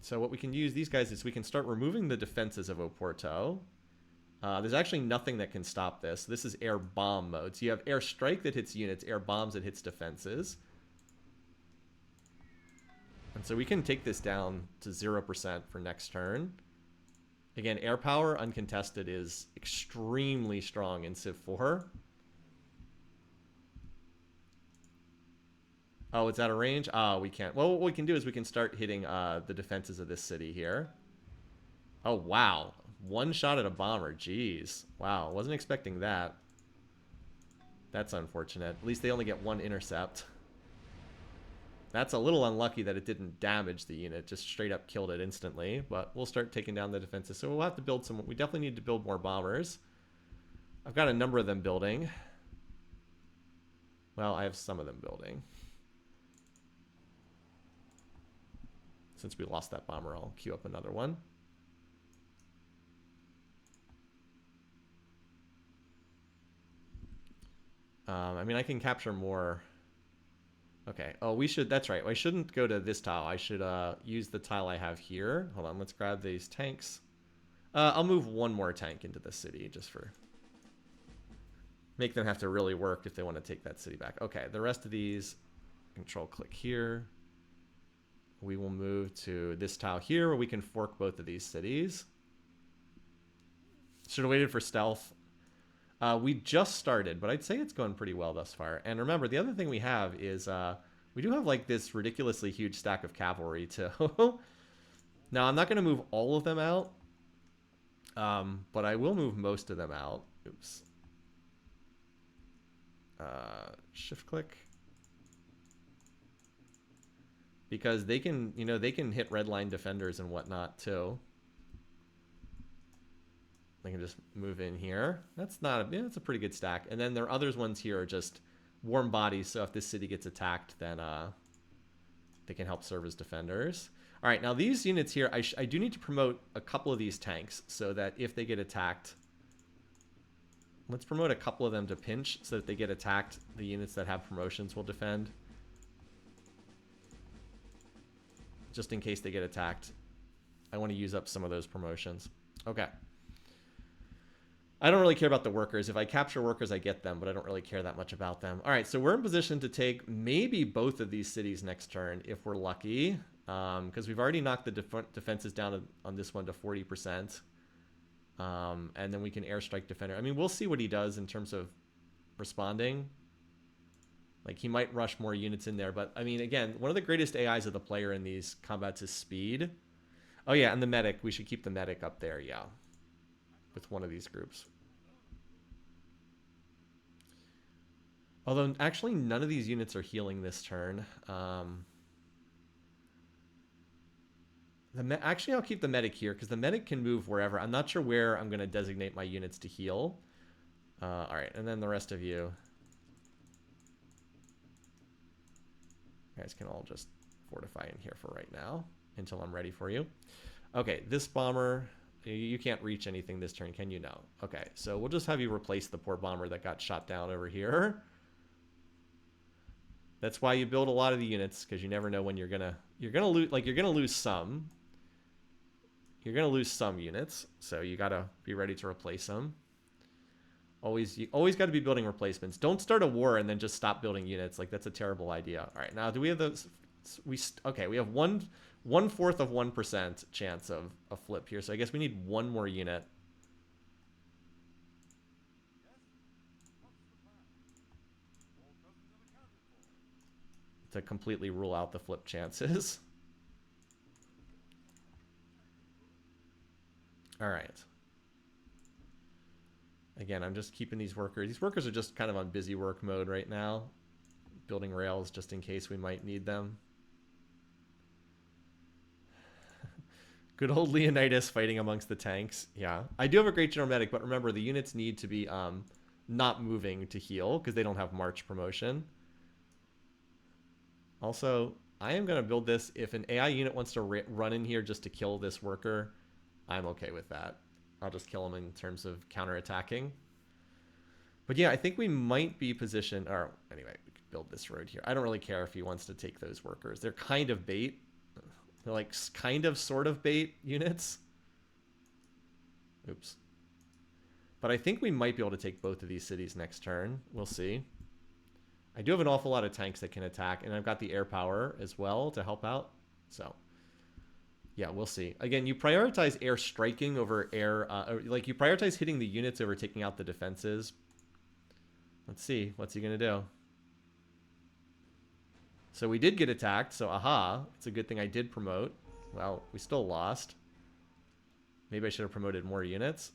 So what we can use these guys is we can start removing the defenses of Oporto. There's actually nothing that can stop this. This is air bomb mode. So you have air strike that hits units, air bombs that hits defenses. And so we can take this down to 0% for next turn. Again, air power uncontested is extremely strong in Civ 4. Oh, it's out of range? Oh, we can't. Well, what we can do is we can start hitting the defenses of this city here. Oh, wow. 1 shot at a bomber. Jeez. Wow. Wasn't expecting that. That's unfortunate. At least they only get 1 intercept. That's a little unlucky that it didn't damage the unit. Just straight up killed it instantly. But we'll start taking down the defenses. So we'll have to build some... We definitely need to build more bombers. I've got a number of them building. Well, I have some of them building. Since we lost that bomber, I'll queue up another one. I mean, I can capture more. Okay. Oh, we should... That's right. I shouldn't go to this tile. I should use the tile I have here. Hold on. Let's grab these tanks. I'll move 1 more tank into the city just for... Make them have to really work if they want to take that city back. Okay. The rest of these... Control-click here. We will move to this tile here where we can fork both of these cities. Should have waited for stealth. We just started, but I'd say it's going pretty well thus far. And remember, the other thing we have is we do have like this ridiculously huge stack of cavalry too. Now, I'm not going to move all of them out, but I will move most of them out. Oops. Shift click. Because they can, you know, they can hit red line defenders and whatnot too. They can just move in here. That's not a, yeah, that's a pretty good stack. And then their other ones here are just warm bodies. So if this city gets attacked, then they can help serve as defenders. All right, now these units here, I do need to promote a couple of these tanks so that if they get attacked, let's promote a couple of them to pinch so that if they get attacked, the units that have promotions will defend. Just in case they get attacked. I want to use up some of those promotions. Okay. I don't really care about the workers. If I capture workers, I get them, but I don't really care that much about them. All right, so we're in position to take maybe both of these cities next turn if we're lucky, because we've already knocked the defenses down on this one to 40%. And then we can airstrike defender. I mean, we'll see what he does in terms of responding. Like, he might rush more units in there, but I mean, again, one of the greatest AIs of the player in these combats is speed. Oh yeah, and the medic. We should keep the medic up there, yeah, with one of these groups. Although, actually, none of these units are healing this turn. Actually, I'll keep the medic here, because the medic can move wherever. I'm not sure where I'm going to designate my units to heal. All right, and then the rest of you guys can all just fortify in here for right now, until I'm ready for you. Okay, this bomber, you can't reach anything this turn, can you? No. Okay, so we'll just have you replace the poor bomber that got shot down over here. That's why you build a lot of the units, because you never know when you're gonna lose some. You're gonna lose some units, so you gotta be ready to replace them. You always got to be building replacements. Don't start a war and then just stop building units. Like, that's a terrible idea. All right, now do we have those? Okay, we have 1/4 of 1% chance of a flip here, so I guess we need one more unit. To completely rule out the flip chances. All right. Again, I'm just keeping these workers. These workers are just kind of on busy work mode right now. Building rails just in case we might need them. Good old Leonidas fighting amongst the tanks. Yeah. I do have a great general medic, but remember, the units need to be not moving to heal because they don't have March promotion. Also, I am going to build this. If an AI unit wants to run in here just to kill this worker, I'm okay with that. I'll just kill him in terms of counterattacking. But yeah, I think we might be positioned, or anyway, we could build this road here. I don't really care if he wants to take those workers. They're kind of bait. They're like kind of sort of bait units. Oops. But I think we might be able to take both of these cities next turn. We'll see. I do have an awful lot of tanks that can attack, and I've got the air power as well to help out. So yeah, we'll see. Again, you prioritize air striking over air, like you prioritize hitting the units over taking out the defenses. Let's see, what's he gonna do? So we did get attacked, so aha, it's a good thing I did promote. Well, we still lost. Maybe I should have promoted more units.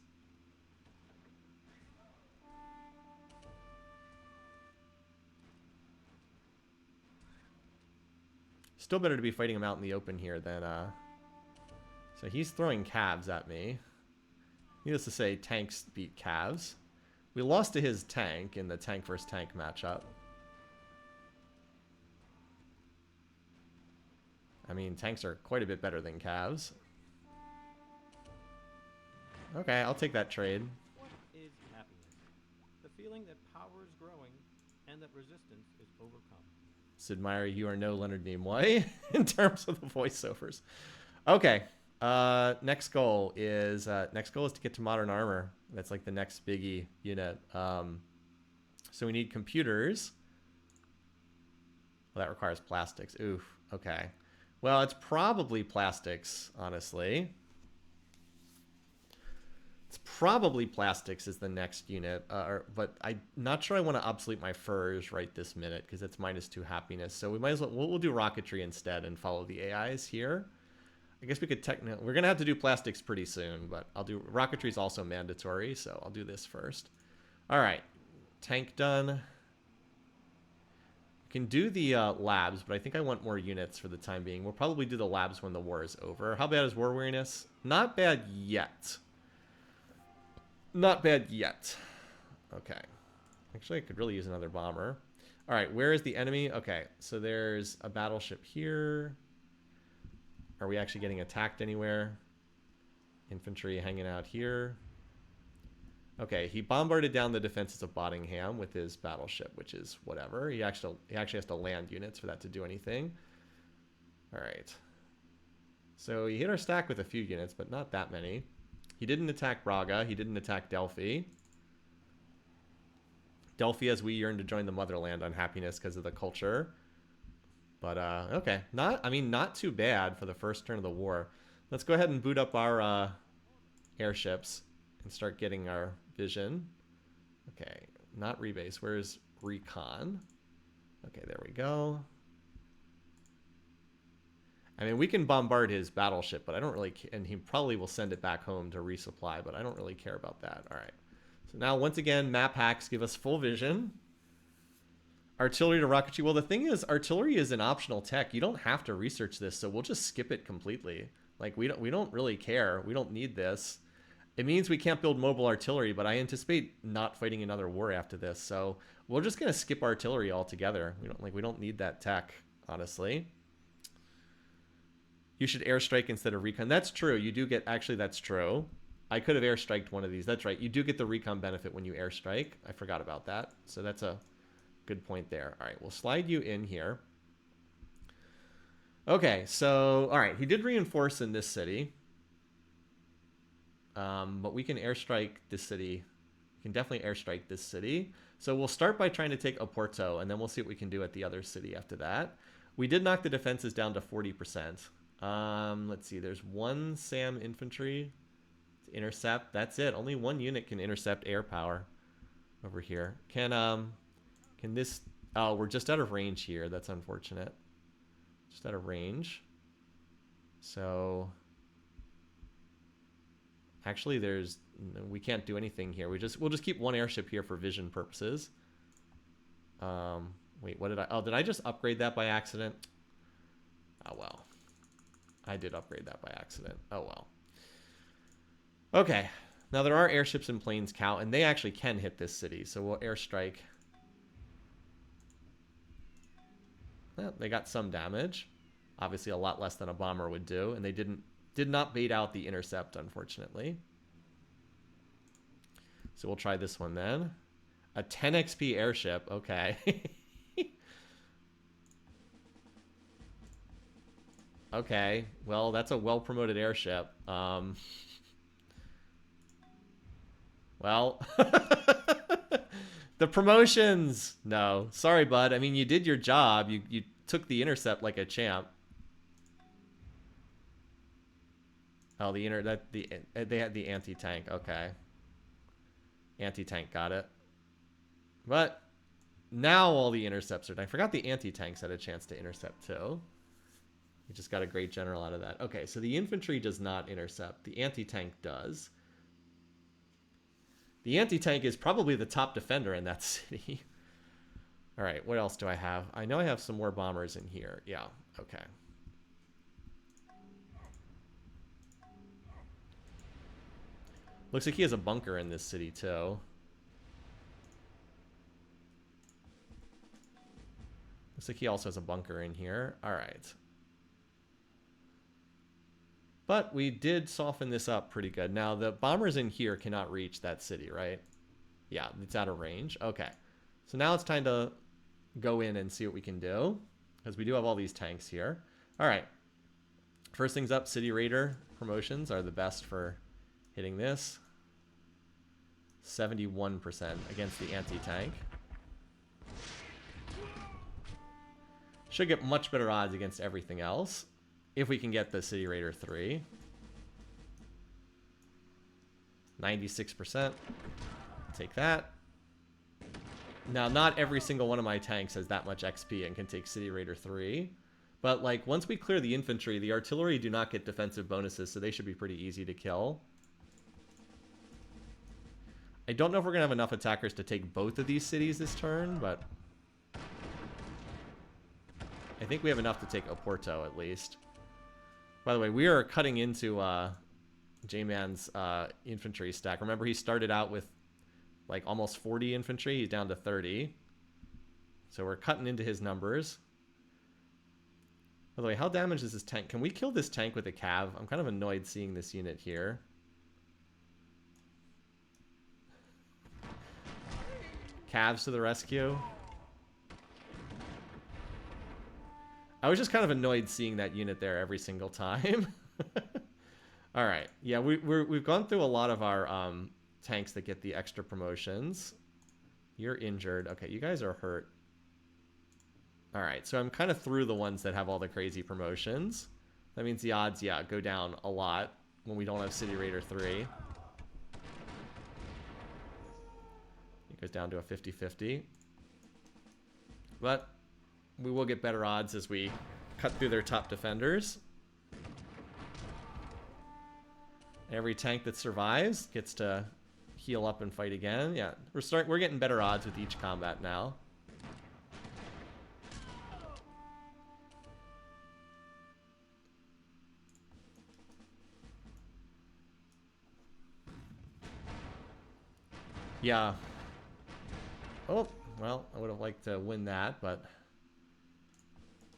Still better to be fighting him out in the open here than, so he's throwing calves at me. Needless to say, tanks beat calves. We lost to his tank in the tank versus tank matchup. I mean, tanks are quite a bit better than calves. Okay, I'll take that trade. What is happiness? The feeling that power is growing and that resistance is overcome. Sid Meier, you are no Leonard Nimoy in terms of the voiceovers. Okay. Next goal is to get to modern armor. That's like the next biggie unit. So we need computers. Well, that requires plastics. Oof. Okay. Well, it's probably plastics, honestly. It's probably plastics is the next unit, but I'm not sure I want to obsolete my furs right this minute because it's -2 happiness. So we might as well we'll do rocketry instead and follow the AIs here. I guess we could we're gonna have to do plastics pretty soon, but I'll do rocketry is also mandatory, so I'll do this first. All right, tank done. We can do the labs, but I think I want more units for the time being. We'll probably do the labs when the war is over. How bad is war weariness? Not bad yet. Not bad yet. Okay. Actually, I could really use another bomber. All right, where is the enemy? Okay, so there's a battleship here. Are we actually getting attacked anywhere? Infantry hanging out here. Okay, he bombarded down the defenses of Bottingham with his battleship, which is whatever. He actually has to land units for that to do anything. All right. So he hit our stack with a few units, but not that many. He didn't attack Braga. He didn't attack Delphi. Delphi, as we yearn to join the motherland, unhappiness because of the culture. But okay, not too bad for the first turn of the war. Let's go ahead and boot up our airships and start getting our vision. Okay, not rebase. Where's recon? Okay, there we go. I mean, we can bombard his battleship, but I don't really, and he probably will send it back home to resupply, but I don't really care about that. All right. So now, once again, map hacks give us full vision. Artillery to rocketry. Well, the thing is, artillery is an optional tech. You don't have to research this, so we'll just skip it completely. Like, we don't really care. We don't need this. It means we can't build mobile artillery, but I anticipate not fighting another war after this, so we're just gonna skip artillery altogether. We don't need that tech, honestly. You should airstrike instead of recon. That's true. You do get... Actually, that's true. I could have airstriked one of these. That's right. You do get the recon benefit when you airstrike. I forgot about that. So that's a good point there. All right. We'll slide you in here. Okay. So, all right. He did reinforce in this city. But we can airstrike this city. We can definitely airstrike this city. So we'll start by trying to take Oporto, and then we'll see what we can do at the other city after that. We did knock the defenses down to 40%. Let's see. There's one SAM infantry to intercept. That's it. Only one unit can intercept air power over here. Can this... Oh, we're just out of range here. That's unfortunate. Just out of range. So... Actually, we can't do anything here. We'll just keep one airship here for vision purposes. Wait, what did I... Oh, did I just upgrade that by accident? Oh, well. I did upgrade that by accident. Oh, well. Okay. Now, there are airships in Plains Cow, and they actually can hit this city. So we'll airstrike. Well, they got some damage. Obviously, a lot less than a bomber would do. And they did not bait out the intercept, unfortunately. So we'll try this one then. A 10 XP airship. Okay. Okay, well, that's a well-promoted airship. Well, the promotions. No, sorry, bud. I mean, you did your job. You took the intercept like a champ. Oh, they had the anti-tank. Okay, anti-tank got it. But now all the intercepts are. I forgot the anti-tanks had a chance to intercept too. We just got a great general out of that. Okay, so the infantry does not intercept. The anti-tank does. The anti-tank is probably the top defender in that city. All right, what else do I have? I know I have some more bombers in here. Yeah, okay. Looks like he has a bunker in this city, too. Looks like he also has a bunker in here. All right. But we did soften this up pretty good. Now, the bombers in here cannot reach that city, right? Yeah, it's out of range. Okay. So now it's time to go in and see what we can do. Because we do have all these tanks here. All right. First things up, City Raider promotions are the best for hitting this. 71% against the anti-tank. Should get much better odds against everything else. If we can get the City Raider 3. 96%. Take that. Now, not every single one of my tanks has that much XP and can take City Raider 3. But, like, once we clear the infantry, the artillery do not get defensive bonuses, so they should be pretty easy to kill. I don't know if we're going to have enough attackers to take both of these cities this turn, but... I think we have enough to take Oporto, at least. By the way, we are cutting into J-Man's infantry stack. Remember, he started out with like almost 40 infantry. He's down to 30. So we're cutting into his numbers. By the way, how damaged is this tank? Can we kill this tank with a cav? I'm kind of annoyed seeing this unit here. Cavs to the rescue. I was just kind of annoyed seeing that unit there every single time. All right. Yeah, we've gone through a lot of our tanks that get the extra promotions. You're injured. Okay, you guys are hurt. All right, so I'm kind of through the ones that have all the crazy promotions. That means the odds, yeah, go down a lot when we don't have City Raider 3. It goes down to a 50-50. But we will get better odds as we cut through their top defenders. Every tank that survives gets to heal up and fight again. Yeah, we're getting better odds with each combat now. Yeah. Oh, well, I would have liked to win that, but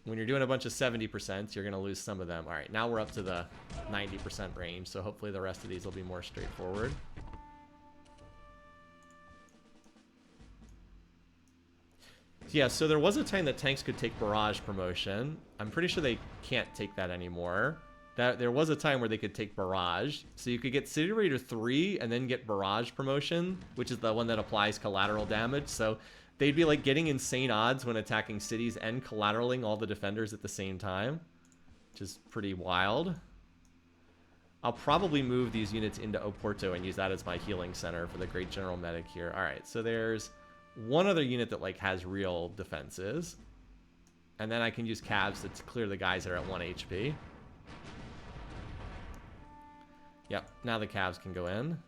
when you're doing a bunch of 70%, you're going to lose some of them. All right, now we're up to the 90% range, so hopefully the rest of these will be more straightforward. Yeah, so there was a time that tanks could take barrage promotion. I'm pretty sure they can't take that anymore. There was a time where they could take barrage. So you could get City Raider 3 and then get barrage promotion, which is the one that applies collateral damage. So they'd be like getting insane odds when attacking cities and collateraling all the defenders at the same time, which is pretty wild. I'll probably move these units into Oporto and use that as my healing center for the Great General Medic here. All right, so there's one other unit that like has real defenses. And then I can use Cavs to clear the guys that are at 1 HP. Yep, now the Cavs can go in.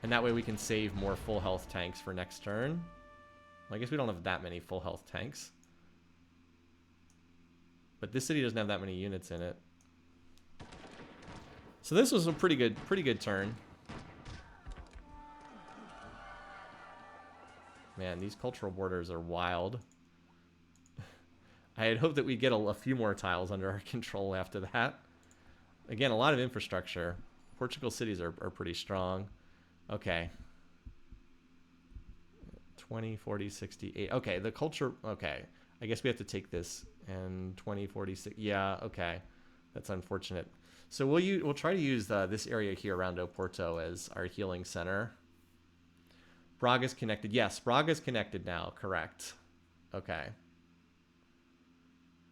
And that way we can save more full health tanks for next turn. Well, I guess we don't have that many full health tanks. But this city doesn't have that many units in it. So this was a pretty good turn. Man, these cultural borders are wild. I had hoped that we'd get a few more tiles under our control after that. Again, a lot of infrastructure. Portugal cities are pretty strong. Okay. 20, 40, 60, 8. Okay, the culture... Okay. I guess we have to take this. And 20, 40, 60... Yeah, okay. That's unfortunate. So we'll try to use this area here around Oporto as our healing center. Braga's connected. Yes, Braga's connected now. Correct. Okay.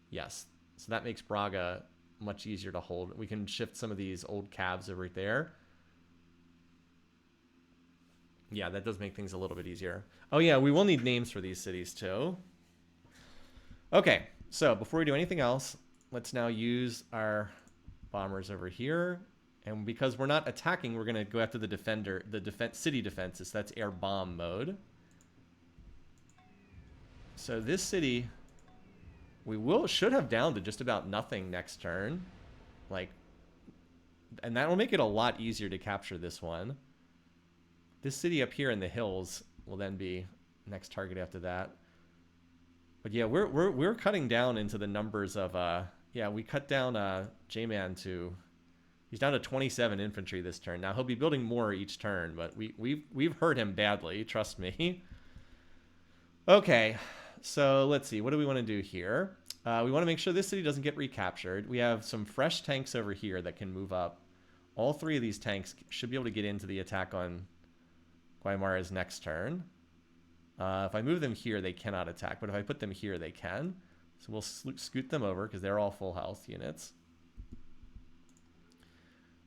Yes. So that makes Braga much easier to hold. We can shift some of these old Cavs over there. Yeah, that does make things a little bit easier. Oh yeah, we will need names for these cities too. Okay, so before we do anything else, let's now use our bombers over here. And because we're not attacking, we're going to go after the city defenses. That's air bomb mode. So this city... We should have down to just about nothing next turn. And that will make it a lot easier to capture this one. This city up here in the hills will then be next target after that. But yeah, we're cutting down into the numbers of yeah, we cut down J-Man to... He's down to 27 infantry this turn. Now he'll be building more each turn, but we've hurt him badly, trust me. Okay. So let's see. What do we want to do here? We want to make sure this city doesn't get recaptured. We have some fresh tanks over here that can move up. All three of these tanks should be able to get into the attack on Guaymara's next turn. If I move them here, they cannot attack. But if I put them here, they can. So we'll scoot them over because they're all full health units.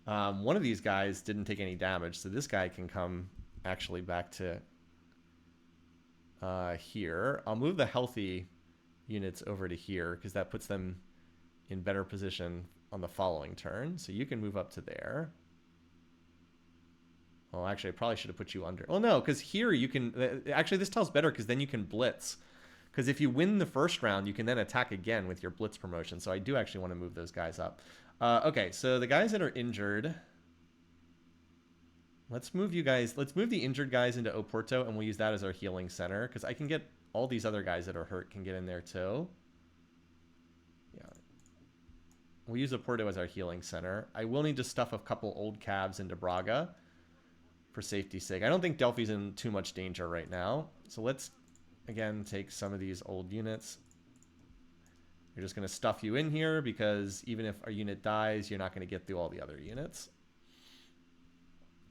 One of these guys didn't take any damage, so this guy can come actually back to... here. I'll move the healthy units over to here because that puts them in better position on the following turn. So you can move up to there. Well, actually, I probably should have put you under. Oh, no, because here you can... Actually, this tile's better because then you can blitz. Because if you win the first round, you can then attack again with your blitz promotion. So I do actually want to move those guys up. Okay, so the guys that are injured, let's move you guys. Let's move the injured guys into Oporto, and we'll use that as our healing center. Because I can get all these other guys that are hurt can get in there too. Yeah. We'll use Oporto as our healing center. I will need to stuff a couple old cabs into Braga for safety's sake. I don't think Delphi's in too much danger right now. So let's, again, take some of these old units. You're just going to stuff you in here because even if our unit dies, you're not going to get through all the other units.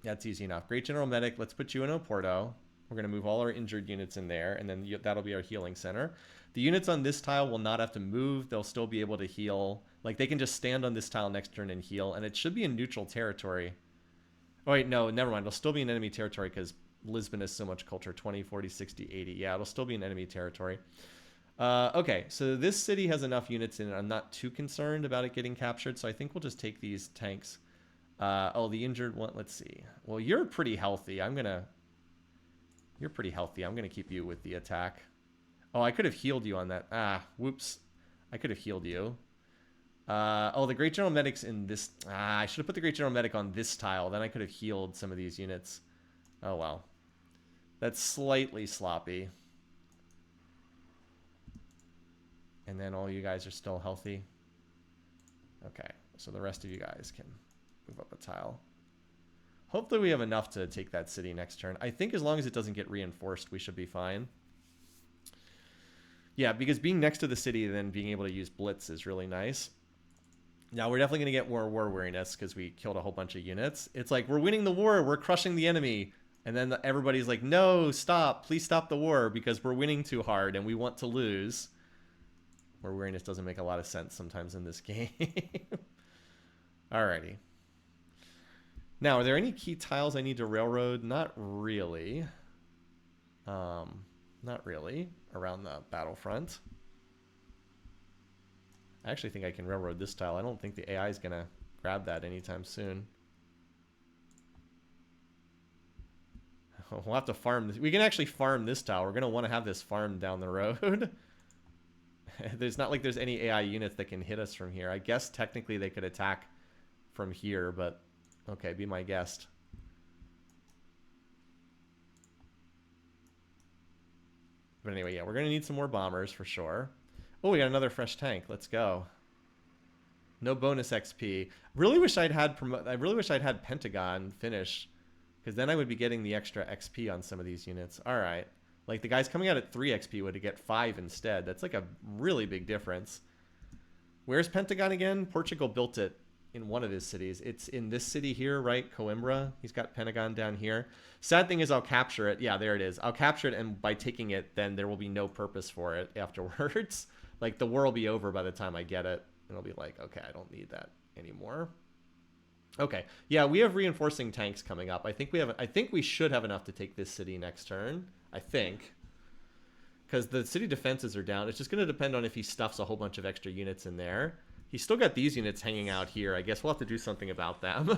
That's easy enough. Great General Medic, let's put you in Oporto. We're going to move all our injured units in there, and then that'll be our healing center. The units on this tile will not have to move. They'll still be able to heal. Like, they can just stand on this tile next turn and heal, and it should be in neutral territory. Oh, wait, no, never mind. It'll still be in enemy territory because Lisbon has so much culture. 20, 40, 60, 80. Yeah, it'll still be in enemy territory. Okay, so this city has enough units in it. I'm not too concerned about it getting captured, so I think we'll just take these tanks. Oh, the injured one. Let's see. Well, you're pretty healthy. You're pretty healthy. I'm going to keep you with the attack. Oh, I could have healed you on that. Ah, whoops. I could have healed you. Oh, the Great General Medic's in this. I should have put the Great General Medic on this tile. Then I could have healed some of these units. Oh, well. That's slightly sloppy. And then all you guys are still healthy. Okay, so the rest of you guys can move up a tile. Hopefully we have enough to take that city next turn. I think as long as it doesn't get reinforced, we should be fine. Yeah, because being next to the city and then being able to use Blitz is really nice. Now, we're definitely going to get more war weariness because we killed a whole bunch of units. It's like, we're winning the war, we're crushing the enemy. And then everybody's like, no, stop, please stop the war because we're winning too hard and we want to lose. War weariness doesn't make a lot of sense sometimes in this game. Alrighty. Now, are there any key tiles I need to railroad? Not really. Not really. Around the battlefront. I actually think I can railroad this tile. I don't think the AI is going to grab that anytime soon. We'll have to farm this. We can actually farm this tile. We're going to want to have this farmed down the road. There's not like there's any AI units that can hit us from here. I guess technically they could attack from here, but okay, be my guest. But anyway, yeah, we're going to need some more bombers for sure. Oh, we got another fresh tank. Let's go. No bonus XP. Really wish I'd had Pentagon finish, because then I would be getting the extra XP on some of these units. All right. Like the guys coming out at 3 XP would get 5 instead. That's like a really big difference. Where's Pentagon again? Portugal built it in one of his cities. It's in this city here, right? Coimbra. He's got Pentagon down here. Sad thing is I'll capture it. Yeah, there it is. I'll capture it, and by taking it, then there will be no purpose for it afterwards. Like the war will be over by the time I get it. And I'll be like, okay, I don't need that anymore. Okay. Yeah, we have reinforcing tanks coming up. I think we should have enough to take this city next turn. I think. Because the city defenses are down. It's just going to depend on if he stuffs a whole bunch of extra units in there. He's still got these units hanging out here. I guess we'll have to do something about them.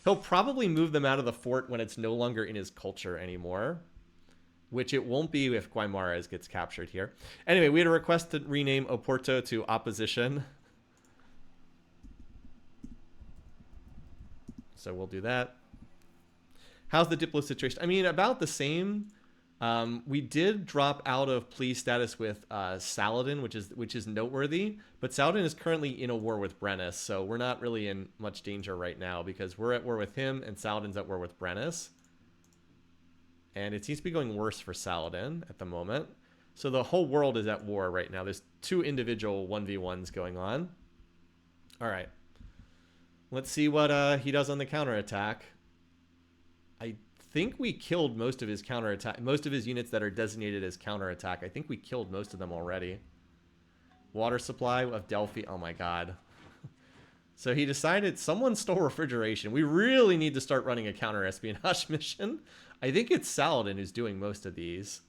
He'll probably move them out of the fort when it's no longer in his culture anymore. Which it won't be if Guaymares gets captured here. Anyway, we had a request to rename Oporto to Opposition. So we'll do that. How's the Diplo situation? I mean, about the same. We did drop out of police status with Saladin, which is noteworthy. But Saladin is currently in a war with Brennus, so we're not really in much danger right now because we're at war with him and Saladin's at war with Brennus. And it seems to be going worse for Saladin at the moment. So the whole world is at war right now. There's 2 individual 1v1s going on. All right. Let's see what he does on the counterattack. I think we killed most of his counterattack, most of his units that are designated as counterattack. I think we killed most of them already. Water supply of Delphi. Oh my god. So he decided someone stole refrigeration. We really need to start running a counter-espionage mission. I think it's Saladin who's doing most of these.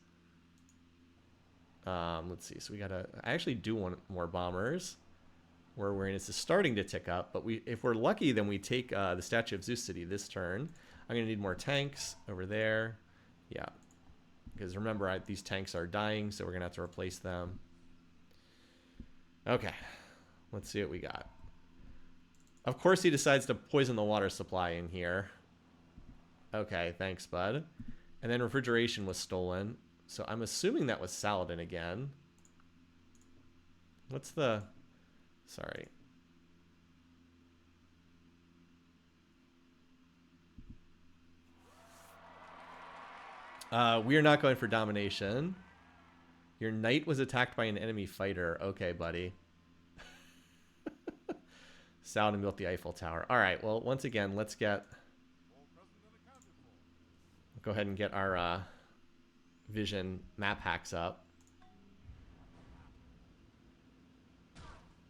Let's see. So we gotta. I actually do want more bombers. War awareness is starting to tick up, but if we're lucky, then we take the Statue of Zeus City this turn. I'm gonna need more tanks over there. Yeah. Because remember, these tanks are dying, so we're going to have to replace them. Okay. Let's see what we got. Of course he decides to poison the water supply in here. Okay, thanks, bud. And then refrigeration was stolen. So I'm assuming that was Saladin again. What's the... Sorry. We are not going for domination. Your knight was attacked by an enemy fighter. Okay, buddy. Saladin built the Eiffel Tower. All right, well, once again, let's get... Go ahead and get our vision map hacks up.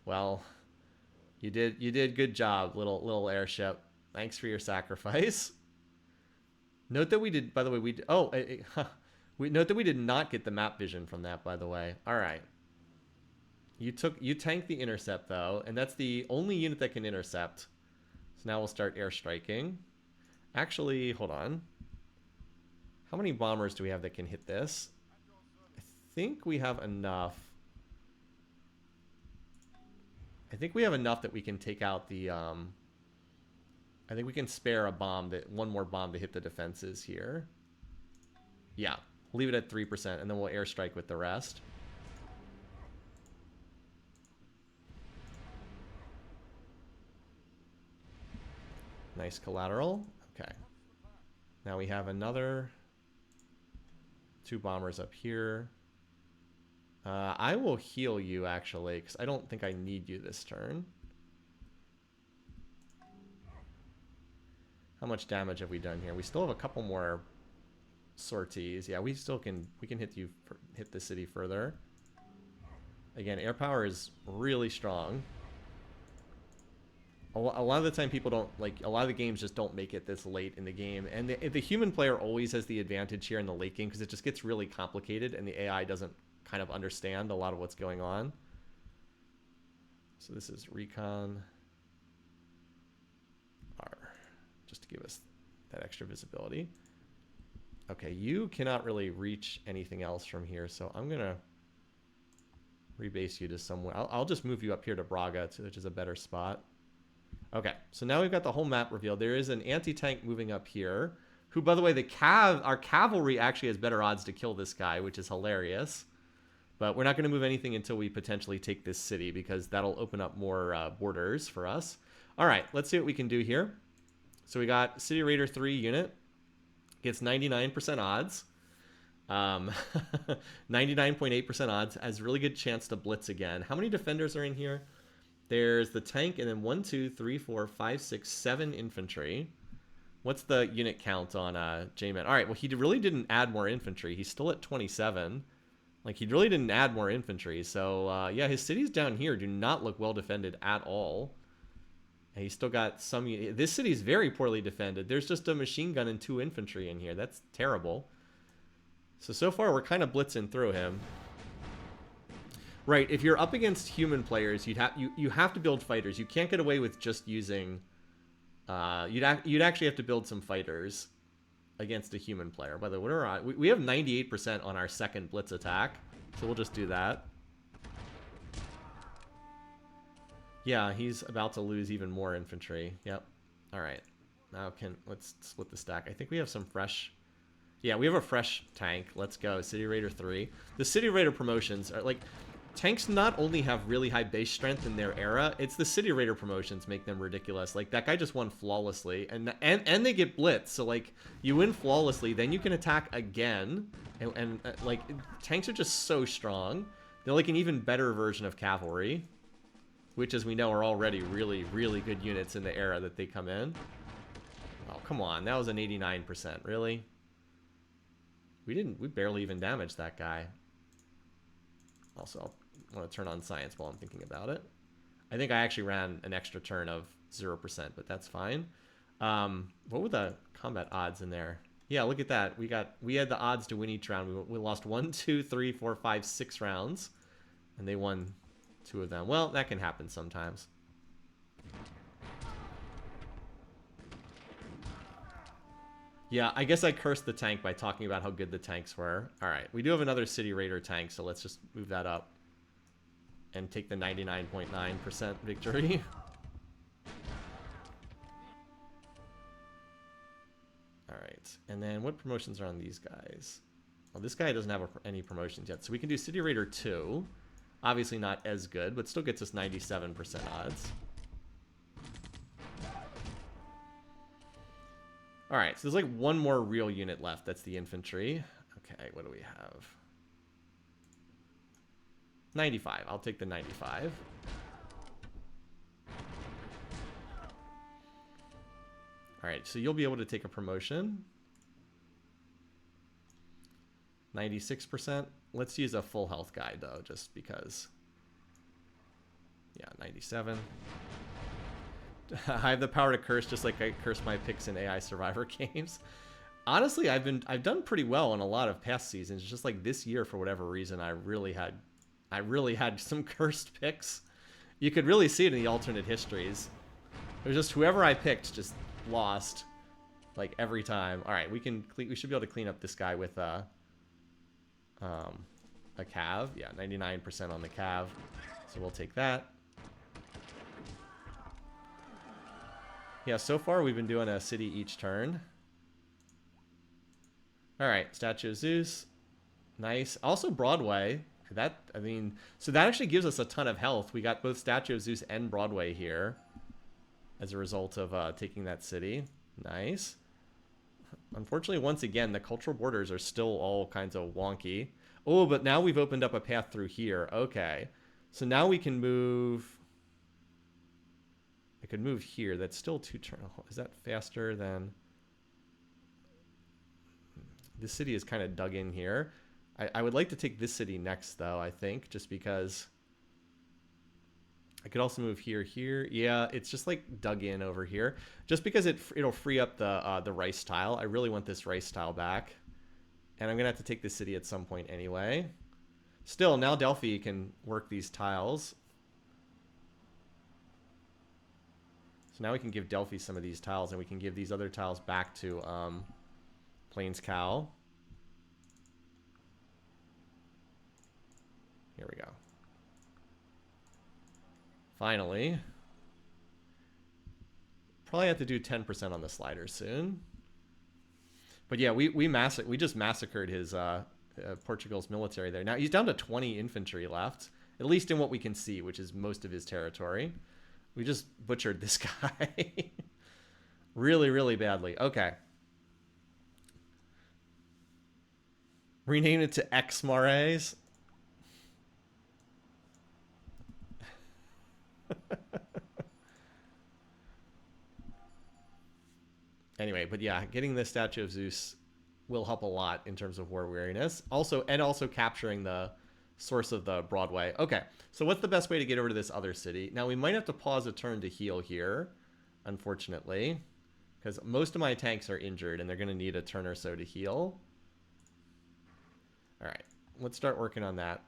Well, you did good job, little airship. Thanks for your sacrifice. Note that we did, by the way, note that we did not get the map vision from that, by the way. All right. You tanked the intercept though, and that's the only unit that can intercept. So now we'll start airstriking. Actually, hold on. How many bombers do we have that can hit this? I think we have enough. I think we have enough that we can take out the I think we can spare one more bomb to hit the defenses here. Yeah, we'll leave it at 3% and then we'll airstrike with the rest. Nice collateral. Okay. Now we have another 2 bombers up here. I will heal you, actually, because I don't think I need you this turn. How much damage have we done here? We still have a couple more sorties. Yeah, we can hit the city further. Again, air power is really strong. A lot of the time people don't, like, a lot of the games just don't make it this late in the game. And the human player always has the advantage here in the late game because it just gets really complicated and the AI doesn't kind of understand a lot of what's going on. So this is recon R, just to give us that extra visibility. Okay, you cannot really reach anything else from here, so I'm gonna rebase you to somewhere. I'll just move you up here to Braga, which is a better spot. Okay, so now we've got the whole map revealed. There is an anti-tank moving up here, who, by the way, our cavalry actually has better odds to kill this guy, which is hilarious. But we're not going to move anything until we potentially take this city, because that'll open up more borders for us. All right, let's see what we can do here. So we got City Raider 3 unit. Gets 99% odds. 99.8% odds. Has really good chance to blitz again. How many defenders are in here? There's the tank, and then 1, 2, 3, 4, 5, 6, 7 infantry. What's the unit count on J-Man? All right, well, he really didn't add more infantry. He's still at 27. Like, he really didn't add more infantry. So, yeah, his cities down here do not look well defended at all. And he's still got some... This city is very poorly defended. There's just a machine gun and 2 infantry in here. That's terrible. So far, we're kind of blitzing through him. Right, if you're up against human players, you have to build fighters. You can't get away with just using... You'd actually have to build some fighters against a human player. By the way, we have 98% on our second blitz attack, so we'll just do that. Yeah, he's about to lose even more infantry. Yep. All right. Now let's split the stack. I think we have some fresh... Yeah, we have a fresh tank. Let's go. City Raider 3. The City Raider promotions are like... Tanks not only have really high base strength in their era, it's the City Raider promotions make them ridiculous. Like, that guy just won flawlessly, and they get blitz. So, like, you win flawlessly, then you can attack again, and like, tanks are just so strong. They're like an even better version of cavalry, which, as we know, are already really, really good units in the era that they come in. Oh, come on. That was an 89%. Really? We barely even damaged that guy. Also, I want to turn on science while I'm thinking about it. I think I actually ran an extra turn of 0%, but that's fine. What were the combat odds in there? Yeah, look at that. We had the odds to win each round. We lost 1, 2, 3, 4, 5, 6 rounds, and they won 2 of them. Well, that can happen sometimes. Yeah, I guess I cursed the tank by talking about how good the tanks were. All right, we do have another City Raider tank, so let's just move that up and take the 99.9% victory. All right, and then what promotions are on these guys? Well, this guy doesn't have any promotions yet, so we can do City Raider 2. Obviously not as good, but still gets us 97% odds. All right, so there's like one more real unit left. That's the infantry. Okay, what do we have? 95. I'll take the 95. All right, so you'll be able to take a promotion. 96%. Let's use a full health guy, though, just because. Yeah, 97. I have the power to curse, just like I curse my picks in AI Survivor games. Honestly, I've done pretty well in a lot of past seasons. Just like this year, for whatever reason, I really had some cursed picks. You could really see it in the alternate histories. It was just whoever I picked just lost, like every time. All right, we should be able to clean up this guy with a cav. Yeah, 99% on the cav. So we'll take that. Yeah, so far we've been doing a city each turn. All right, Statue of Zeus. Nice. Also Broadway. So that actually gives us a ton of health. We got both Statue of Zeus and Broadway here as a result of taking that city. Nice. Unfortunately, once again, the cultural borders are still all kinds of wonky. Oh, but now we've opened up a path through here. Okay. So now we can move... I could move here. That's still 2 turns. Is that faster than... This city is kind of dug in here. I would like to take this city next, though, I think, just because... I could also move here. Yeah, it's just like dug in over here. Just because it'll free up the rice tile. I really want this rice tile back. And I'm going to have to take this city at some point anyway. Still, now Delphi can work these tiles. So now we can give Delphi some of these tiles, and we can give these other tiles back to Plains Cow. Here we go. Finally. Probably have to do 10% on the slider soon. But yeah, we just massacred his Portugal's military there. Now he's down to 20 infantry left, at least in what we can see, which is most of his territory. We just butchered this guy. Really, really badly. Okay. Rename it to X Marais. Anyway, but yeah, getting the Statue of Zeus will help a lot in terms of war weariness. Also capturing the source of the Broadway. Okay, so what's the best way to get over to this other city? Now, we might have to pause a turn to heal here, unfortunately, because most of my tanks are injured, and they're going to need a turn or so to heal. All right, let's start working on that.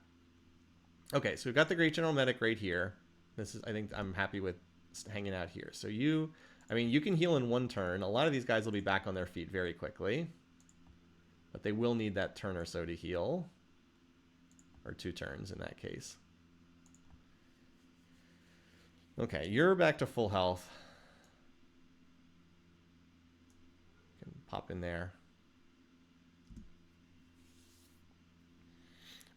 Okay, so we've got the Great General Medic right here. I think I'm happy with hanging out here. So you can heal in 1 turn. A lot of these guys will be back on their feet very quickly, but they will need that turn or so to heal. Or 2 turns in that case. Okay, you're back to full health. Can pop in there.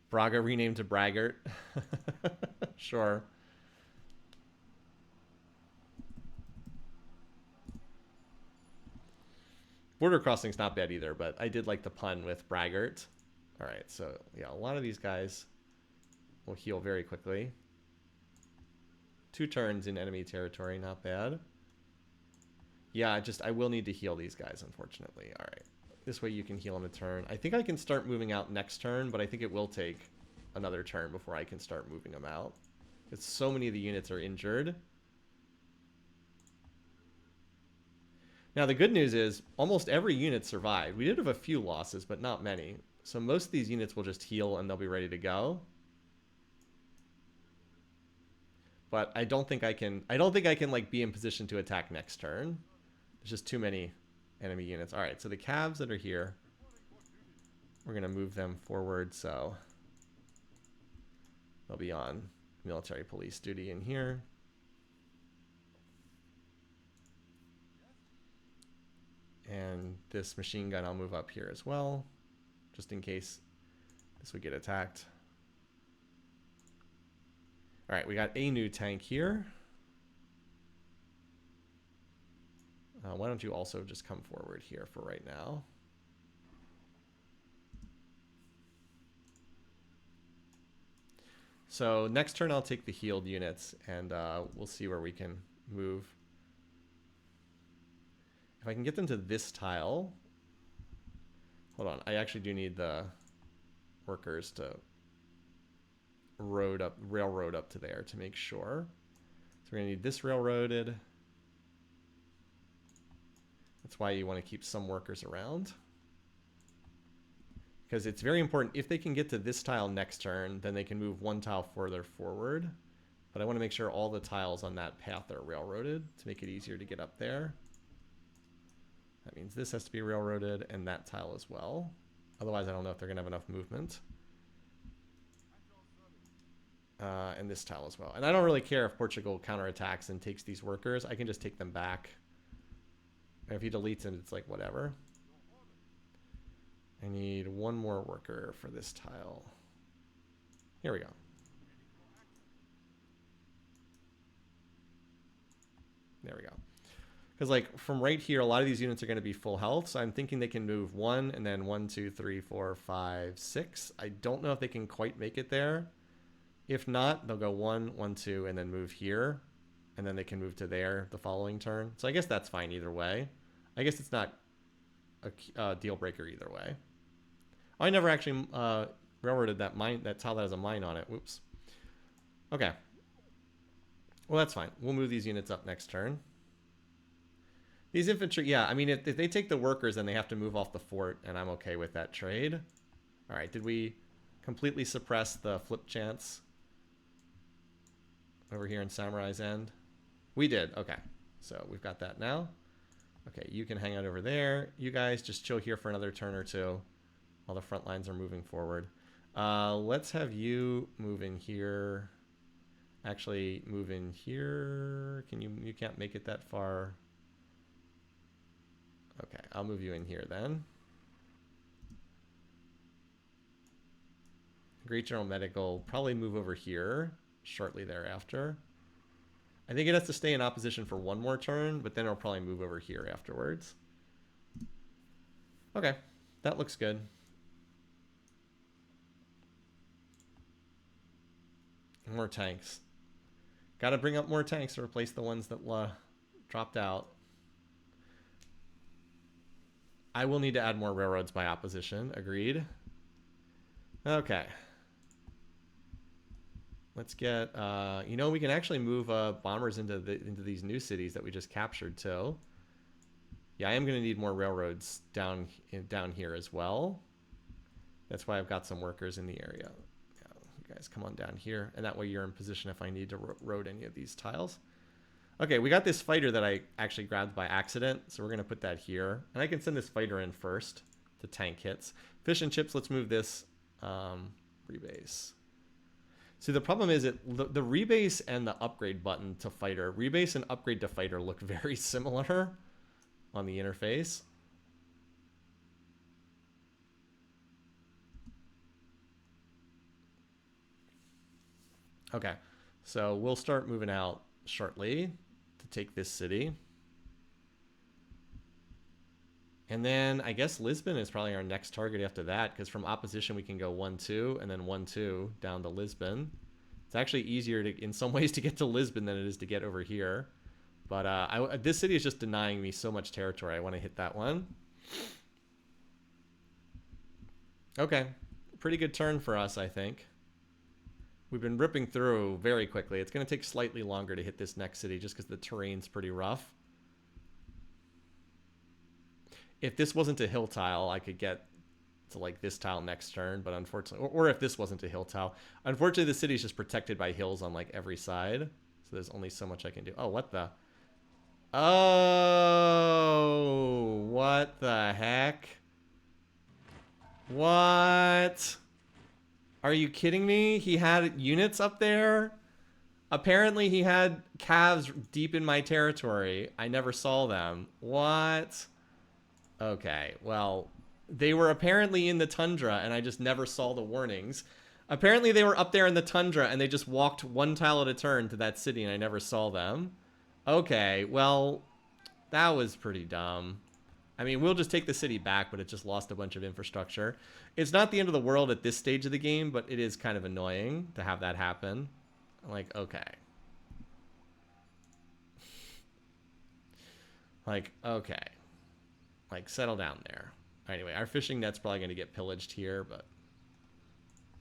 Braga renamed to Braggart. Sure. Border crossing's not bad either, but I did like the pun with Braggart. All right, so yeah, a lot of these guys will heal very quickly. 2 turns in enemy territory, not bad. Yeah, I will need to heal these guys, unfortunately. All right, this way you can heal in a turn. I think I can start moving out next turn, but I think it will take another turn before I can start moving them out. Because so many of the units are injured. Now, the good news is almost every unit survived. We did have a few losses, but not many. So most of these units will just heal and they'll be ready to go. But I don't think I can like be in position to attack next turn. There's just too many enemy units. All right, so the cabs that are here, we're going to move them forward so they'll be on military police duty in here. And this machine gun I'll move up here as well, just in case this would get attacked. All right, we got a new tank here. Why don't you also just come forward here for right now? So next turn I'll take the healed units and we'll see where we can move. If I can get them to this tile. Hold on, I actually do need the workers to railroad up to there to make sure. So we're gonna need this railroaded. That's why you want to keep some workers around. Because it's very important, if they can get to this tile next turn, then they can move one tile further forward. But I want to make sure all the tiles on that path are railroaded to make it easier to get up there. That means this has to be railroaded and that tile as well. Otherwise, I don't know if they're going to have enough movement. And this tile as well. And I don't really care if Portugal counterattacks and takes these workers. I can just take them back. And if he deletes it, it's like whatever. I need one more worker for this tile. Here we go. There we go. Because like from right here, a lot of these units are going to be full health. So I'm thinking they can move 1 and then 1, 2, 3, 4, 5, 6. I don't know if they can quite make it there. If not, they'll go 1, 1, 2, and then move here. And then they can move to there the following turn. So I guess that's fine either way. I guess it's not a deal breaker either way. I never actually railroaded that tile that has a mine on it. Whoops. Okay. Well, that's fine. We'll move these units up next turn. These infantry, yeah, I mean, if they take the workers, then they have to move off the fort, and I'm okay with that trade. All right, did we completely suppress the flip chance over here in Samurai's End? We did. Okay, so we've got that now. Okay, you can hang out over there. You guys just chill here for another turn or two while the front lines are moving forward. Let's have you move in here. Actually, move in here. You can't make it that far. Okay, I'll move you in here then. Great General Medical probably move over here shortly thereafter. I think it has to stay in opposition for one more turn, but then it'll probably move over here afterwards. Okay, that looks good. More tanks. Got to bring up more tanks to replace the ones that dropped out. I will need to add more railroads by opposition. Agreed. Okay. Let's get, you know, we can actually move bombers into these new cities that we just captured too. Yeah, I am going to need more railroads down here as well. That's why I've got some workers in the area. Yeah, you guys come on down here, and that way you're in position if I need to road any of these tiles. Okay, we got this fighter that I actually grabbed by accident, so we're going to put that here. And I can send this fighter in first to tank hits. Fish and chips, let's move this rebase. See, the problem is the rebase and the upgrade button to fighter, rebase and upgrade to fighter look very similar on the interface. Okay, so we'll start moving out shortly to take this city. And then I guess Lisbon is probably our next target after that, because from opposition we can go 1-2 and then 1-2 down to Lisbon. It's actually easier to, in some ways, to get to Lisbon than it is to get over here. But this city is just denying me so much territory. I want to hit that one. Okay, pretty good turn for us, I think. We've been ripping through very quickly. It's going to take slightly longer to hit this next city just because the terrain's pretty rough. If this wasn't a hill tile, I could get to like this tile next turn, but unfortunately, or if this wasn't a hill tile, unfortunately the city's just protected by hills on like every side, so there's only so much I can do. Oh, what the? Oh, what the heck? What? Are you kidding me? He had units up there? Apparently he had calves deep in my territory. I never saw them. What? Okay, well, they were apparently in the tundra and I just never saw the warnings. Apparently they were up there in the tundra and they just walked one tile at a turn to that city and I never saw them. Okay, well, that was pretty dumb. I mean, we'll just take the city back, but it just lost a bunch of infrastructure. It's not the end of the world at this stage of the game, but it is kind of annoying to have that happen. Like, okay. Like, okay. Like, settle down there. Anyway, our fishing net's probably going to get pillaged here, but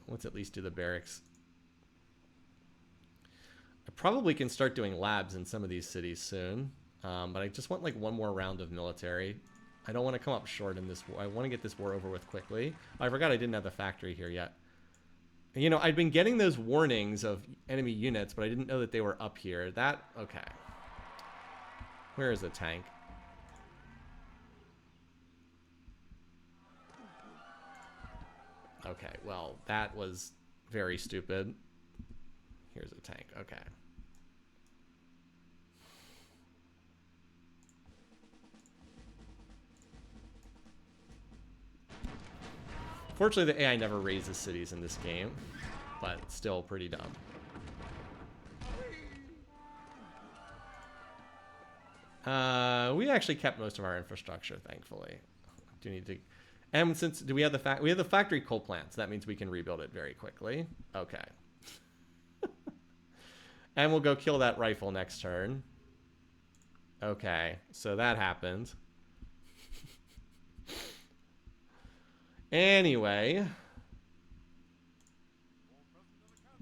let's at least do the barracks. I probably can start doing labs in some of these cities soon, but I just want like one more round of military. I don't want to come up short in this war. I want to get this war over with quickly. I forgot I didn't have the factory here yet. You know, I'd been getting those warnings of enemy units, but I didn't know that they were up here. That, okay. Where is the tank? Okay, well, that was very stupid. Here's a tank, okay. Fortunately, the AI never raises cities in this game, but still pretty dumb. We actually kept most of our infrastructure, thankfully. Do need to, and since we have the factory coal plants, that means we can rebuild it very quickly. Okay. And we'll go kill that rifle next turn. Okay, so that happened. Anyway,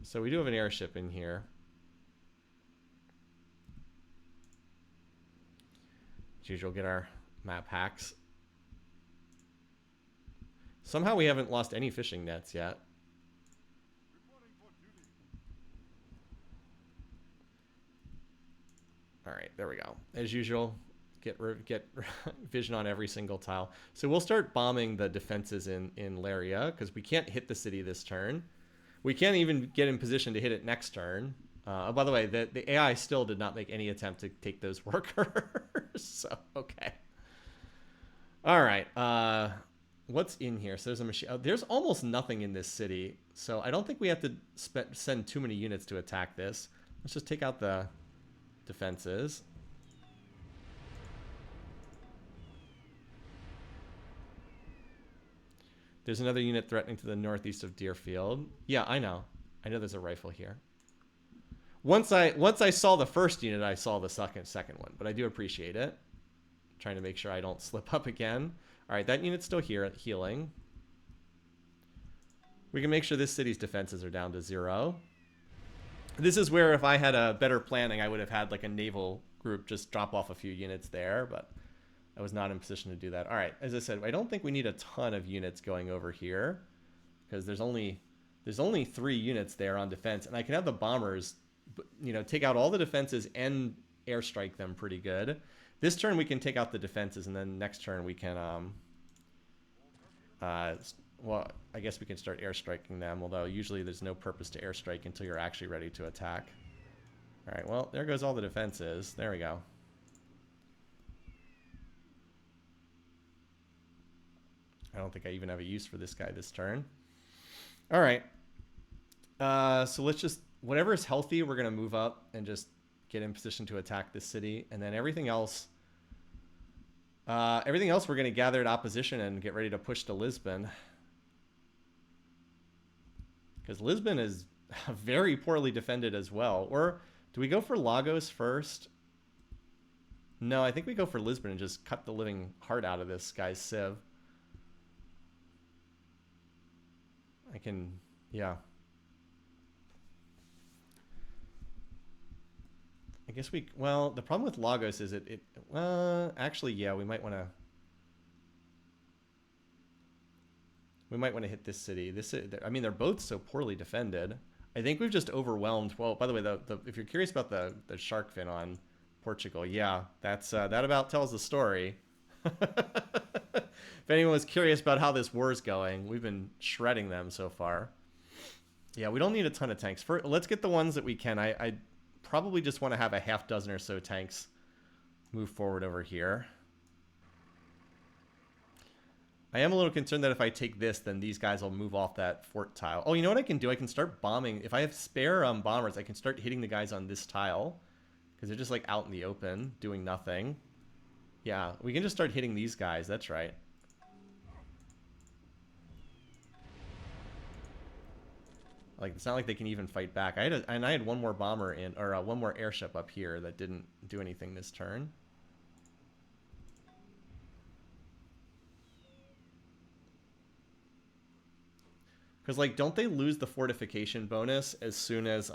so we do have an airship in here. As usual, get our map hacks. Somehow we haven't lost any fishing nets yet. All right, there we go. As usual, get vision on every single tile. So we'll start bombing the defenses in Laria because we can't hit the city this turn. We can't even get in position to hit it next turn. Oh, by the way, the AI still did not make any attempt to take those workers. So, okay. All right. What's in here? So there's a machine. Oh, there's almost nothing in this city. So I don't think we have to send too many units to attack this. Let's just take out the defenses. There's another unit threatening to the northeast of Deerfield. Yeah, I know. I know there's a rifle here. Once I saw the first unit, I saw the second one, but I do appreciate it. Trying to make sure I don't slip up again. All right, that unit's still here, healing. We can make sure this city's defenses are down to 0. This is where if I had a better planning, I would have had like a naval group just drop off a few units there, but I was not in position to do that. All right, as I said, I don't think we need a ton of units going over here because there's only 3 units there on defense, and I can have the bombers, you know, take out all the defenses and airstrike them pretty good. This turn we can take out the defenses, and then next turn we can, well, I guess we can start airstriking them, although usually there's no purpose to airstrike until you're actually ready to attack. All right, well, there goes all the defenses. There we go. I don't think I even have a use for this guy this turn. All right. So let's just, whatever is healthy, we're going to move up and just get in position to attack this city. And then everything else we're going to gather at opposition and get ready to push to Lisbon. Because Lisbon is very poorly defended as well. Or do we go for Lagos first? No, I think we go for Lisbon and just cut the living heart out of this guy's civ. I can, yeah. I guess well, the problem with Lagos is actually, yeah, we might want to hit this city. I mean, they're both so poorly defended. I think we've just overwhelmed. Well, by the way, if you're curious about the shark fin on Portugal, yeah, that about tells the story. If anyone was curious about how this war is going, we've been shredding them so far. Yeah, we don't need a ton of tanks. Let's get the ones that we can. I probably just want to have a half dozen or so tanks move forward over here. I am a little concerned that if I take this, then these guys will move off that fort tile. Oh, you know what I can do? I can start bombing. If I have spare bombers, I can start hitting the guys on this tile. Because they're just like out in the open, doing nothing. Yeah, we can just start hitting these guys. That's right. Like, it's not like they can even fight back. I had one more bomber in, or one more airship up here that didn't do anything this turn. Because, like, don't they lose the fortification bonus as soon as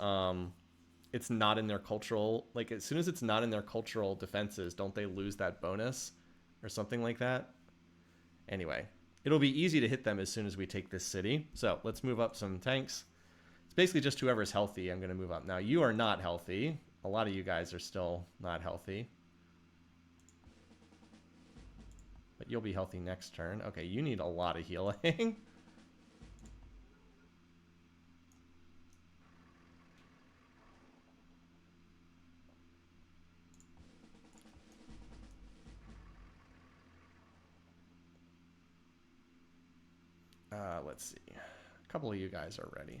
it's not in their cultural... Like, as soon as it's not in their cultural defenses, don't they lose that bonus? Or something like that? Anyway, it'll be easy to hit them as soon as we take this city. So, let's move up some tanks. It's basically just whoever's healthy I'm going to move up. Now, you are not healthy. A lot of you guys are still not healthy. But you'll be healthy next turn. Okay, you need a lot of healing. Let's see. A couple of you guys are ready.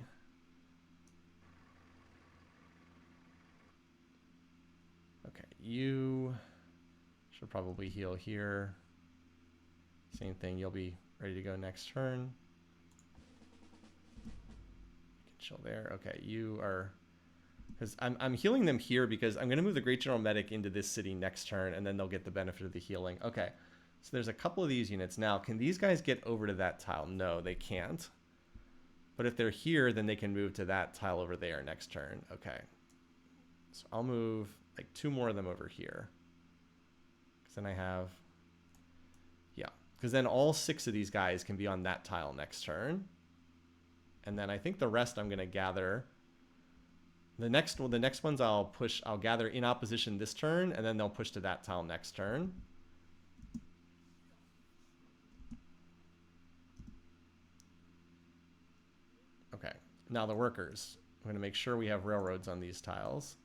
Okay, you should probably heal here. Same thing, you'll be ready to go next turn. You can chill there. Okay, you are... Because I'm healing them here because I'm going to move the Great General Medic into this city next turn, and then they'll get the benefit of the healing. Okay, so there's a couple of these units. Now, can these guys get over to that tile? No, they can't. But if they're here, then they can move to that tile over there next turn. Okay. So I'll move like 2 more of them over here. Because then I have... Yeah. Because then all 6 of these guys can be on that tile next turn. And then I think the rest I'm going to gather... The next ones I'll gather in opposition this turn, and then they'll push to that tile next turn. Okay, now the workers. I'm going to make sure we have railroads on these tiles.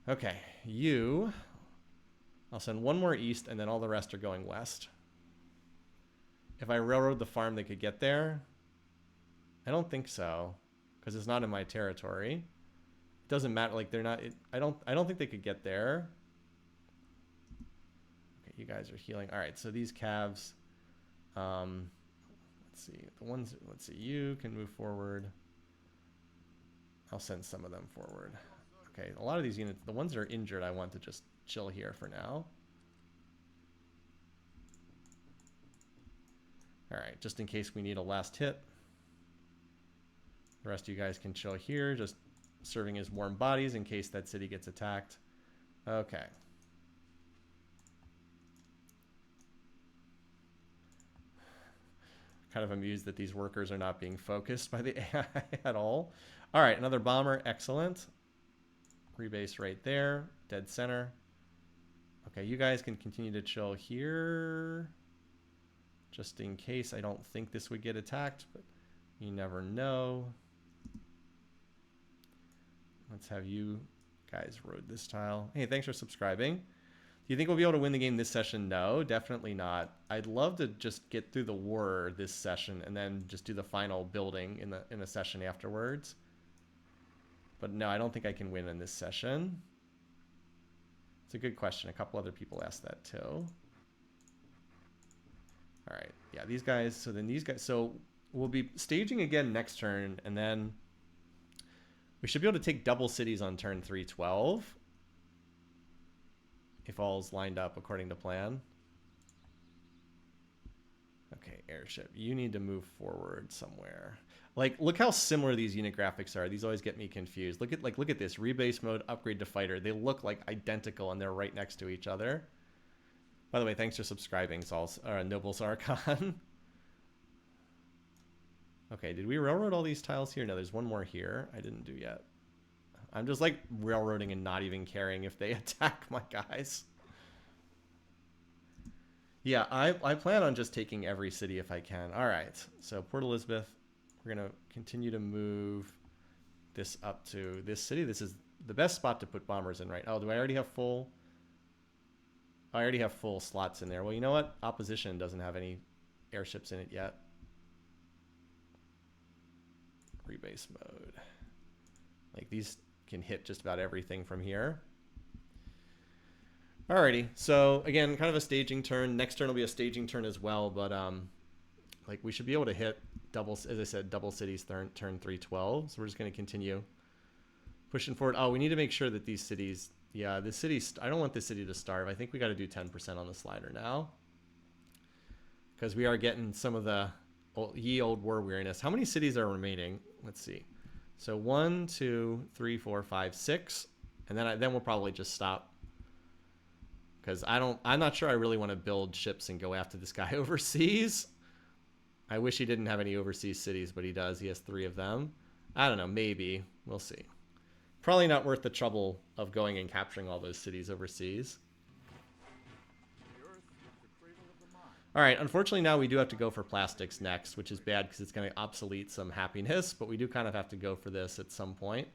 Okay, I'll send 1 more east, and then all the rest are going west. If I railroad the farm, they could get there. I don't think so, because it's not in my territory. It doesn't matter. Like, they're not. I don't think they could get there. Okay, you guys are healing. All right, so these calves. Let's see. Let's see. You can move forward. I'll send some of them forward. Okay, a lot of these units, the ones that are injured, I want to just chill here for now. All right, just in case we need a last hit. The rest of you guys can chill here, just serving as warm bodies in case that city gets attacked. Okay. Kind of amused that these workers are not being focused by the AI at all. All right, another bomber. Excellent. Rebase right there. Dead center. Okay, you guys can continue to chill here. Just in case. I don't think this would get attacked, but you never know. Let's have you guys road this tile. Hey, thanks for subscribing. Do you think we'll be able to win the game this session? No, definitely not. I'd love to just get through the war this session and then just do the final building in a session afterwards. But no, I don't think I can win in this session. It's a good question. A couple other people asked that too. All right. Yeah, these guys. So then these guys. So we'll be staging again next turn, and then we should be able to take double cities on turn 312. If all's lined up according to plan. Okay, airship. You need to move forward somewhere. Like, look how similar these unit graphics are. These always get me confused. Look at this. Rebase mode, upgrade to fighter. They look like identical and they're right next to each other. By the way, thanks for subscribing, Noble Sarkhan. Okay, did we railroad all these tiles here? No, there's one more here. I didn't do yet. I'm just like railroading and not even caring if they attack my guys. Yeah, I plan on just taking every city if I can. All right, so Port Elizabeth, we're going to continue to move this up to this city. This is the best spot to put bombers in, right? Oh, do I already have full? I already have full slots in there. Well, you know what? Opposition doesn't have any airships in it yet. Rebase mode. Like these can hit just about everything from here. Alrighty, so again, kind of a staging turn. Next turn will be a staging turn as well, but like we should be able to hit double, as I said, double cities turn 312. So we're just going to continue pushing forward. Oh, we need to make sure that these cities, yeah, the city, I don't want this city to starve. I think we got to do 10% on the slider now because we are getting some of the ye old war weariness. How many cities are remaining? Let's see. So 1, 2, 3, 4, 5, 6, and then we'll probably just stop. Because I'm not sure I really want to build ships and go after this guy overseas. I wish he didn't have any overseas cities, but he does. He has 3 of them. I don't know, maybe. We'll see. Probably not worth the trouble of going and capturing all those cities overseas. The earth is the cradle of the mind. All right, unfortunately now we do have to go for plastics next, which is bad because it's going to obsolete some happiness, but we do kind of have to go for this at some point.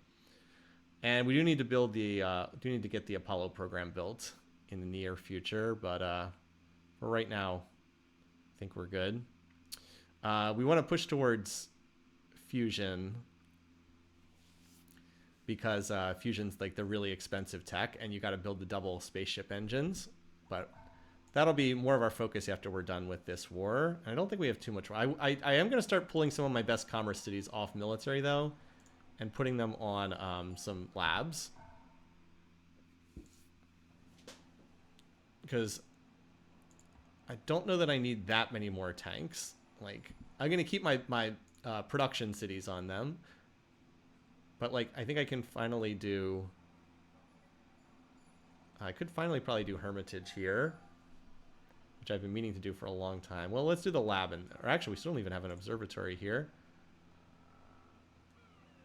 And we do need to build get the Apollo program built in the near future, but for right now, I think we're good. We want to push towards fusion because fusion's like the really expensive tech, and you got to build the double spaceship engines. But that'll be more of our focus after we're done with this war. And I don't think we have too much. I am going to start pulling some of my best commerce cities off military though, and putting them on some labs. Because I don't know that I need that many more tanks. Like, I'm going to keep my production cities on them. But, like, I think I can finally do... I could finally probably do Hermitage here, which I've been meaning to do for a long time. Well, let's do the lab. Or actually, we still don't even have an observatory here.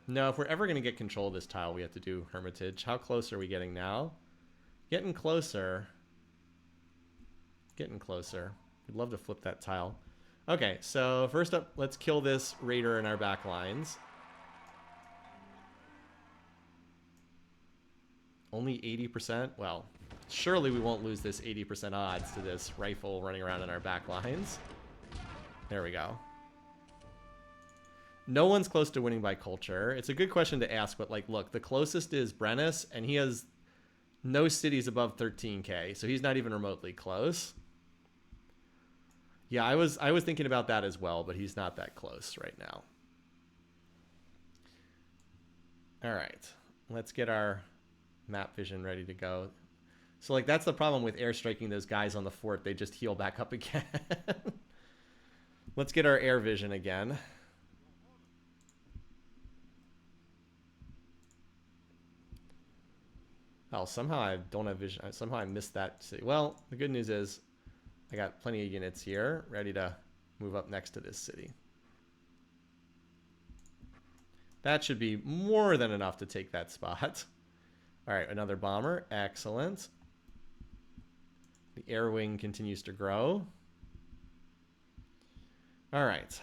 No, if we're ever going to get control of this tile, we have to do Hermitage. How close are we getting now? Getting closer. Getting closer. We'd love to flip that tile. Okay, so first up, let's kill this raider in our back lines. Only 80%? Well, surely we won't lose this 80% odds to this rifle running around in our back lines. There we go. No one's close to winning by culture. It's a good question to ask, but like, look, the closest is Brennus, and he has no cities above 13k, so he's not even remotely close. Yeah, I was thinking about that as well, but he's not that close right now. All right, let's get our map vision ready to go. So like that's the problem with airstriking those guys on the fort. They just heal back up again. Let's get our air vision again. Oh, somehow I don't have vision. Somehow I missed that city. Well, the good news is I got plenty of units here ready to move up next to this city. That should be more than enough to take that spot. All right, another bomber. Excellent. The air wing continues to grow. All right.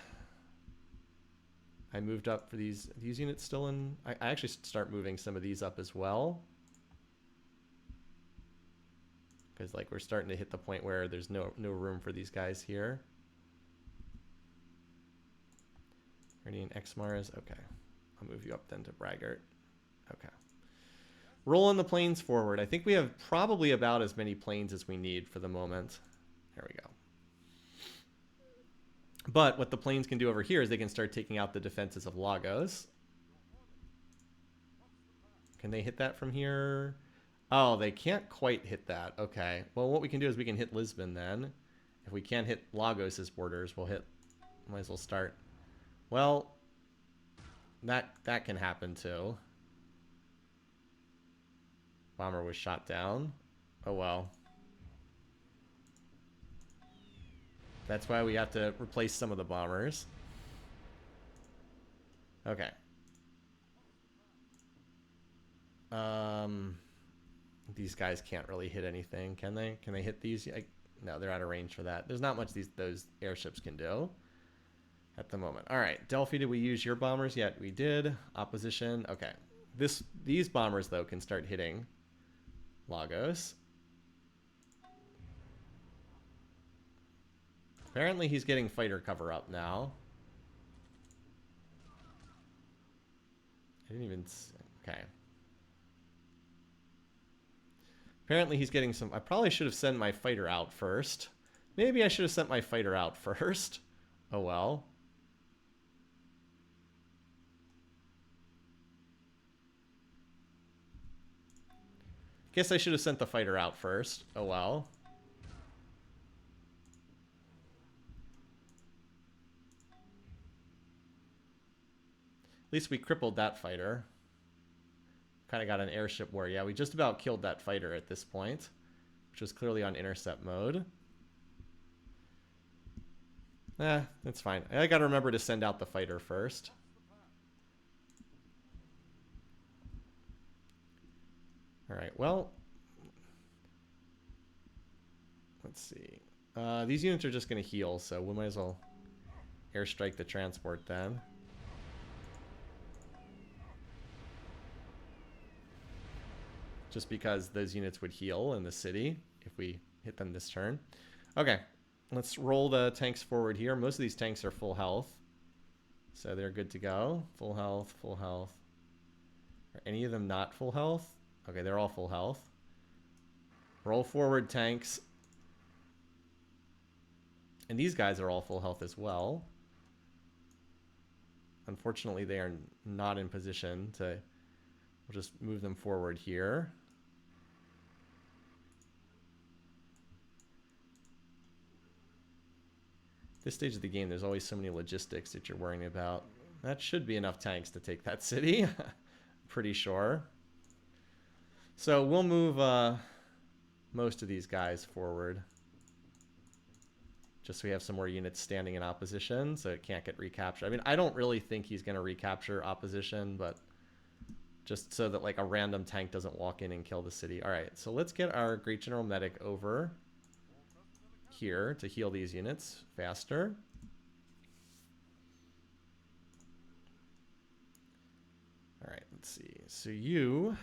I moved up for these units still in... I actually start moving some of these up as well. Because like we're starting to hit the point where there's no room for these guys here. Guardian X Mars. Okay. I'll move you up then to Braggart. Okay. Rolling the planes forward. I think we have probably about as many planes as we need for the moment. There we go. But what the planes can do over here is they can start taking out the defenses of Lagos. Can they hit that from here? Oh, they can't quite hit that. Okay. Well, what we can do is we can hit Lisbon then. If we can't hit Lagos's borders, we'll hit... Might as well start. Well, that can happen too. Bomber was shot down. Oh well. That's why we have to replace some of the bombers. Okay. These guys can't really hit anything, can they? Can they hit these? No, they're out of range for that. There's not much those airships can do at the moment. All right, Delphi, did we use your bombers yet? We did. Opposition. Okay. These bombers, though, can start hitting Lagos. Apparently he's getting fighter cover up now. I didn't even... Okay. Apparently he's getting some... I probably should have sent my fighter out first. Maybe I should have sent my fighter out first. Oh well. Guess I should have sent the fighter out first. Oh well. At least we crippled that fighter. Kind of got an airship war. Yeah, we just about killed that fighter at this point, which was clearly on intercept mode. That's fine. I got to remember to send out the fighter first. All right, well, let's see. These units are just going to heal, so we might as well airstrike the transport then. Just because those units would heal in the city if we hit them this turn. Okay, let's roll the tanks forward here. Most of these tanks are full health, so they're good to go. Full health, full health. Are any of them not full health? Okay, they're all full health. Roll forward, tanks. And these guys are all full health as well. Unfortunately, they are not in position to... We'll just move them forward here. This stage of the game, there's always so many logistics that you're worrying about. That should be enough tanks to take that city. Pretty sure. So we'll move most of these guys forward. Just so we have some more units standing in opposition, so it can't get recaptured. I mean, I don't really think he's going to recapture opposition, but just so that like a random tank doesn't walk in and kill the city. All right, so let's get our Great General Medic over here to heal these units faster. All right, let's see. So you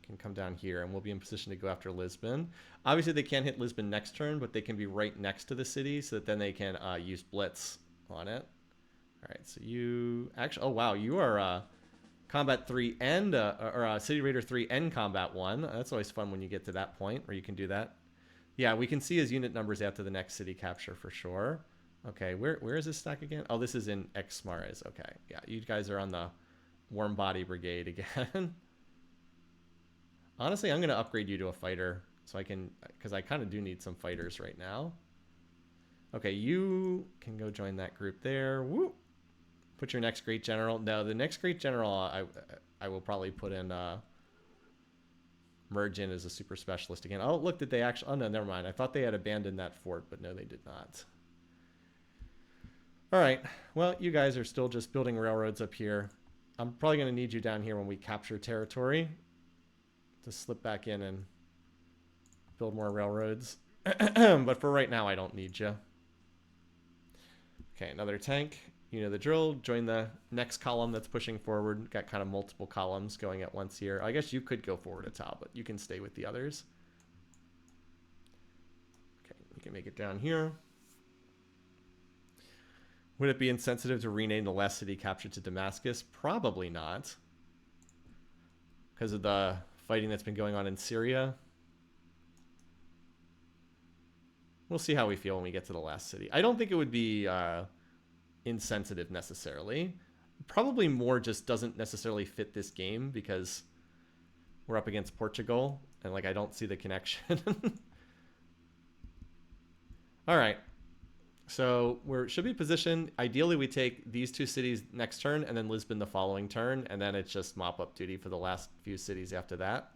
can come down here and we'll be in position to go after Lisbon. Obviously they can't hit Lisbon next turn, but they can be right next to the city so that then they can use Blitz on it. All right, so you actually, oh wow, you are Combat 3 and, or City Raider 3 and Combat 1. That's always fun when you get to that point where you can do that. Yeah, we can see his unit numbers after the next city capture for sure. Okay, where is this stack again? Oh, this is in Exmares. Okay, yeah, you guys are on the Warm Body Brigade again. Honestly, I'm going to upgrade you to a fighter so I can, because I kind of do need some fighters right now. Okay, you can go join that group there. Woo! Put your next Great General. No, the next Great General I will probably put in, merge in as a super specialist again. Oh, look, did they actually, oh no, never mind. I thought they had abandoned that fort, but no, they did not. All right, well, you guys are still just building railroads up here. I'm probably going to need you down here when we capture territory to slip back in and build more railroads. But for right now, I don't need you. Okay, another tank. You know the drill. Join the next column that's pushing forward. Got kind of multiple columns going at once here. I guess you could go forward a top, but you can stay with the others. Okay, we can make it down here. Would it be insensitive to rename the last city captured to Damascus? Probably not. Because of the fighting that's been going on in Syria. We'll see how we feel when we get to the last city. I don't think it would be insensitive necessarily. Probably more just doesn't necessarily fit this game because we're up against Portugal and like I don't see the connection. All right. So we should be positioned. Ideally, we take these two cities next turn and then Lisbon the following turn, and then it's just mop-up duty for the last few cities after that.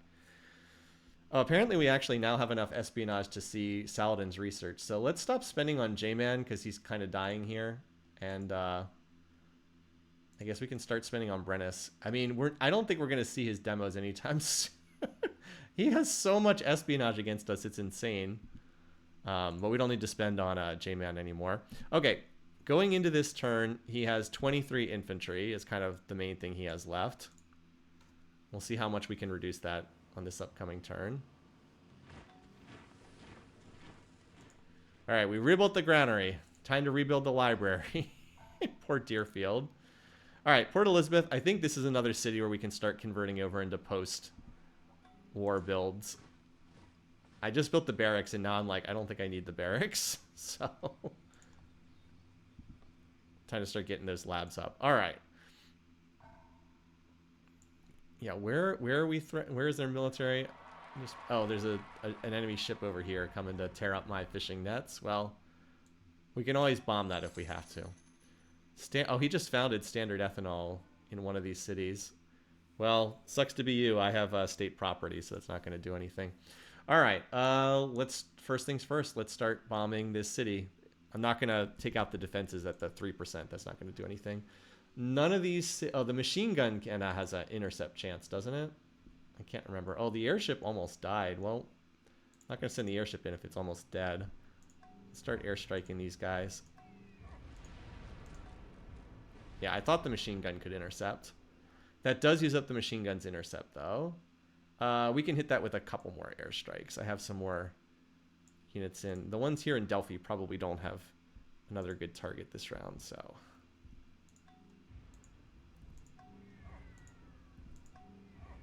Oh, apparently, we actually now have enough espionage to see Saladin's research. So let's stop spending on J-Man because he's kind of dying here. And I guess we can start spending on Brennus. I mean, I don't think we're going to see his demos anytime soon He has so much espionage against us, it's insane. But we don't need to spend on J-Man anymore. Okay, going into this turn, he has 23 infantry is kind of the main thing he has left. We'll see how much we can reduce that on this upcoming turn. All right, we rebuilt the granary. Time to rebuild the library. Poor Deerfield. All right, Port Elizabeth. I think this is another city where we can start converting over into post-war builds. I just built the barracks, and now I'm like, I don't think I need the barracks. So, time to start getting those labs up. All right. Yeah, where are we? Where is their military? Oh, there's an enemy ship over here coming to tear up my fishing nets. Well, we can always bomb that if we have to. Oh, he just founded Standard Ethanol in one of these cities. Well, sucks to be you. I have state property, so that's not going to do anything. All right, first things first. Let's start bombing this city. I'm not going to take out the defenses at the 3%. That's not going to do anything. None of these... Oh, the machine gun has an intercept chance, doesn't it? I can't remember. Oh, the airship almost died. Well, I'm not going to send the airship in if it's almost dead. Let's start airstriking these guys. Yeah, I thought the machine gun could intercept. That does use up the machine gun's intercept, though. We can hit that with a couple more airstrikes. I have some more units in. The ones here in Delphi probably don't have another good target this round, so...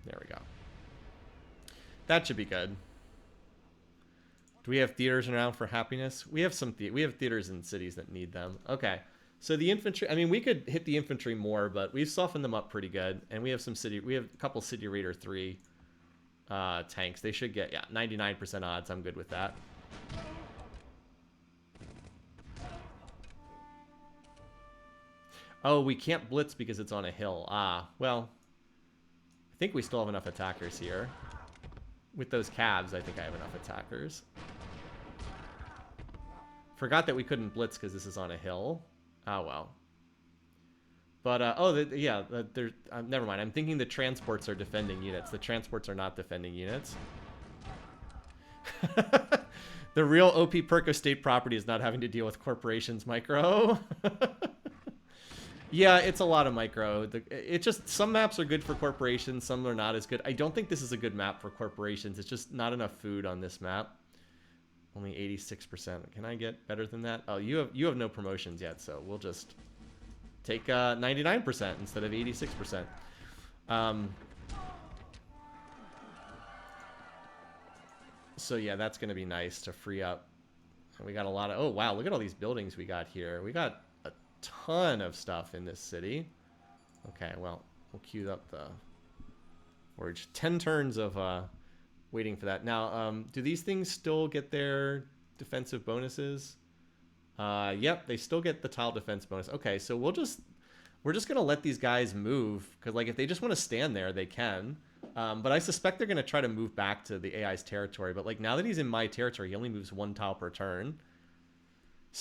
There we go. That should be good. Do we have theaters around for happiness? We have some we have theaters in cities that need them. Okay. So the infantry, I mean, we could hit the infantry more, but we've softened them up pretty good. And we have a couple City Raider 3 tanks. They should get, yeah, 99% odds. I'm good with that. Oh, we can't blitz because it's on a hill. Ah, well, I think we still have enough attackers here. With those cabs, I think I have enough attackers. Forgot that we couldn't blitz because this is on a hill. Oh, well. But, never mind. I'm thinking the transports are defending units. The transports are not defending units. The real OP perk of state property is not having to deal with corporations, micro. Yeah, it's a lot of micro. Some maps are good for corporations, some are not as good. I don't think this is a good map for corporations. It's just not enough food on this map. Only 86%. Can I get better than that? Oh, you have no promotions yet, so we'll just take 99% instead of 86%. So yeah, that's going to be nice to free up. And we got a lot of... Oh, wow, look at all these buildings we got here. We got a ton of stuff in this city. Okay, well, we'll queue up the forge. 10 turns of waiting for that. Now, do these things still get their defensive bonuses? Yep, they still get the tile defense bonus. Okay, so we're just going to let these guys move. Because, like, if they just want to stand there, they can. But I suspect they're going to try to move back to the AI's territory. But, like, now that he's in my territory, he only moves 1 tile per turn.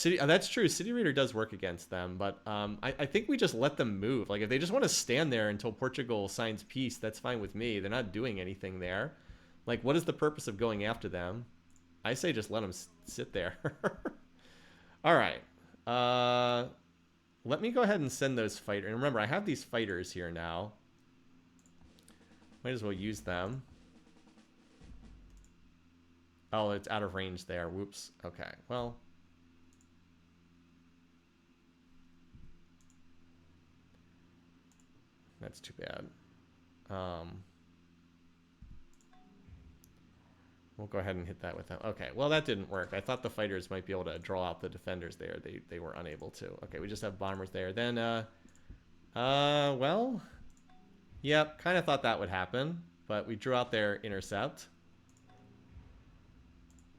That's true. City Raider does work against them. But I think we just let them move. Like, if they just want to stand there until Portugal signs peace, that's fine with me. They're not doing anything there. Like, what is the purpose of going after them? I say just let them sit there. All right. Let me go ahead and send those fighters. And remember, I have these fighters here now. Might as well use them. Oh, it's out of range there. Whoops. Okay, well. That's too bad. We'll go ahead and hit that with them. Okay, well, that didn't work. I thought the fighters might be able to draw out the defenders there. They were unable to. Okay, we just have bombers there. Then, well, yep, kind of thought that would happen, but we drew out their intercept.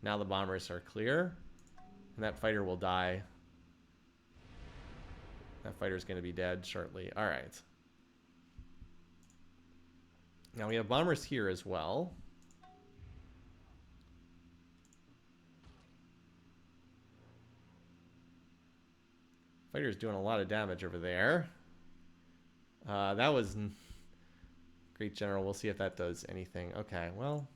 Now the bombers are clear, and that fighter will die. That fighter's going to be dead shortly. All right. Now we have bombers here as well. Fighter's doing a lot of damage over there. That was great, General. We'll see if that does anything. Okay, well,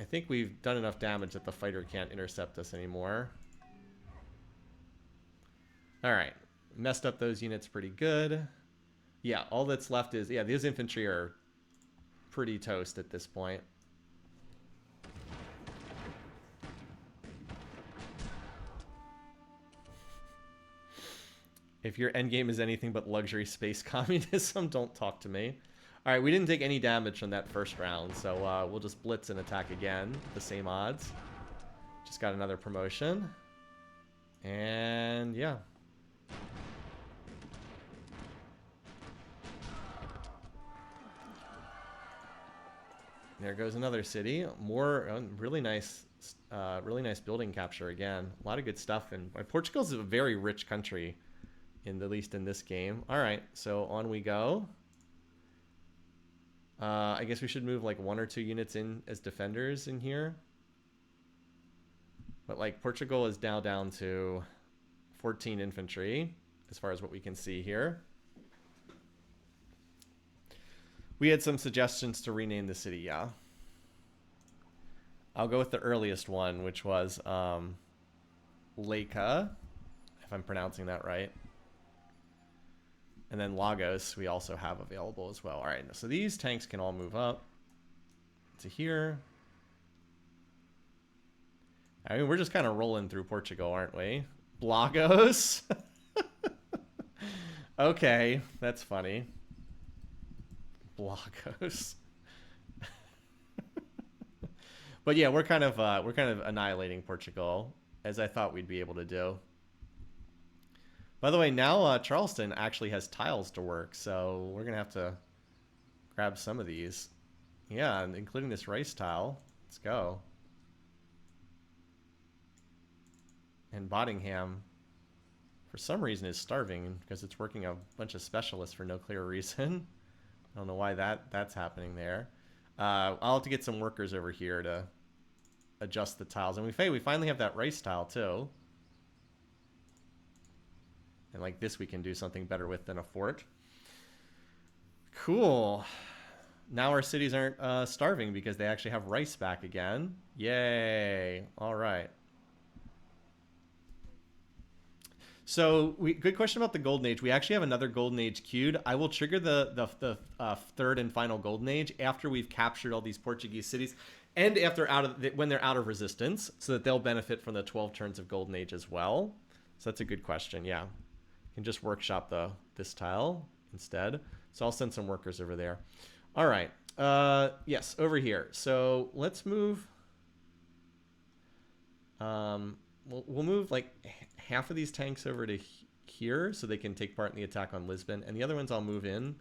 think we've done enough damage that the fighter can't intercept us anymore. Alright. Messed up those units pretty good. Yeah, all that's left is... Yeah, these infantry are pretty toast at this point. If your endgame is anything but luxury space communism, don't talk to me. Alright, we didn't take any damage from that first round, so we'll just blitz and attack again. The same odds. Just got another promotion. And yeah. There goes another city. More really nice building capture again. A lot of good stuff. And Portugal's a very rich country, at least in this game. All right, so on we go. I guess we should move like 1 or 2 units in as defenders in here. But like Portugal is now down to 14 infantry as far as what we can see here. We had some suggestions to rename the city, yeah. I'll go with the earliest one, which was Leica, if I'm pronouncing that right. And then Lagos we also have available as well. All right, so these tanks can all move up to here. I mean, we're just kind of rolling through Portugal, aren't we? Blagos? Okay, that's funny. Blagos. But yeah, we're kind of annihilating Portugal, as I thought we'd be able to do. By the way, now Charleston actually has tiles to work, so we're gonna have to grab some of these. Yeah, including this rice tile. Let's go. And Bottingham, for some reason, is starving because it's working a bunch of specialists for no clear reason. I don't know why that's happening there. I'll have to get some workers over here to adjust the tiles. And we finally have that rice tile too. And like this we can do something better with than a fort. Cool. Now our cities aren't starving because they actually have rice back again. Yay. All right. So, good question about the Golden Age. We actually have another Golden Age queued. I will trigger the third and final Golden Age after we've captured all these Portuguese cities, and after when they're out of resistance, so that they'll benefit from the 12 turns of Golden Age as well. So that's a good question. Yeah, you can just workshop this tile instead. So I'll send some workers over there. All right. Yes, over here. So let's move. We'll move like half of these tanks over to here so they can take part in the attack on Lisbon, and the other ones I'll move in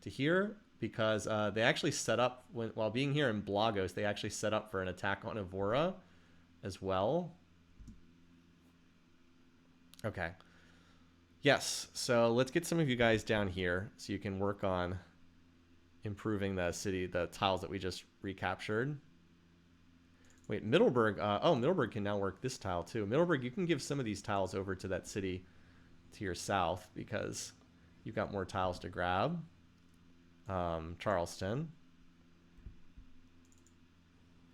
to here because they actually set up while being here in Blagos. They actually set up for an attack on Evora as well. Okay. Yes. So let's get some of you guys down here so you can work on improving the tiles that we just recaptured. Wait, Middleburg. Middleburg can now work this tile too. Middleburg, you can give some of these tiles over to that city to your south because you've got more tiles to grab. Charleston.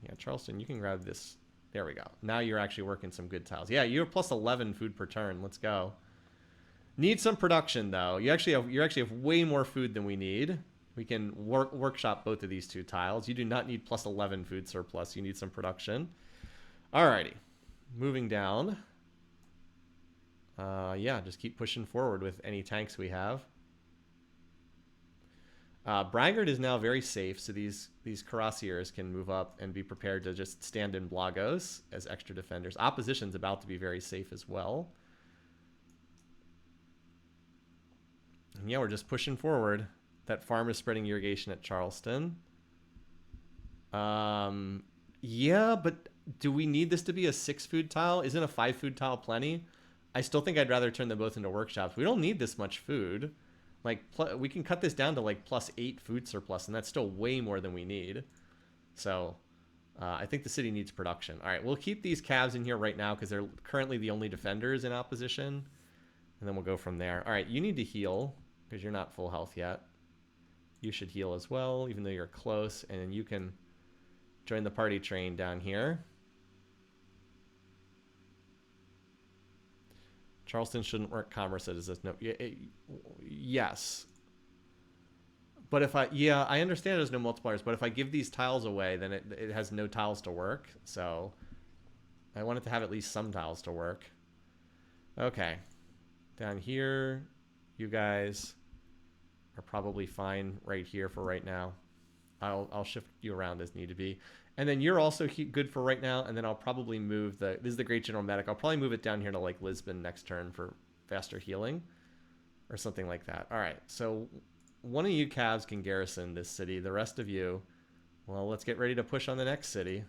Yeah, Charleston, you can grab this. There we go. Now you're actually working some good tiles. Yeah, you're plus 11 food per turn. Let's go. Need some production though. You actually have way more food than we need. We can workshop both of these two tiles. You do not need plus 11 food surplus. You need some production. Alrighty. Moving down. Yeah, just keep pushing forward with any tanks we have. Braggart is now very safe, so these cuirassiers can move up and be prepared to just stand in Blagos as extra defenders. Opposition's about to be very safe as well. And yeah, we're just pushing forward. That farm is spreading irrigation at Charleston. Yeah, but do we need this to be a 6 food tile? Isn't a 5 food tile plenty? I still think I'd rather turn them both into workshops. We don't need this much food. Like, we can cut this down to like plus 8 food surplus, and that's still way more than we need. So, I think the city needs production. All right, we'll keep these calves in here right now because they're currently the only defenders in opposition. And then we'll go from there. All right, you need to heal because you're not full health yet. You should heal as well, even though you're close. And then you can Join the party train down here. Charleston shouldn't work. Commerce says this. No, yes. But if I, yeah, I understand there's no multipliers, but if I give these tiles away, then it has no tiles to work. So I want it to have at least some tiles to work. Okay. Down here, you guys are probably fine right here for right now. I'll shift you around as need to be. And then you're also good for right now, and then I'll probably move this is the Great General Medic. I'll probably move it down here to like Lisbon next turn for faster healing or something like that. All right, so one of you calves can garrison this city. The rest of you, well, let's get ready to push on the next city.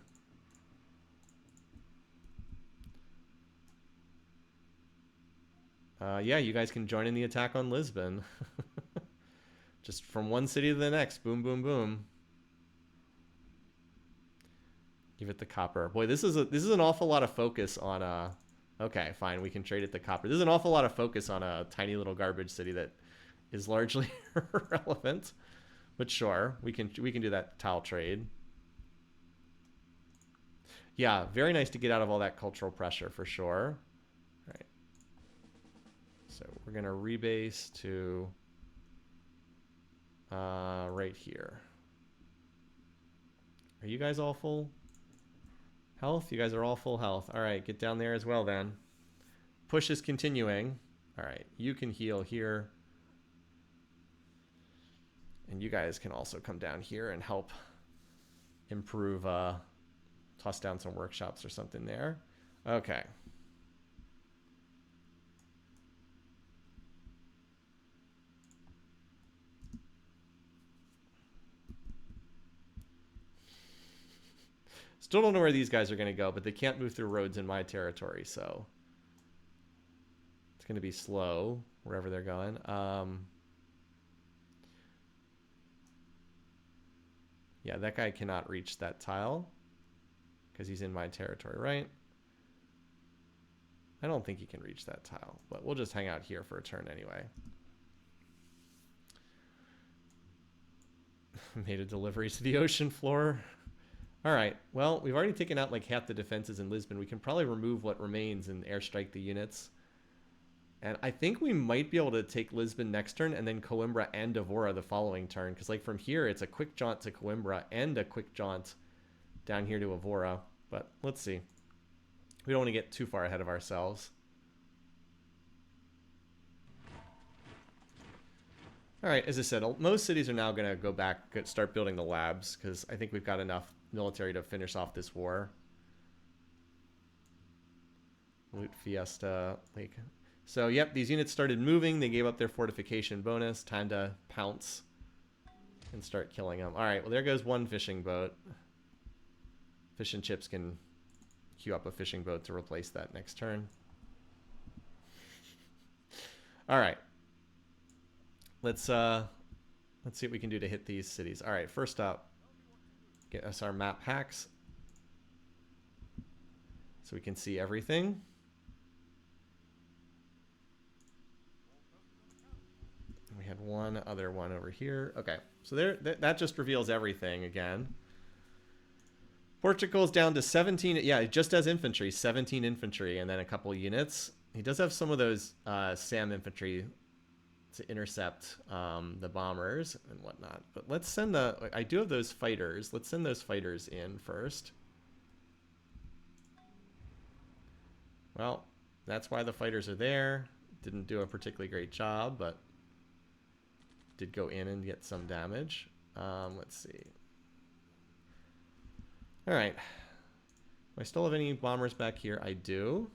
Yeah, you guys can join in the attack on Lisbon. Just from one city to the next. Boom, boom, boom. Give it the copper. Boy, this is an awful lot of focus on okay, fine, we can trade it the copper. This is an awful lot of focus on a tiny little garbage city that is largely irrelevant. But sure, we can do that tile trade. Yeah, very nice to get out of all that cultural pressure for sure. All right. So we're gonna rebase to right here. Are you guys all full health? You guys are all full health. All right, get down there as well then. Push is continuing. All right, you can heal here. And you guys can also come down here and help improve, toss down some workshops or something there. Okay. Still don't know where these guys are going to go, but they can't move through roads in my territory, so it's going to be slow wherever they're going. Yeah, that guy cannot reach that tile because he's in my territory, right? I don't think he can reach that tile, but we'll just hang out here for a turn anyway. Made a delivery to the ocean floor. All right, well, we've already taken out like half the defenses in Lisbon. We can probably remove what remains and airstrike the units. And I think we might be able to take Lisbon next turn and then Coimbra and Devora the following turn. Because like from here, it's a quick jaunt to Coimbra and a quick jaunt down here to Evora. But let's see. We don't want to get too far ahead of ourselves. All right, as I said, most cities are now going to go back, start building the labs. Because I think we've got enough military to finish off this war. Loot Fiesta, like... So, yep, these units started moving. They gave up their fortification bonus. Time to pounce and start killing them. All right, well, there goes one fishing boat. Fish and Chips can queue up a fishing boat to replace that next turn. All right. Let's see what we can do to hit these cities. All right, first up, get us our map hacks so we can see everything. We had one other one over here. Okay, so there, that just reveals everything again. Portugal's down to 17. Yeah, it just has infantry, 17 infantry, and then a couple units. He does have some of those SAM infantry to intercept the bombers and whatnot. But let's send I do have those fighters. Let's send those fighters in first. Well, that's why the fighters are there. Didn't do a particularly great job, but did go in and get some damage. Let's see. All right. Do I still have any bombers back here? I do.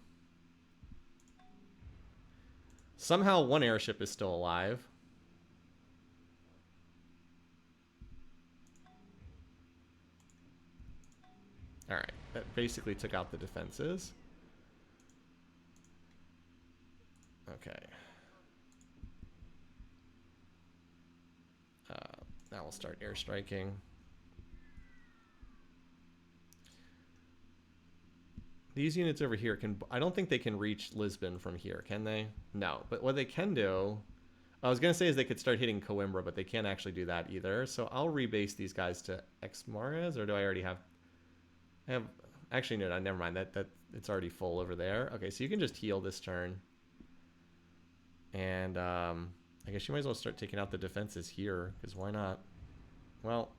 Somehow one airship is still alive. All right. That basically took out the defenses. Okay. Now we'll start airstriking. These units over here I don't think they can reach Lisbon from here, can they? No, but what they can do, I was going to say is they could start hitting Coimbra, but they can't actually do that either. So I'll rebase these guys to Exmares, or do I already have? I have... Actually, no, never mind. That it's already full over there. Okay, so you can just heal this turn. And I guess you might as well start taking out the defenses here, because why not? Well,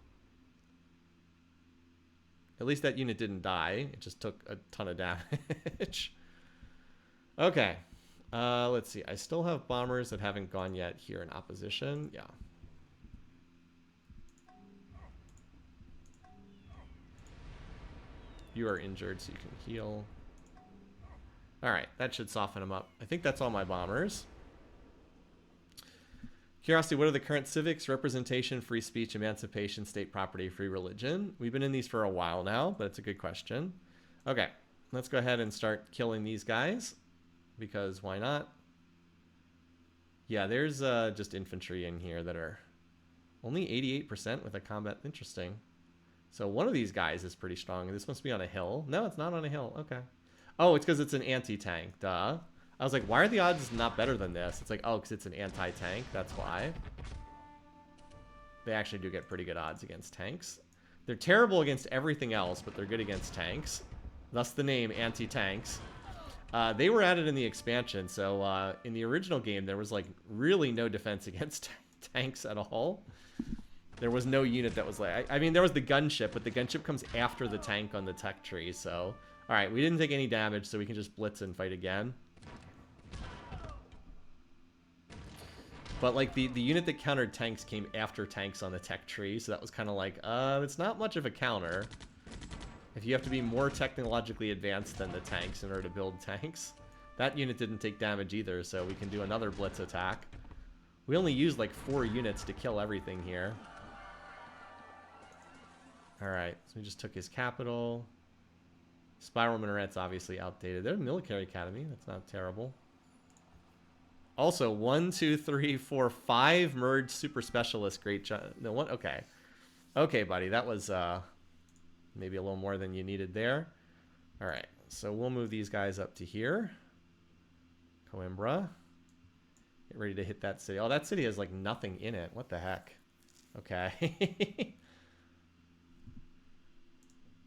at least that unit didn't die. It just took a ton of damage. Okay. Let's see. I still have bombers that haven't gone yet here in opposition. Yeah. You are injured, so you can heal. Alright, that should soften them up. I think that's all my bombers. Curiosity, what are the current civics? Representation, free speech, emancipation, state property, free religion. We've been in these for a while now, but it's a good question. Okay, let's go ahead and start killing these guys, because why not? Yeah, there's just infantry in here that are only 88% with a combat. Interesting. So one of these guys is pretty strong. This must be on a hill. No, it's not on a hill. Okay. Oh, it's because it's an anti-tank. Duh. I was like, why are the odds not better than this? It's like, oh, because it's an anti-tank. That's why. They actually do get pretty good odds against tanks. They're terrible against everything else, but they're good against tanks. Thus the name anti-tanks. They were added in the expansion, so in the original game, there was like really no defense against tanks at all. There was no unit that was like... I mean, there was the gunship, but the gunship comes after the tank on the tech tree, so... Alright, we didn't take any damage, so we can just blitz and fight again. But, like, the unit that countered tanks came after tanks on the tech tree, so that was kind of like, it's not much of a counter. If you have to be more technologically advanced than the tanks in order to build tanks. That unit didn't take damage either, so we can do another blitz attack. We only used, like, 4 units to kill everything here. Alright, so we just took his capital. Spiral Minaret's obviously outdated. They're a military academy. That's not terrible. Also, 1, 2, 3, 4, 5 merged super specialists. Great job. No, one. Okay. Okay, buddy. That was maybe a little more than you needed there. Alright, so we'll move these guys up to here. Coimbra. Get ready to hit that city. Oh, that city has like nothing in it. What the heck? Okay.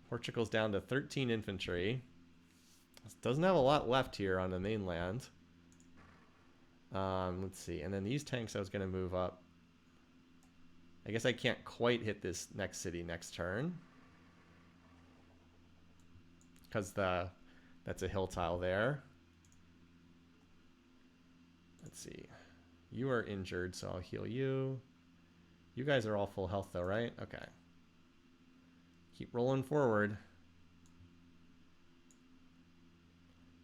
Portugal's down to 13 infantry. Doesn't have a lot left here on the mainland. Let's see. And then these tanks I was going to move up. I guess I can't quite hit this next city next turn. Because that's a hill tile there. Let's see. You are injured, so I'll heal you. You guys are all full health though, right? Okay. Keep rolling forward.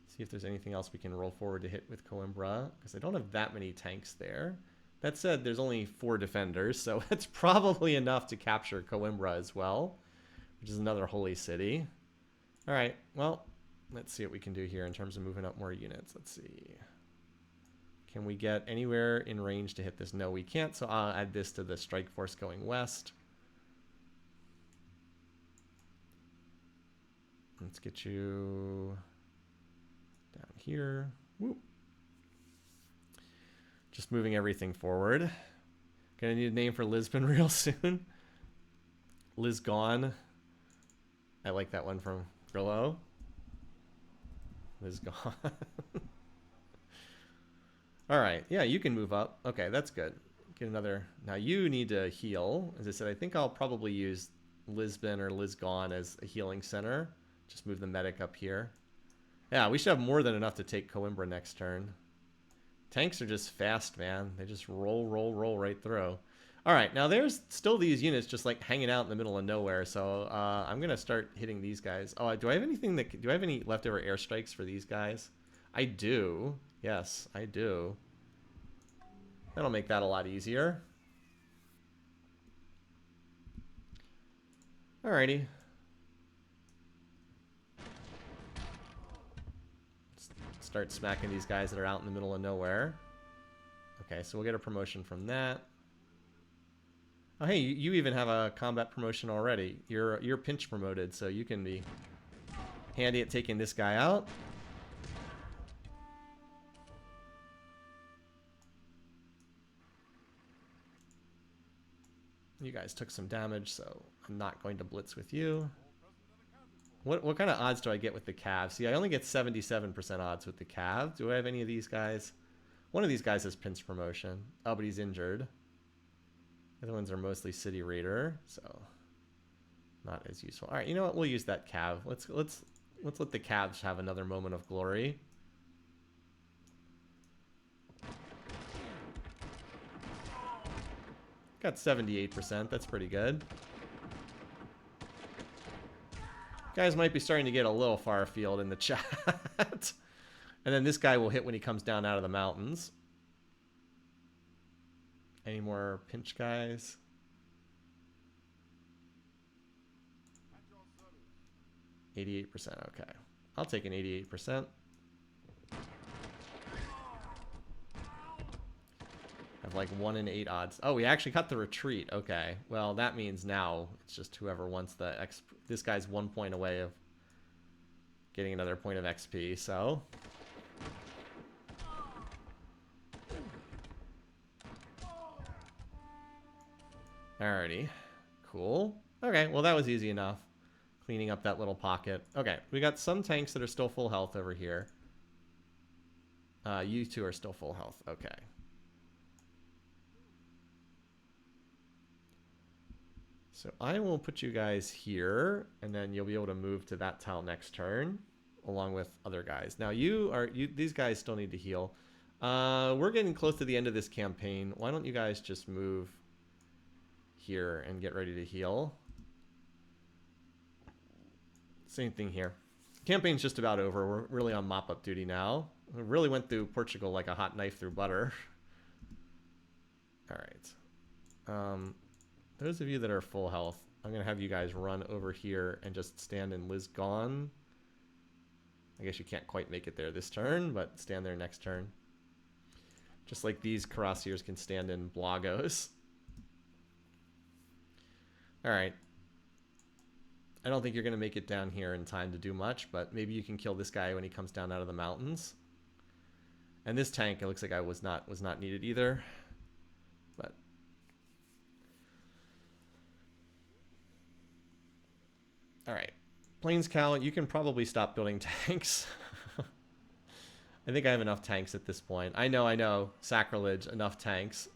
See if there's anything else we can roll forward to hit with Coimbra, because I don't have that many tanks there. That said, there's only 4 defenders, so it's probably enough to capture Coimbra as well, which is another holy city. All right, well, let's see what we can do here in terms of moving up more units. Let's see. Can we get anywhere in range to hit this? No, we can't, so I'll add this to the strike force going west. Let's get you down here. Woo. Just moving everything forward. Gonna need a name for Lisbon real soon. Lisgone. I like that one from Grillo. Lisgone. Alright, yeah, you can move up. Okay, that's good. Get another... Now you need to heal. As I said, I think I'll probably use Lisbon or Lisgone as a healing center. Just move the medic up here. Yeah, we should have more than enough to take Coimbra next turn. Tanks are just fast, man. They just roll right through. Alright, now there's still these units just like hanging out in the middle of nowhere, so I'm going to start hitting these guys. Oh, do I have anything that... Do I have any leftover airstrikes for these guys? I do. Yes, I do. That'll make that a lot easier. Alrighty. Start smacking these guys that are out in the middle of nowhere. Okay, so we'll get a promotion from that. Oh, hey, you even have a combat promotion already. You're pinch promoted, so you can be handy at taking this guy out. You guys took some damage, so I'm not going to blitz with you. What kind of odds do I get with the Cav? See, I only get 77% odds with the Cav. Do I have any of these guys? One of these guys has Prince promotion. Oh, but he's injured. The other ones are mostly City Raider, so not as useful. All right, you know what? We'll use that Cav. Let's let the Cavs have another moment of glory. Got 78%. That's pretty good. Guys might be starting to get a little far afield in the chat. And then this guy will hit when he comes down out of the mountains. Any more pinch guys? At your service. 88%. Okay. I'll take an 88%. Have like 1 in 8 odds. Oh, we actually cut the retreat. Okay. Well, that means now it's just whoever wants the XP. This guy's 1 point away of getting another point of XP, so. Alrighty. Cool. Okay, well that was easy enough. Cleaning up that little pocket. Okay, we got some tanks that are still full health over here. You two are still full health. Okay. So I will put you guys here, and then you'll be able to move to that tile next turn, along with other guys. Now these guys still need to heal. We're getting close to the end of this campaign. Why don't you guys just move here and get ready to heal? Same thing here. Campaign's just about over. We're really on mop-up duty now. We really went through Portugal like a hot knife through butter. All right. Those of you that are full health, I'm going to have you guys run over here and just stand in Lisgon. I guess you can't quite make it there this turn, but stand there next turn. Just like these Cuirassiers can stand in Blagos. All right. I don't think you're going to make it down here in time to do much, but maybe you can kill this guy when he comes down out of the mountains. And this tank, it looks like I was not needed either. But all right, Plains Cal, you can probably stop building tanks. I think I have enough tanks at this point. I know, sacrilege, enough tanks.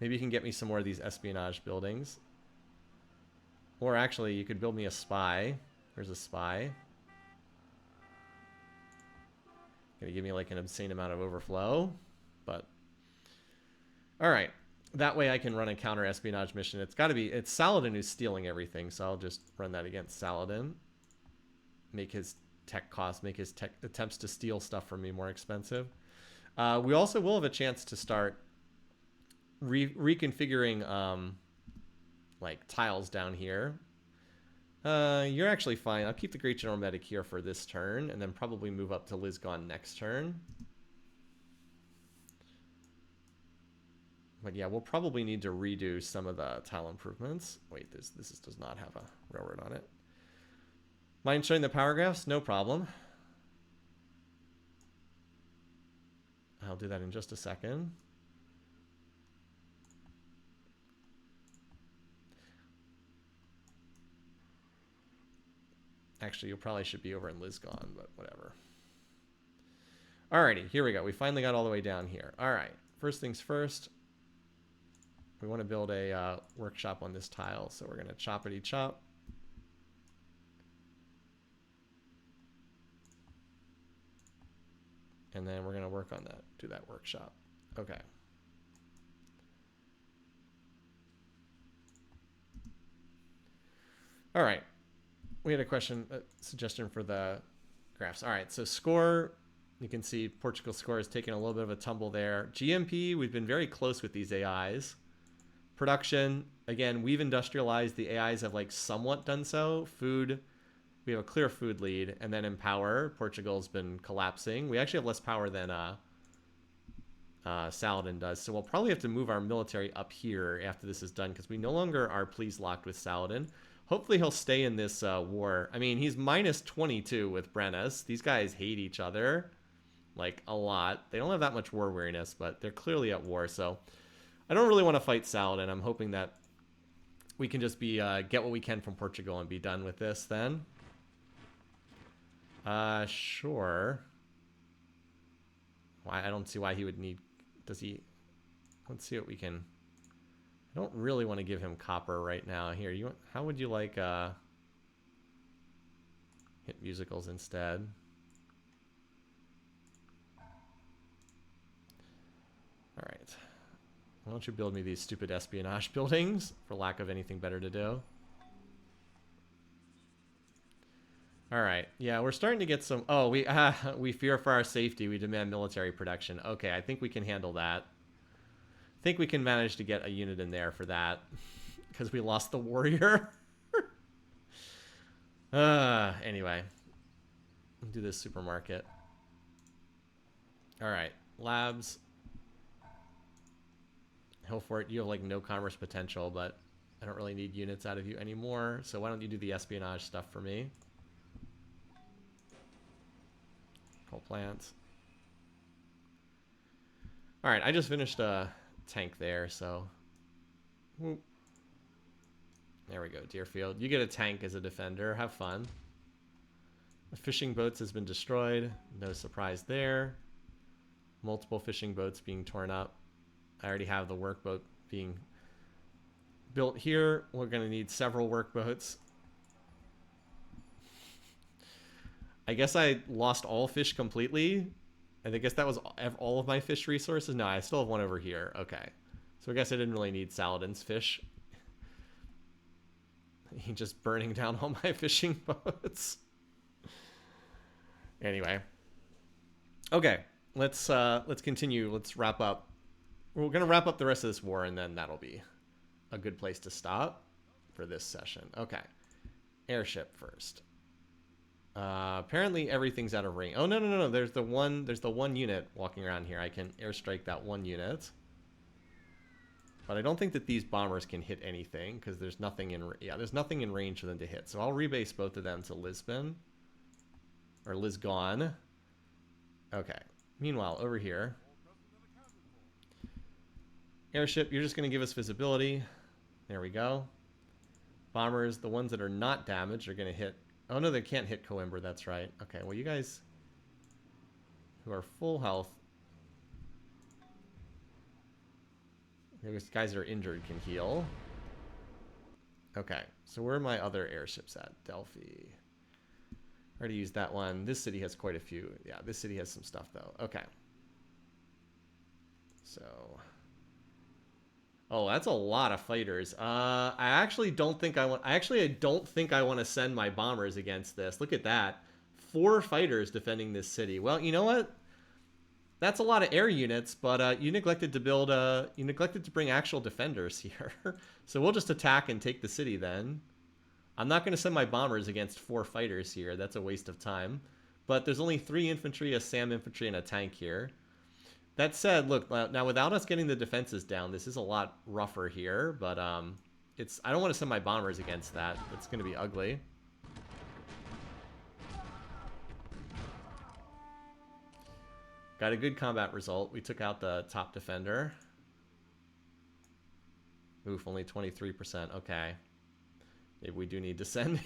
Maybe you can get me some more of these espionage buildings. Or actually, you could build me a spy. There's a spy. Gonna give me like an obscene amount of overflow, but all right. That way I can run a counter espionage mission. It's Saladin who's stealing everything, so I'll just run that against Saladin. Make his tech costs, make his tech attempts to steal stuff from me more expensive. We also will have a chance to start reconfiguring like tiles down here. You're actually fine. I'll keep the Great General Medic here for this turn, and then probably move up to Lisgon next turn. But yeah, we'll probably need to redo some of the tile improvements. Wait, this does not have a railroad on it. Mind showing the power graphs? No problem. I'll do that in just a second. Actually, you probably should be over in Lisgon, but whatever. Alrighty, here we go. We finally got all the way down here. All right, first things first. We want to build a workshop on this tile, so we're going to choppity chop. And then we're going to work on that, do that workshop. Okay. All right. We had a suggestion for the graphs. All right, so score, you can see Portugal's score has taken a little bit of a tumble there. GMP, we've been very close with these AIs. Production, again, we've industrialized. The AIs have like somewhat done so. Food, we have a clear food lead. And then in power, Portugal's been collapsing. We actually have less power than Saladin does. So we'll probably have to move our military up here after this is done, because we no longer are please locked with Saladin. Hopefully he'll stay in this war. I mean, he's minus 22 with Brennis. These guys hate each other, like, a lot. They don't have that much war weariness, but they're clearly at war. So I don't really want to fight Saladin. I'm hoping that we can just be get what we can from Portugal and be done with this then. Sure. Why? I don't see why he would need... Does he... Let's see what we can... I don't really want to give him copper right now. Here, you... How would you like, hit musicals instead? Alright. Why don't you build me these stupid espionage buildings, for lack of anything better to do? Alright, yeah, we're starting to get some... Oh, we fear for our safety. We demand military protection. Okay, I think we can handle that. I think we can manage to get a unit in there for that. Because we lost the warrior. Anyway. We'll do this supermarket. Alright, labs. Go for it. You have, like, no commerce potential, but I don't really need units out of you anymore. So why don't you do the espionage stuff for me? Coal plants. Alright, I just finished a tank there, so... Whoop. There we go, Deerfield. You get a tank as a defender. Have fun. The fishing boats has been destroyed. No surprise there. Multiple fishing boats being torn up. I already have the workboat being built here. We're going to need several workboats. I guess I lost all fish completely. And I guess that was all of my fish resources. No, I still have one over here. Okay. So I guess I didn't really need Saladin's fish. He's just burning down all my fishing boats. Anyway. Okay. Let's continue. Let's wrap up. We're going to wrap up the rest of this war, and then that'll be a good place to stop for this session. Okay. Airship first. Apparently everything's out of range. Oh, no. There's the one unit walking around here. I can airstrike that one unit. But I don't think that these bombers can hit anything, because there's nothing in... Yeah, there's nothing in range for them to hit. So I'll rebase both of them to Lisbon. Or Lisgon. Okay. Meanwhile, over here... Airship, you're just going to give us visibility. There we go. Bombers, the ones that are not damaged, are going to hit... Oh, no, they can't hit Coimbra. That's right. Okay, well, you guys who are full health... Those guys that are injured can heal. Okay, so where are my other airships at? Delphi. I already used that one. This city has quite a few. Yeah, this city has some stuff, though. Okay. So... Oh, that's a lot of fighters. I don't think I want to send my bombers against this. Look at that. 4 fighters defending this city. Well, you know what? That's a lot of air units, but you neglected to bring actual defenders here. So we'll just attack and take the city then. I'm not going to send my bombers against 4 fighters here. That's a waste of time. But there's only 3 infantry, a SAM infantry, and a tank here. That said, look, now without us getting the defenses down, this is a lot rougher here, but I don't want to send my bombers against that. It's going to be ugly. Got a good combat result. We took out the top defender. Oof, only 23%. Okay. Maybe we do need to send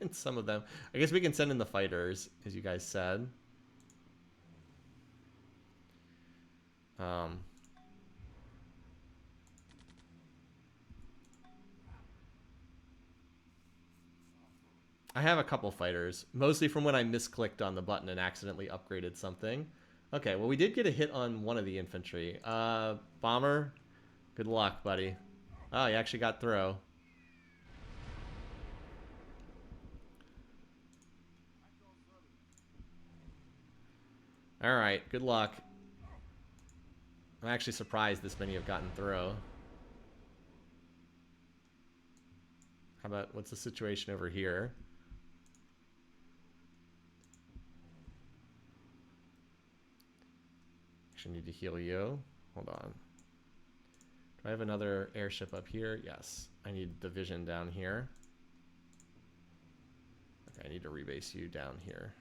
in some of them. I guess we can send in the fighters, as you guys said. I have a couple fighters, mostly from when I misclicked on the button and accidentally upgraded something. Okay, well, we did get a hit on one of the infantry. Bomber, good luck, buddy. Oh, you actually got through. Alright, good luck. I'm actually surprised this many have gotten through. How about, what's the situation over here? Actually need to heal you. Hold on. Do I have another airship up here? Yes. I need division down here. Okay, I need to rebase you down here.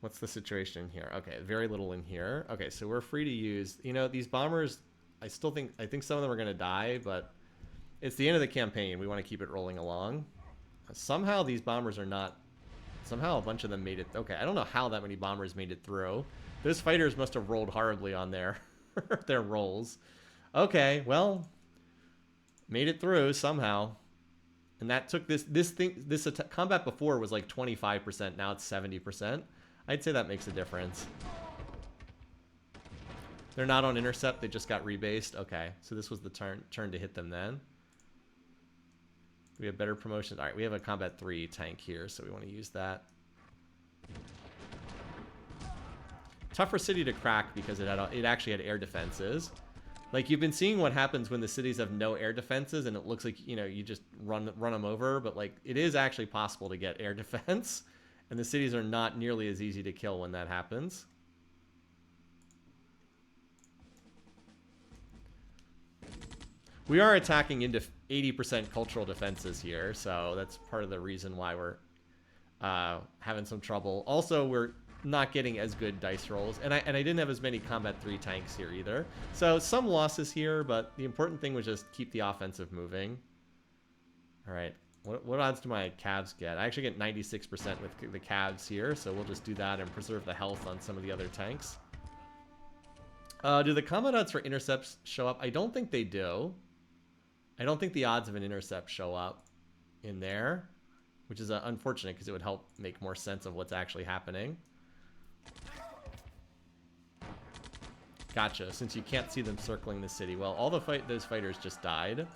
What's the situation in here? Okay, very little in here. Okay, so we're free to use... You know, these bombers, I think some of them are going to die, but it's the end of the campaign. We want to keep it rolling along. Somehow these bombers are not Somehow a bunch of them made it. Okay, I don't know how that many bombers made it through. Those fighters must have rolled horribly on their their rolls. Okay, well, made it through somehow. And that took this combat before was like 25%. Now it's 70%. I'd say that makes a difference. They're not on intercept. They just got rebased. Okay, so this was the turn to hit them then. We have better promotions. All right, we have a combat 3 tank here, so we want to use that. Tougher city to crack because it actually had air defenses. Like, you've been seeing what happens when the cities have no air defenses, and it looks like, you know, you just run them over. But, like, it is actually possible to get air defense, and the cities are not nearly as easy to kill when that happens. We are attacking into 80% cultural defenses here, so that's part of the reason why we're having some trouble. Also, we're not getting as good dice rolls, and I didn't have as many combat 3 tanks here either. So some losses here, but the important thing was just keep the offensive moving. All right, what odds do my calves get? I actually get 96% with the calves here, so we'll just do that and preserve the health on some of the other tanks. Do the combat odds for intercepts show up? I don't think they do. I don't think the odds of an intercept show up in there, which is unfortunate because it would help make more sense of what's actually happening. Gotcha. Since you can't see them circling the city. Well, all those fighters just died.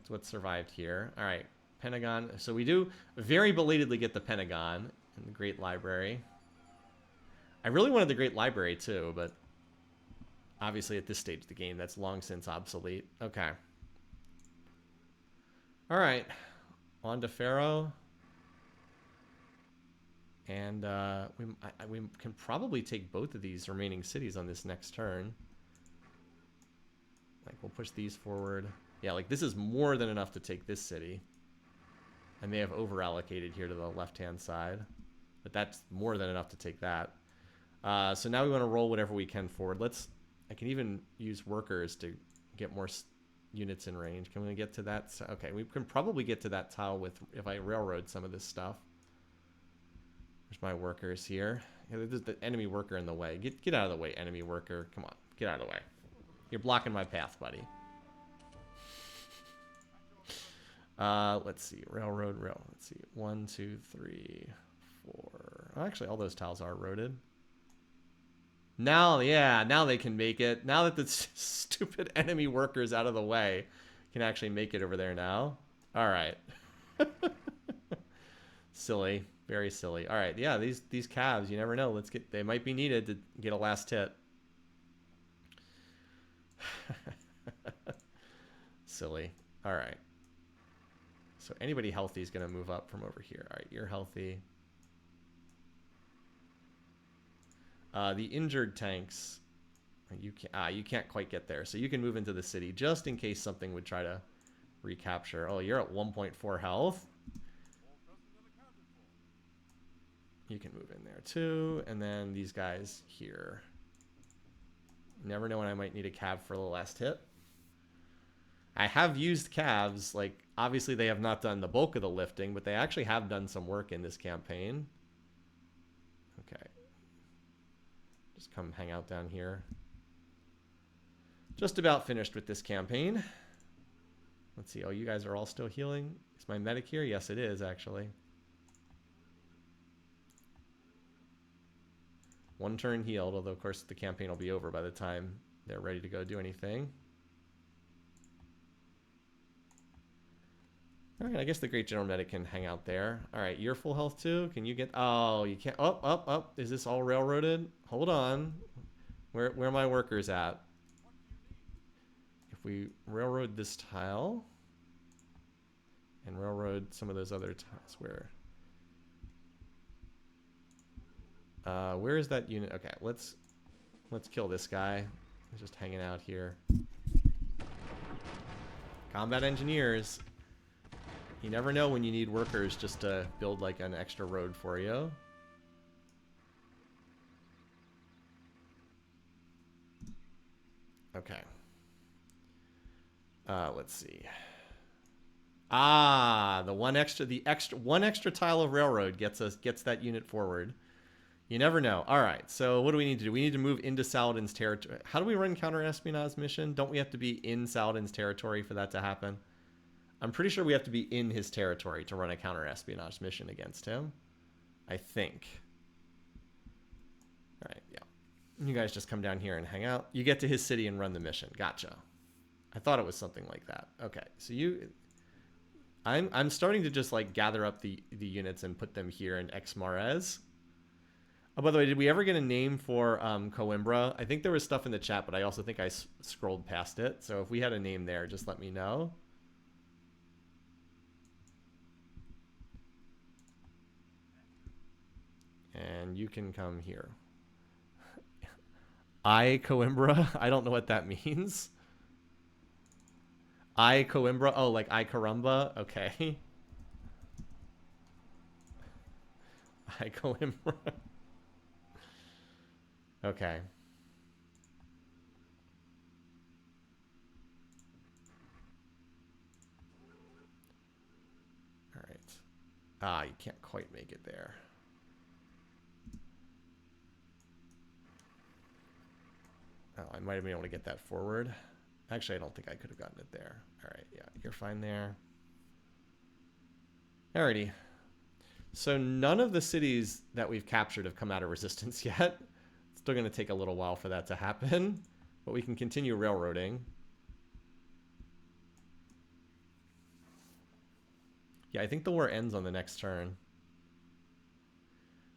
What survived here? All right, Pentagon. So we do very belatedly get the Pentagon in the Great Library. I really wanted the Great Library too, but obviously at this stage of the game, that's long since obsolete. Okay. All right, on to Pharaoh. And we can probably take both of these remaining cities on this next turn. Like, we'll push these forward. Yeah, like, this is more than enough to take this city. And they have over-allocated here to the left-hand side. But that's more than enough to take that. So now we want to roll whatever we can forward. I can even use workers to get more units in range. Can we get to that? Okay, we can probably get to that tile if I railroad some of this stuff. There's my workers here. Yeah, there's the enemy worker in the way. Get out of the way, enemy worker. Come on, get out of the way. You're blocking my path, buddy. Let's see. Railroad. Let's see. 1, 2, 3, 4. Oh, actually, all those tiles are roaded. Now, yeah, now they can make it. Now that the stupid enemy workers out of the way, can actually make it over there now. All right. Silly. Very silly. All right, yeah, these calves, you never know. They might be needed to get a last hit. Silly. All right. So anybody healthy is going to move up from over here. All right, you're healthy. The injured tanks, you can't quite get there. So you can move into the city just in case something would try to recapture. Oh, you're at 1.4 health. You can move in there too. And then these guys here. Never know when I might need a cav for the last hit. I have used calves. Like, obviously they have not done the bulk of the lifting, but they actually have done some work in this campaign. Okay. Just come hang out down here. Just about finished with this campaign. Let's see. Oh, you guys are all still healing? Is my medic here? Yes, it is, actually. One turn healed, although, of course, the campaign will be over by the time they're ready to go do anything. All right, I guess the Great General Medic can hang out there. All right, you're full health too? Can you get... Oh, you can't... Up. Is this all railroaded? Hold on. Where are my workers at? If we railroad this tile... and railroad some of those other tiles, where is that unit? Okay, let's kill this guy. He's just hanging out here. Combat engineers. You never know when you need workers just to build like an extra road for you. Okay. Let's see. Ah, one extra tile of railroad gets that unit forward. You never know. All right, so what do we need to do? We need to move into Saladin's territory. How do we run counter-espionage mission? Don't we have to be in Saladin's territory for that to happen? I'm pretty sure we have to be in his territory to run a counter-espionage mission against him. I think. All right, yeah. You guys just come down here and hang out. You get to his city and run the mission. Gotcha. I thought it was something like that. Okay, so I'm starting to just like gather up the units and put them here in Ex Mares. Oh, by the way, did we ever get a name for Coimbra? I think there was stuff in the chat, but I also think I scrolled past it. So if we had a name there, just let me know. And you can come here. I Coimbra? I don't know what that means. I Coimbra? Oh, like I Carumba? Okay. I Coimbra. Okay. All right. Ah, you can't quite make it there. Oh, I might have been able to get that forward. Actually, I don't think I could have gotten it there. All right, yeah, you're fine there. Alrighty. So none of the cities that we've captured have come out of resistance yet. It's still going to take a little while for that to happen, but we can continue railroading. Yeah, I think the war ends on the next turn.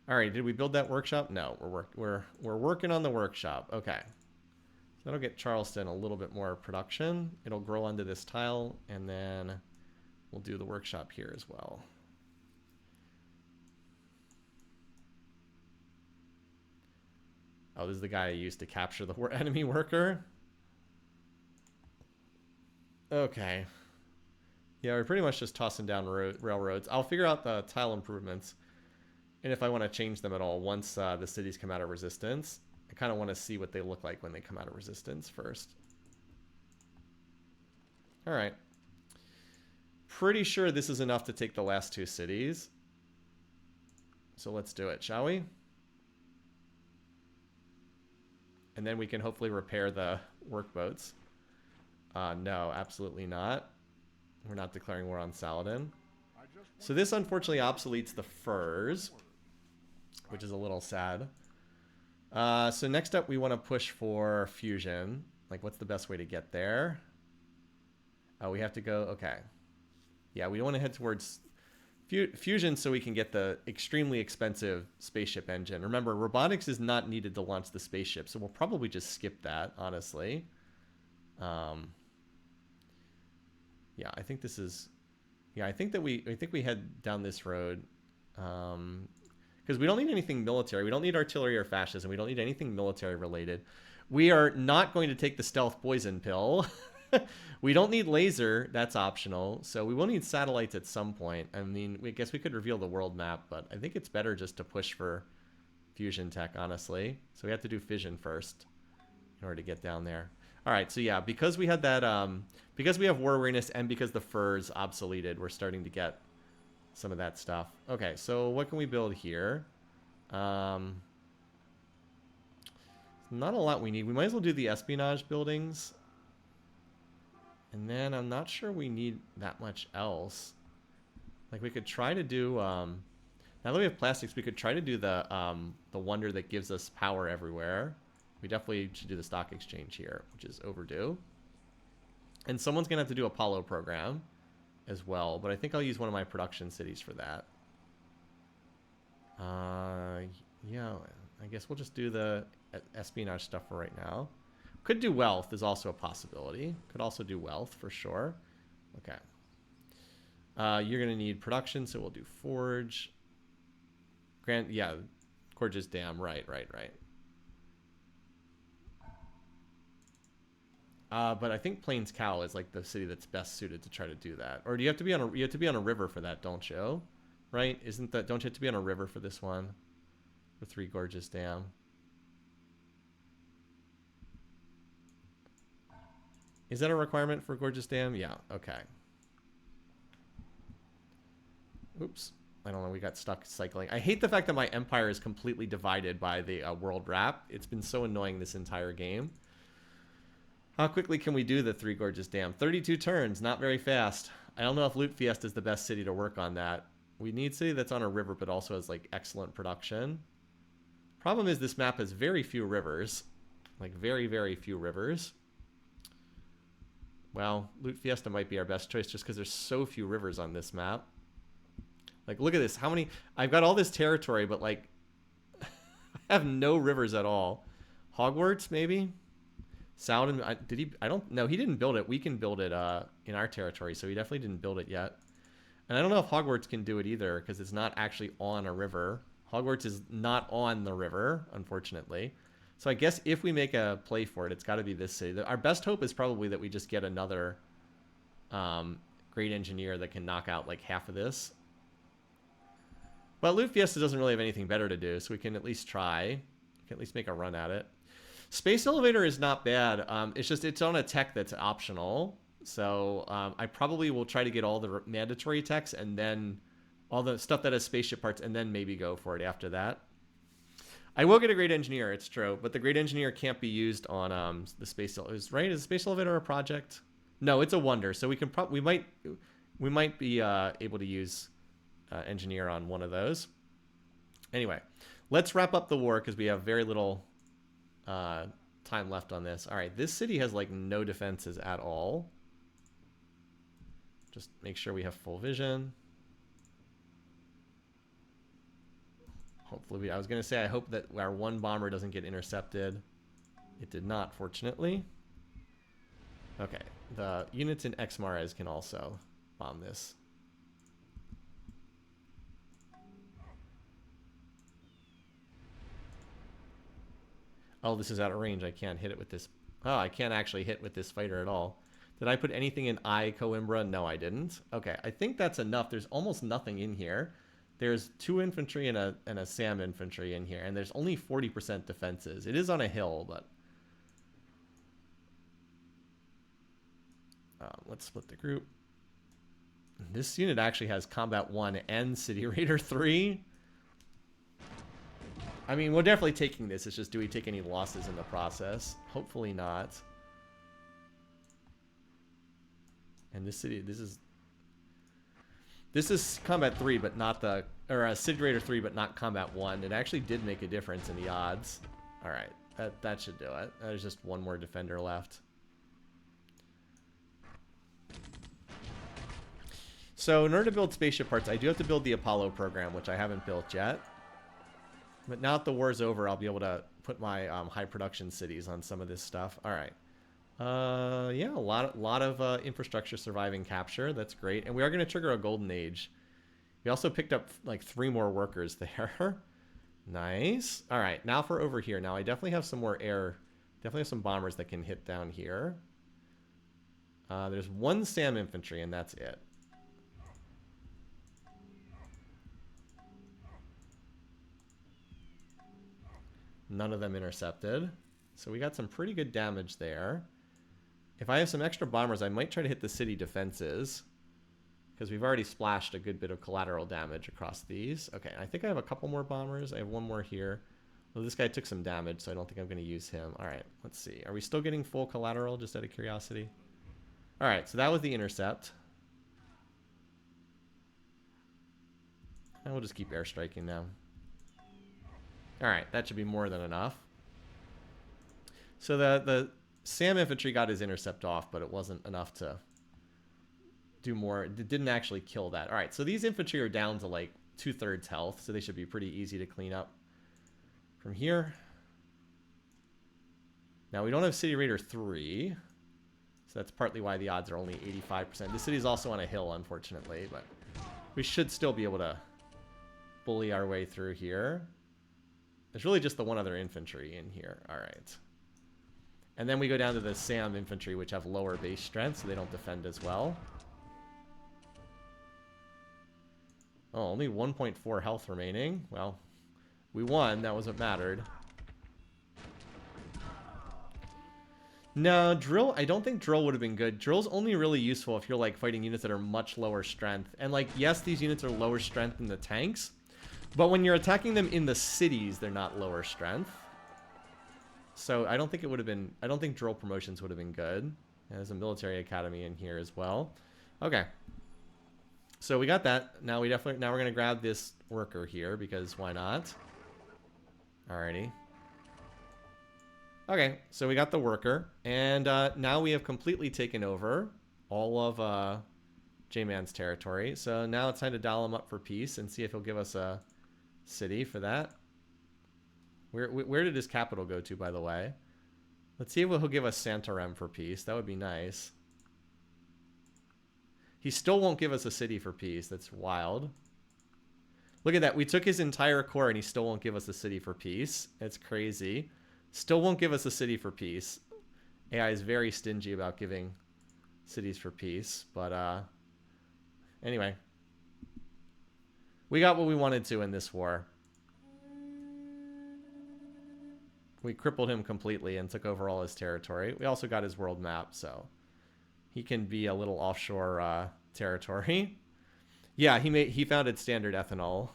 All right, did we build that workshop? No, we're working on the workshop. Okay. So that'll get Charleston a little bit more production. It'll grow onto this tile, and then we'll do the workshop here as well. Oh, this is the guy I used to capture the enemy worker. Okay. Yeah, we're pretty much just tossing down railroads. I'll figure out the tile improvements, and if I want to change them at all once the cities come out of resistance. I kind of want to see what they look like when they come out of resistance first. All right. Pretty sure this is enough to take the last two cities. So let's do it, shall we? And then we can hopefully repair the workboats. No, absolutely not. We're not declaring war on Saladin. So this unfortunately obsoletes the furs, which is a little sad. So next up, we want to push for fusion. Like, what's the best way to get there? Oh, we have to go. Okay. Yeah, we want to head towards fusion so we can get the extremely expensive spaceship engine. Remember, robotics is not needed to launch the spaceship, so we'll probably just skip that, honestly. Yeah, I think this is. Yeah, I think we head down this road. Because we don't need anything military. We don't need artillery or fascism. We don't need anything military related. We are not going to take the stealth poison pill. We don't need laser. That's optional. So we will need satellites at some point. I mean, I guess we could reveal the world map, but I think it's better just to push for fusion tech, honestly. So we have to do fission first in order to get down there. All right, so yeah, because we had that, because we have war awareness and because the furs obsoleted, we're starting to get some of that stuff. Okay, so what can we build here? Not a lot we need. We might as well do the espionage buildings. And then I'm not sure we need that much else. Like we could try to do, now that we have plastics, we could try to do the wonder that gives us power everywhere. We definitely should do the stock exchange here, which is overdue. And someone's gonna have to do Apollo program as well, but I think I'll use one of my production cities for that. Yeah, I guess we'll just do the espionage stuff for right now. Could do wealth is also a possibility. Could also do wealth for sure. Okay. You're gonna need production, so we'll do forge. Yeah, Gorgeous Dam. Right. But I think Plains Cow is like the city that's best suited to try to do that. Or do you have to be on a river for that, don't you? Right? Don't you have to be on a river for this one? For 3 Gorgeous Dam. Is that a requirement for Gorgeous Dam? Yeah, okay. Oops. I don't know. We got stuck cycling. I hate the fact that my empire is completely divided by the world wrap. It's been so annoying this entire game. How quickly can we do the Three Gorges Dam? 32 turns. Not very fast. I don't know if Loot Fiesta is the best city to work on that. We need a city that's on a river but also has like excellent production. Problem is this map has very few rivers. Like very, very few rivers. Well, Loot Fiesta might be our best choice just because there's so few rivers on this map. Like, look at this. How many... I've got all this territory, but, like... I have no rivers at all. Hogwarts, maybe? Sound... Did he... I don't... No, he didn't build it. We can build it in our territory, so he definitely didn't build it yet. And I don't know if Hogwarts can do it either, because it's not actually on a river. Hogwarts is not on the river, unfortunately. So I guess if we make a play for it, it's got to be this city. Our best hope is probably that we just get another great engineer that can knock out, like, half of this. But Loot Fiesta doesn't really have anything better to do, so we can at least try. We can at least make a run at it. Space Elevator is not bad. It's just it's on a tech that's optional. So I probably will try to get all the mandatory techs and then all the stuff that has spaceship parts and then maybe go for it after that. I will get a great engineer, it's true, but the great engineer can't be used on the space elevator. Right? Is the Space Elevator a project? No, it's a wonder. So we can we might be able to use engineer on one of those. Anyway, let's wrap up the war because we have very little time left on this. All right, this city has like no defenses at all. Just make sure we have full vision. Hopefully, I was going to say I hope that our one bomber doesn't get intercepted. It did not, fortunately. Okay, the units in Exmares can also bomb this. Oh, this is out of range. I can't hit it with this. Oh, I can't actually hit with this fighter at all. Did I put anything in Coimbra? No, I didn't. Okay, I think that's enough. There's almost nothing in here. There's 2 infantry and a SAM infantry in here, and there's only 40% defenses. It is on a hill, but... let's split the group. This unit actually has Combat 1 and City Raider 3. I mean, we're definitely taking this. It's just, do we take any losses in the process? Hopefully not. And this city, this is Combat 3, but not the... Or City Raider 3, but not Combat 1. It actually did make a difference in the odds. Alright, that should do it. There's just one more defender left. So in order to build spaceship parts, I do have to build the Apollo program, which I haven't built yet. But now that the war's over, I'll be able to put my high production cities on some of this stuff. All right. Yeah, a lot of infrastructure surviving capture. That's great. And we are going to trigger a golden age. We also picked up like 3 more workers there. Nice. All right. Now for over here. Now I definitely have some more air. Definitely have some bombers that can hit down here. There's 1 SAM infantry, and that's it. None of them intercepted. So we got some pretty good damage there. If I have some extra bombers, I might try to hit the city defenses, because we've already splashed a good bit of collateral damage across these. Okay, I think I have a couple more bombers. I have 1 more here. Well, this guy took some damage, so I don't think I'm going to use him. All right, let's see. Are we still getting full collateral, just out of curiosity? All right, so that was the intercept. And we'll just keep airstriking now. Alright, that should be more than enough. So the SAM infantry got his intercept off, but it wasn't enough to do more. It didn't actually kill that. Alright, so these infantry are down to like 2/3 health, so they should be pretty easy to clean up from here. Now, we don't have City Raider 3, so that's partly why the odds are only 85%. This city is also on a hill, unfortunately, but we should still be able to bully our way through here. There's really just the 1 other infantry in here. All right. And then we go down to the SAM infantry, which have lower base strength, so they don't defend as well. Oh, only 1.4 health remaining. Well, we won. That was what mattered. No, drill. I don't think drill would have been good. Drill's only really useful if you're like fighting units that are much lower strength. And like, yes, these units are lower strength than the tanks, but when you're attacking them in the cities, they're not lower strength. So I don't think it would have been. I don't think drill promotions would have been good. And there's a military academy in here as well. Okay. So we got that. Now we're gonna grab this worker here because why not? Alrighty. Okay, so we got the worker, and now we have completely taken over all of J-Man's territory. So now it's time to dial him up for peace and see if he'll give us a city for that. Where did his capital go to, by the way? Let's see if he'll give us Santarem for peace. That would be nice. He still won't give us a city for peace. That's wild. Look at that. We took his entire core, and he still won't give us a city for peace. It's crazy. Still won't give us a city for peace. AI is very stingy about giving cities for peace. But anyway. We got what we wanted to in this war. We crippled him completely and took over all his territory. We also got his world map, so he can be a little offshore territory. Yeah, he founded Standard Ethanol.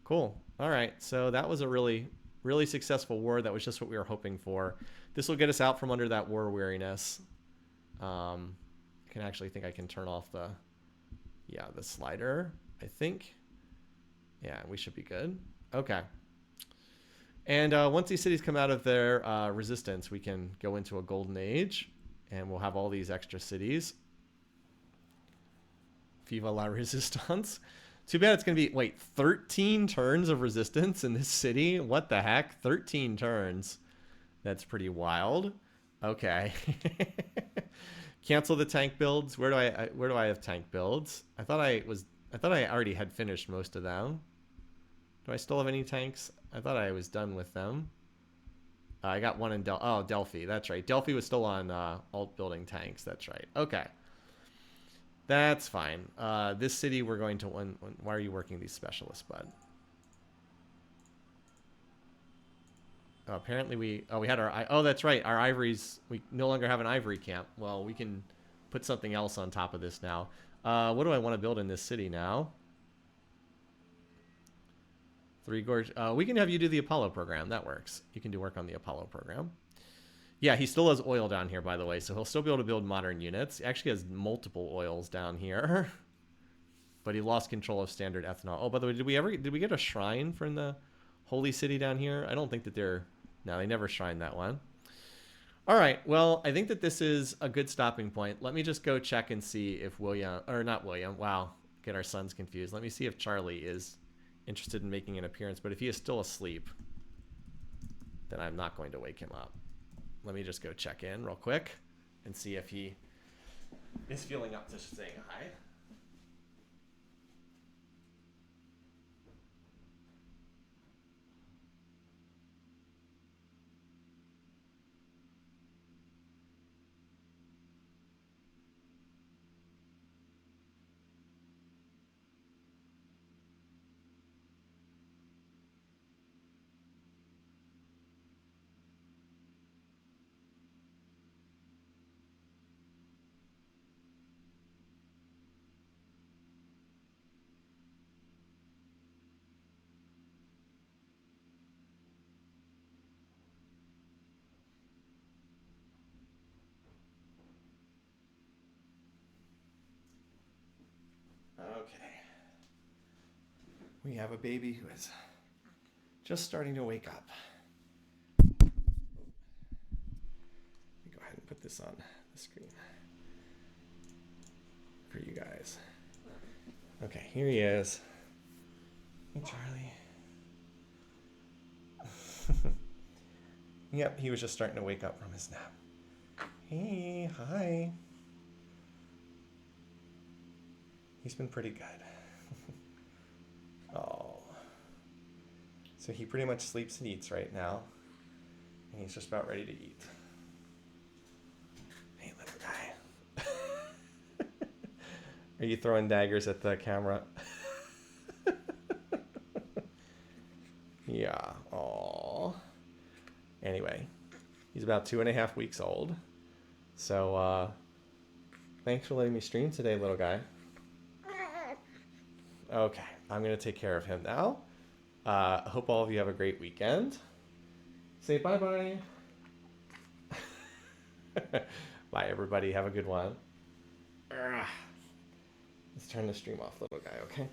Cool. All right, so that was a really successful war. That was just what we were hoping for. This will get us out from under that war weariness. I can actually think I can turn off the slider, I think. Yeah, we should be good. Okay. And once these cities come out of their resistance, we can go into a golden age, and we'll have all these extra cities. Viva la resistance. Too bad it's going to be, wait, 13 turns of resistance in this city? What the heck? 13 turns. That's pretty wild. Okay. Cancel the tank builds. Where do I have tank builds? I thought I already had finished most of them. Do I still have any tanks? I thought I was done with them. I got one in Delphi. That's right. Delphi was still on alt building tanks. That's right. Okay. That's fine. This city we're going to... Why are you working these specialists, bud? Oh, apparently we had our... Oh, that's right. Our ivories... We no longer have an ivory camp. Well, we can put something else on top of this now. What do I want to build in this city now? Three Gorge. We can have you do the Apollo program. That works. You can do work on the Apollo program. Yeah, he still has oil down here, by the way, so he'll still be able to build modern units. He actually has multiple oils down here. But he lost control of standard ethanol. Oh, by the way, did we get a shrine from the holy city down here? I don't think that no, they never shrined that one. All right, well, I think that this is a good stopping point. Let me just go check and see if wow, get our sons confused. Let me see if Charlie is interested in making an appearance, but if he is still asleep, then I'm not going to wake him up. Let me just go check in real quick and see if he is feeling up to saying hi. Okay. We have a baby who is just starting to wake up. Let me go ahead and put this on the screen for you guys. Okay, here he is. Hey, Charlie. Yep, he was just starting to wake up from his nap. Hey, hi. He's been pretty good. Oh. So he pretty much sleeps and eats right now. And he's just about ready to eat. Hey, little guy. Are you throwing daggers at the camera? Yeah. Aw. Anyway. He's about 2.5 weeks old. So thanks for letting me stream today, little guy. Okay, I'm going to take care of him now. I hope all of you have a great weekend. Say bye-bye. Bye, everybody. Have a good one. Let's turn the stream off, little guy, okay?